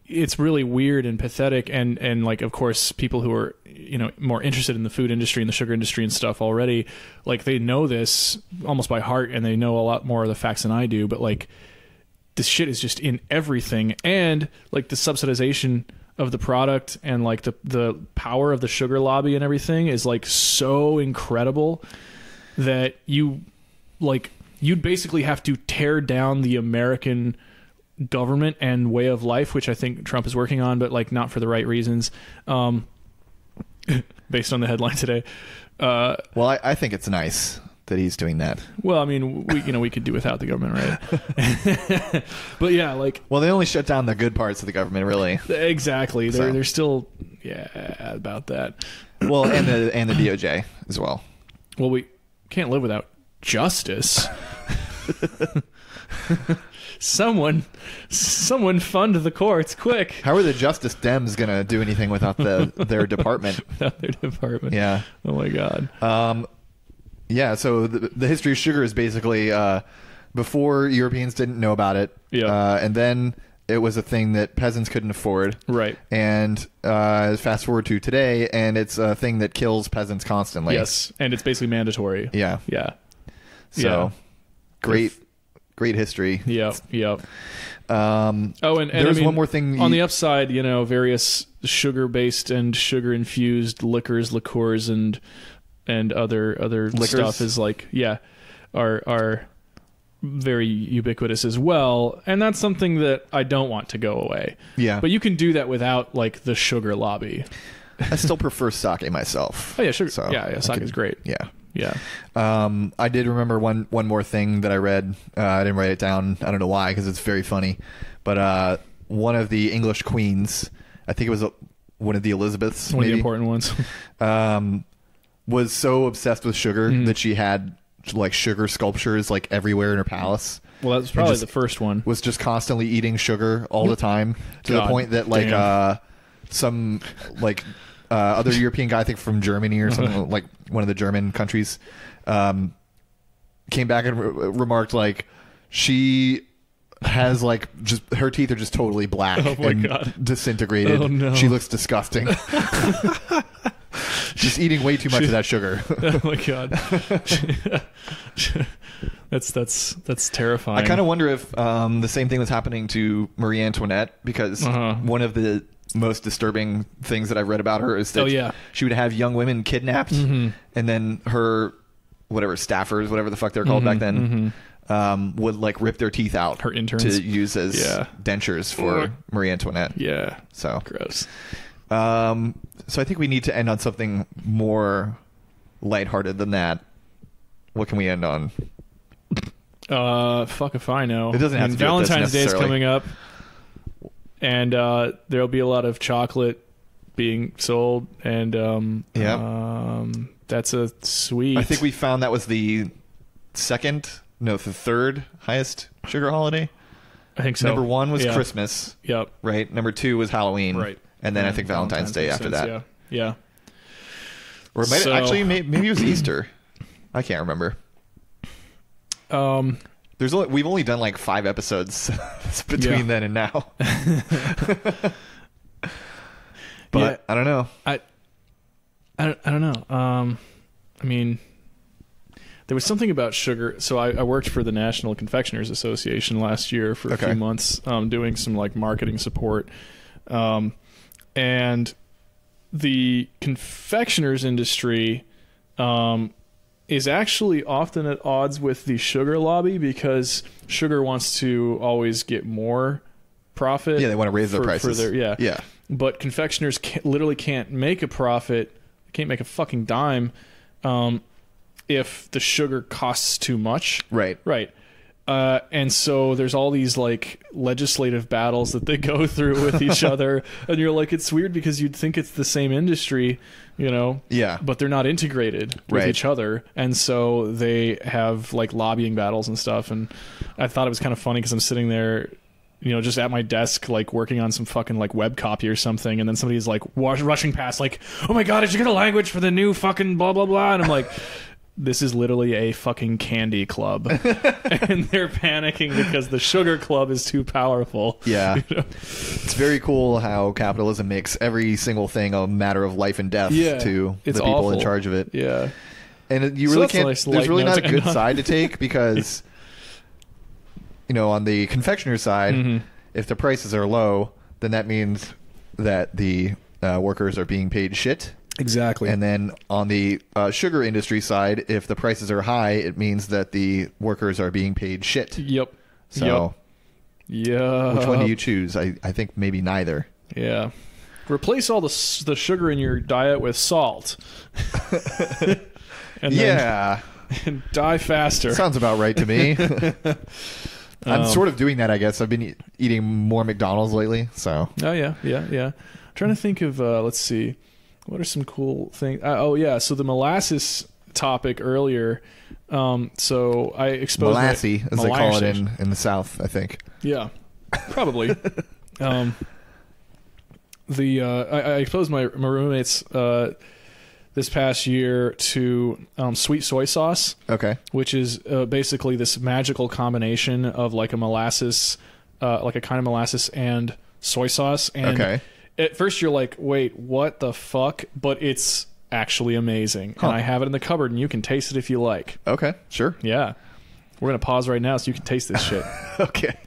[SPEAKER 2] it's really weird and pathetic, and like, of course, people who are more interested in the food industry and the sugar industry and stuff already, like, they know this almost by heart, and they know a lot more of the facts than I do. But like, this shit is just in everything, and like the subsidization of the product and like the power of the sugar lobby and everything is like so incredible that you'd basically have to tear down the American government and way of life, which I think Trump is working on, but like not for the right reasons, based on the headline today.
[SPEAKER 1] Well, I think it's nice that he's doing that.
[SPEAKER 2] Well, I mean, we could do without the government, right? But yeah, like,
[SPEAKER 1] well, they only shut down the good parts of the government, really.
[SPEAKER 2] Exactly. They're still about that.
[SPEAKER 1] Well, and the DOJ as well.
[SPEAKER 2] Well, we can't live without justice. Someone fund the courts, quick.
[SPEAKER 1] How are the Justice Dems going to do anything without their department?
[SPEAKER 2] Without their department.
[SPEAKER 1] Yeah.
[SPEAKER 2] Oh my God.
[SPEAKER 1] Yeah, so the history of sugar is basically before Europeans didn't know about it, and then it was a thing that peasants couldn't afford.
[SPEAKER 2] Right.
[SPEAKER 1] And fast forward to today, and it's a thing that kills peasants constantly.
[SPEAKER 2] Yes, and it's basically mandatory.
[SPEAKER 1] Yeah.
[SPEAKER 2] Yeah.
[SPEAKER 1] So great history.
[SPEAKER 2] Yep.
[SPEAKER 1] And
[SPEAKER 2] there's
[SPEAKER 1] one more thing
[SPEAKER 2] on the upside. Various sugar-based and sugar-infused liqueurs, and other
[SPEAKER 1] Liquors?
[SPEAKER 2] stuff is are very ubiquitous as well, and that's something that I don't want to go away.
[SPEAKER 1] Yeah,
[SPEAKER 2] but you can do that without the sugar lobby.
[SPEAKER 1] I still prefer sake myself.
[SPEAKER 2] Oh yeah, sugar.
[SPEAKER 1] So
[SPEAKER 2] Sake is great.
[SPEAKER 1] Yeah. I did remember one more thing that I read. I didn't write it down. I don't know why, because it's very funny. But one of the English queens, I think it was one of the Elizabeths,
[SPEAKER 2] one of the important ones,
[SPEAKER 1] was so obsessed with sugar that she had sugar sculptures everywhere in her palace.
[SPEAKER 2] Well, that's probably the first one.
[SPEAKER 1] Was just constantly eating sugar all the time to the point that some other European guy, I think from Germany or something, one of the German countries, came back and remarked she has just her teeth are just totally black and disintegrated.
[SPEAKER 2] Oh, no.
[SPEAKER 1] She looks disgusting. Just eating way too much of that sugar.
[SPEAKER 2] Oh my god. That's terrifying.
[SPEAKER 1] I kind of wonder if the same thing was happening to Marie Antoinette, because one of the most disturbing things that I've read about her is that she would have young women kidnapped, and then her staffers, whatever the fuck they're called back then, would rip their teeth out,
[SPEAKER 2] her interns,
[SPEAKER 1] to use as dentures for Marie Antoinette.
[SPEAKER 2] Yeah.
[SPEAKER 1] So
[SPEAKER 2] gross.
[SPEAKER 1] So I think we need to end on something more lighthearted than that. What can we end on?
[SPEAKER 2] Fuck if I know.
[SPEAKER 1] It doesn't have to be
[SPEAKER 2] Valentine's Day is
[SPEAKER 1] necessarily
[SPEAKER 2] coming up, and there'll be a lot of chocolate being sold, and that's a sweet.
[SPEAKER 1] I think we found that was the third highest sugar holiday.
[SPEAKER 2] I think so.
[SPEAKER 1] Number 1 was Christmas.
[SPEAKER 2] Yep.
[SPEAKER 1] Right. Number 2 was Halloween.
[SPEAKER 2] Right.
[SPEAKER 1] And then I think Valentine's Day after that.
[SPEAKER 2] Yeah.
[SPEAKER 1] Or it might actually maybe it was Easter. I can't remember. We've only done 5 episodes between then and now. But I don't know.
[SPEAKER 2] I don't know. I mean, there was something about sugar. So I worked for the National Confectioners Association last year for a few months, doing some marketing support. And the confectioners industry is actually often at odds with the sugar lobby, because sugar wants to always get more profit.
[SPEAKER 1] Yeah, they want to raise their prices.
[SPEAKER 2] Yeah. But confectioners literally can't make a profit, can't make a fucking dime if the sugar costs too much.
[SPEAKER 1] Right.
[SPEAKER 2] And so there's all these legislative battles that they go through with each other, and you're it's weird because you'd think it's the same industry,
[SPEAKER 1] Yeah.
[SPEAKER 2] but they're not integrated with each other, and so they have lobbying battles and stuff. And I thought it was kind of funny because I'm sitting there, just at my desk, working on some fucking web copy or something, and then somebody's rushing past, oh my god, did you get a language for the new fucking blah blah blah? And I'm like, this is literally a fucking candy club. And they're panicking because the sugar club is too powerful.
[SPEAKER 1] Yeah. It's very cool how capitalism makes every single thing a matter of life and death to the people in charge of it.
[SPEAKER 2] Yeah.
[SPEAKER 1] And you really can't, there's really not a good
[SPEAKER 2] on.
[SPEAKER 1] side to take, because, on the confectioner side, if the prices are low, then that means that the workers are being paid shit.
[SPEAKER 2] Exactly.
[SPEAKER 1] And then on the sugar industry side, if the prices are high, it means that the workers are being paid shit.
[SPEAKER 2] Yep.
[SPEAKER 1] So,
[SPEAKER 2] yeah.
[SPEAKER 1] Which one do you choose? I think maybe neither.
[SPEAKER 2] Yeah. Replace all the sugar in your diet with salt. And die faster.
[SPEAKER 1] Sounds about right to me. I'm sort of doing that, I guess. I've been eating more McDonald's lately, so.
[SPEAKER 2] Oh, yeah. I'm trying to think of, let's see. What are some cool things? So the molasses topic earlier. So I exposed
[SPEAKER 1] Molassy, as they call it in the South, I think.
[SPEAKER 2] Yeah, probably. I exposed my roommates this past year to sweet soy sauce.
[SPEAKER 1] Okay.
[SPEAKER 2] Which is basically this magical combination of a molasses, a kind of molasses and soy sauce. And
[SPEAKER 1] okay.
[SPEAKER 2] At first you're wait, what the fuck? But it's actually amazing. Huh. And I have it in the cupboard, and you can taste it if you like.
[SPEAKER 1] Okay, sure.
[SPEAKER 2] Yeah. We're going to pause right now so you can taste this shit.
[SPEAKER 1] Okay.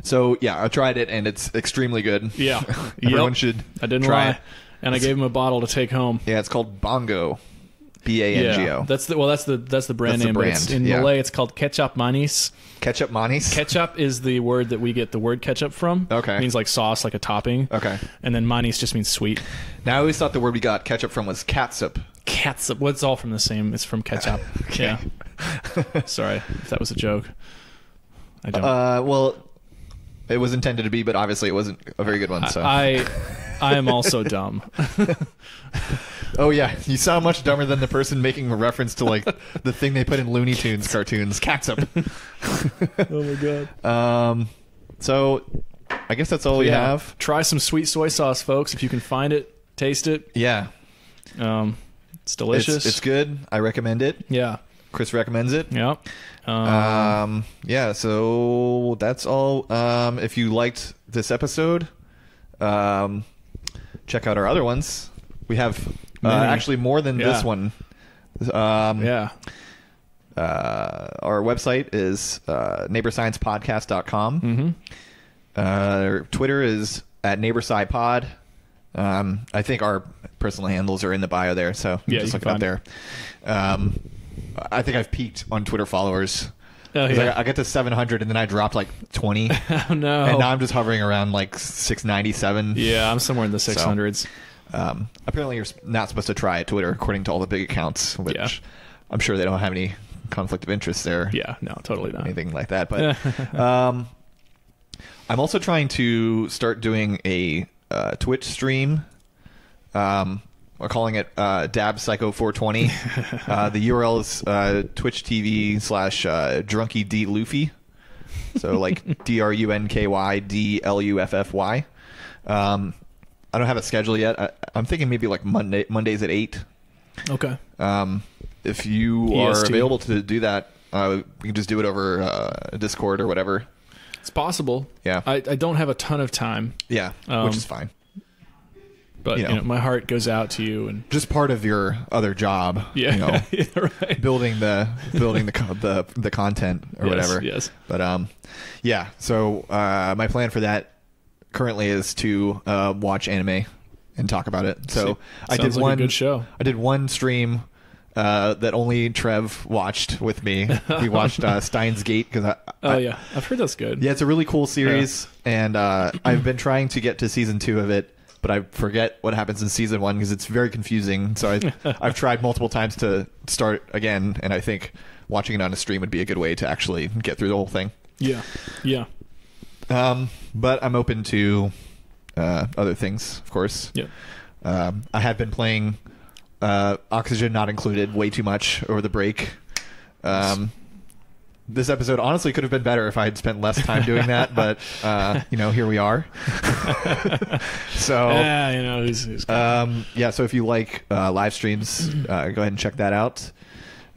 [SPEAKER 1] So, yeah, I tried it, and it's extremely good.
[SPEAKER 2] Yeah.
[SPEAKER 1] Everyone should
[SPEAKER 2] I didn't
[SPEAKER 1] try
[SPEAKER 2] lie.
[SPEAKER 1] it.
[SPEAKER 2] And I gave him a bottle to take home.
[SPEAKER 1] Yeah, it's called Bongo. Bango.
[SPEAKER 2] Yeah. That's the brand
[SPEAKER 1] That's the
[SPEAKER 2] name.
[SPEAKER 1] brand,
[SPEAKER 2] But in
[SPEAKER 1] yeah.
[SPEAKER 2] Malay, it's called Ketchup Manis.
[SPEAKER 1] Ketchup Manis?
[SPEAKER 2] Ketchup is the word that we get the word ketchup from.
[SPEAKER 1] Okay.
[SPEAKER 2] It means like sauce, like a topping.
[SPEAKER 1] Okay.
[SPEAKER 2] And then manis just means sweet.
[SPEAKER 1] Now, I always thought the word we got ketchup from was catsup.
[SPEAKER 2] Catsup. Well, it's all from the same. It's from ketchup.
[SPEAKER 1] Okay.
[SPEAKER 2] Yeah. Sorry if that was a joke. I don't.
[SPEAKER 1] Well, it was intended to be, but obviously it wasn't a very good one. So
[SPEAKER 2] I am also dumb.
[SPEAKER 1] Oh yeah, you sound much dumber than the person making a reference to like the thing they put in Looney Tunes cartoons, catsup.
[SPEAKER 2] Oh my god.
[SPEAKER 1] So I guess that's all we have.
[SPEAKER 2] Try some sweet soy sauce, folks, if you can find it. Taste it.
[SPEAKER 1] Yeah,
[SPEAKER 2] it's delicious.
[SPEAKER 1] It's good. I recommend it.
[SPEAKER 2] Yeah.
[SPEAKER 1] Chris recommends it.
[SPEAKER 2] Yeah.
[SPEAKER 1] Yeah. So that's all. If you liked this episode, check out our other ones. We have actually more than this one.
[SPEAKER 2] Yeah.
[SPEAKER 1] Our website is neighborsciencepodcast.com.
[SPEAKER 2] Mm-hmm.
[SPEAKER 1] Twitter is at neighborscipod. I think our personal handles are in the bio there, so
[SPEAKER 2] Yeah,
[SPEAKER 1] just
[SPEAKER 2] you
[SPEAKER 1] look
[SPEAKER 2] can
[SPEAKER 1] it up
[SPEAKER 2] find
[SPEAKER 1] there. I think I've peaked on Twitter followers.
[SPEAKER 2] Oh, yeah.
[SPEAKER 1] I get to 700 and then I dropped like 20.
[SPEAKER 2] Oh, no.
[SPEAKER 1] And now I'm just hovering around like 697.
[SPEAKER 2] Yeah, I'm somewhere in the 600s.
[SPEAKER 1] Apparently you're not supposed to try Twitter according to all the big accounts, which
[SPEAKER 2] Yeah.
[SPEAKER 1] I'm sure they don't have any conflict of interest there.
[SPEAKER 2] Yeah, no, totally not.
[SPEAKER 1] Anything like that. But I'm also trying to start doing a Twitch stream. We're calling it Dab Psycho 420. The URL is Twitch TV / Drunky D Luffy. So like DRUNKYDLUFFY. I don't have a schedule yet. I'm thinking maybe like Mondays at 8.
[SPEAKER 2] Okay.
[SPEAKER 1] If you are
[SPEAKER 2] EST.
[SPEAKER 1] available to do that, we can just do it over Discord or whatever.
[SPEAKER 2] It's possible.
[SPEAKER 1] Yeah.
[SPEAKER 2] I don't have a ton of time,
[SPEAKER 1] Yeah, which is fine.
[SPEAKER 2] but
[SPEAKER 1] You know.
[SPEAKER 2] my heart goes out to you. And
[SPEAKER 1] Just part of your other job.
[SPEAKER 2] yeah,
[SPEAKER 1] You know,
[SPEAKER 2] yeah, right.
[SPEAKER 1] building the content or
[SPEAKER 2] Yes,
[SPEAKER 1] whatever.
[SPEAKER 2] yes.
[SPEAKER 1] But yeah. So my plan for that currently is to watch anime and talk about it. So I did
[SPEAKER 2] Sounds like
[SPEAKER 1] one
[SPEAKER 2] a good show.
[SPEAKER 1] I did one stream that only Trev watched with me. We watched Steins Gate because
[SPEAKER 2] Yeah, I've heard that's good.
[SPEAKER 1] yeah, it's a really cool series, and I've been trying to get to season 2 of it, but I forget what happens in season 1 because it's very confusing. So I've tried multiple times to start again, and I think watching it on a stream would be a good way to actually get through the whole thing.
[SPEAKER 2] Yeah, yeah,
[SPEAKER 1] But I'm open to other things, of course.
[SPEAKER 2] yeah.
[SPEAKER 1] I have been playing Oxygen Not Included way too much over the break. This episode honestly could have been better if I had spent less time doing that, but here we are. So
[SPEAKER 2] Yeah, who's
[SPEAKER 1] yeah, so if you like live streams, go ahead and check that out.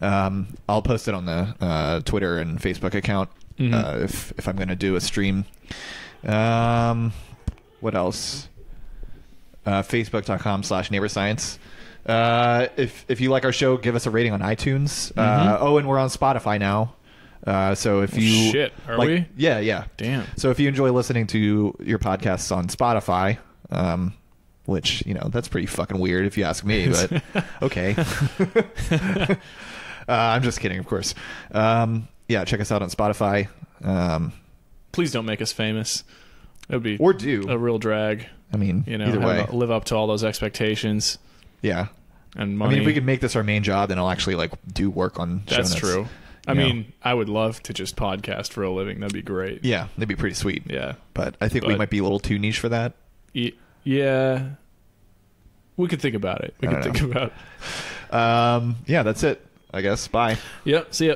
[SPEAKER 1] I'll post it on the Twitter and Facebook account if I'm going to do a stream. What else? Facebook.com/neighborscience. If you like our show, give us a rating on iTunes. And we're on Spotify now. So if you
[SPEAKER 2] shit, are
[SPEAKER 1] like,
[SPEAKER 2] we?
[SPEAKER 1] Yeah.
[SPEAKER 2] Damn.
[SPEAKER 1] So if you enjoy listening to your podcasts on Spotify, which that's pretty fucking weird if you ask me, but okay. I'm just kidding, of course. Yeah, check us out on Spotify.
[SPEAKER 2] Please don't make us famous. That would be
[SPEAKER 1] Or do.
[SPEAKER 2] a real drag.
[SPEAKER 1] I mean, either way.
[SPEAKER 2] Live up to all those expectations
[SPEAKER 1] Yeah.
[SPEAKER 2] and
[SPEAKER 1] I
[SPEAKER 2] money.
[SPEAKER 1] mean, if we could make this our main job, then I'll actually do work on show
[SPEAKER 2] That's
[SPEAKER 1] notes.
[SPEAKER 2] true. I
[SPEAKER 1] You know.
[SPEAKER 2] mean, I would love to just podcast for a living. That'd be great.
[SPEAKER 1] Yeah, that'd be pretty sweet.
[SPEAKER 2] Yeah.
[SPEAKER 1] But I think we
[SPEAKER 2] But-
[SPEAKER 1] might be a little too niche for that.
[SPEAKER 2] Yeah. We could think about it.
[SPEAKER 1] I don't
[SPEAKER 2] Yeah,
[SPEAKER 1] that's it, I guess. Bye.
[SPEAKER 2] Yep. See ya.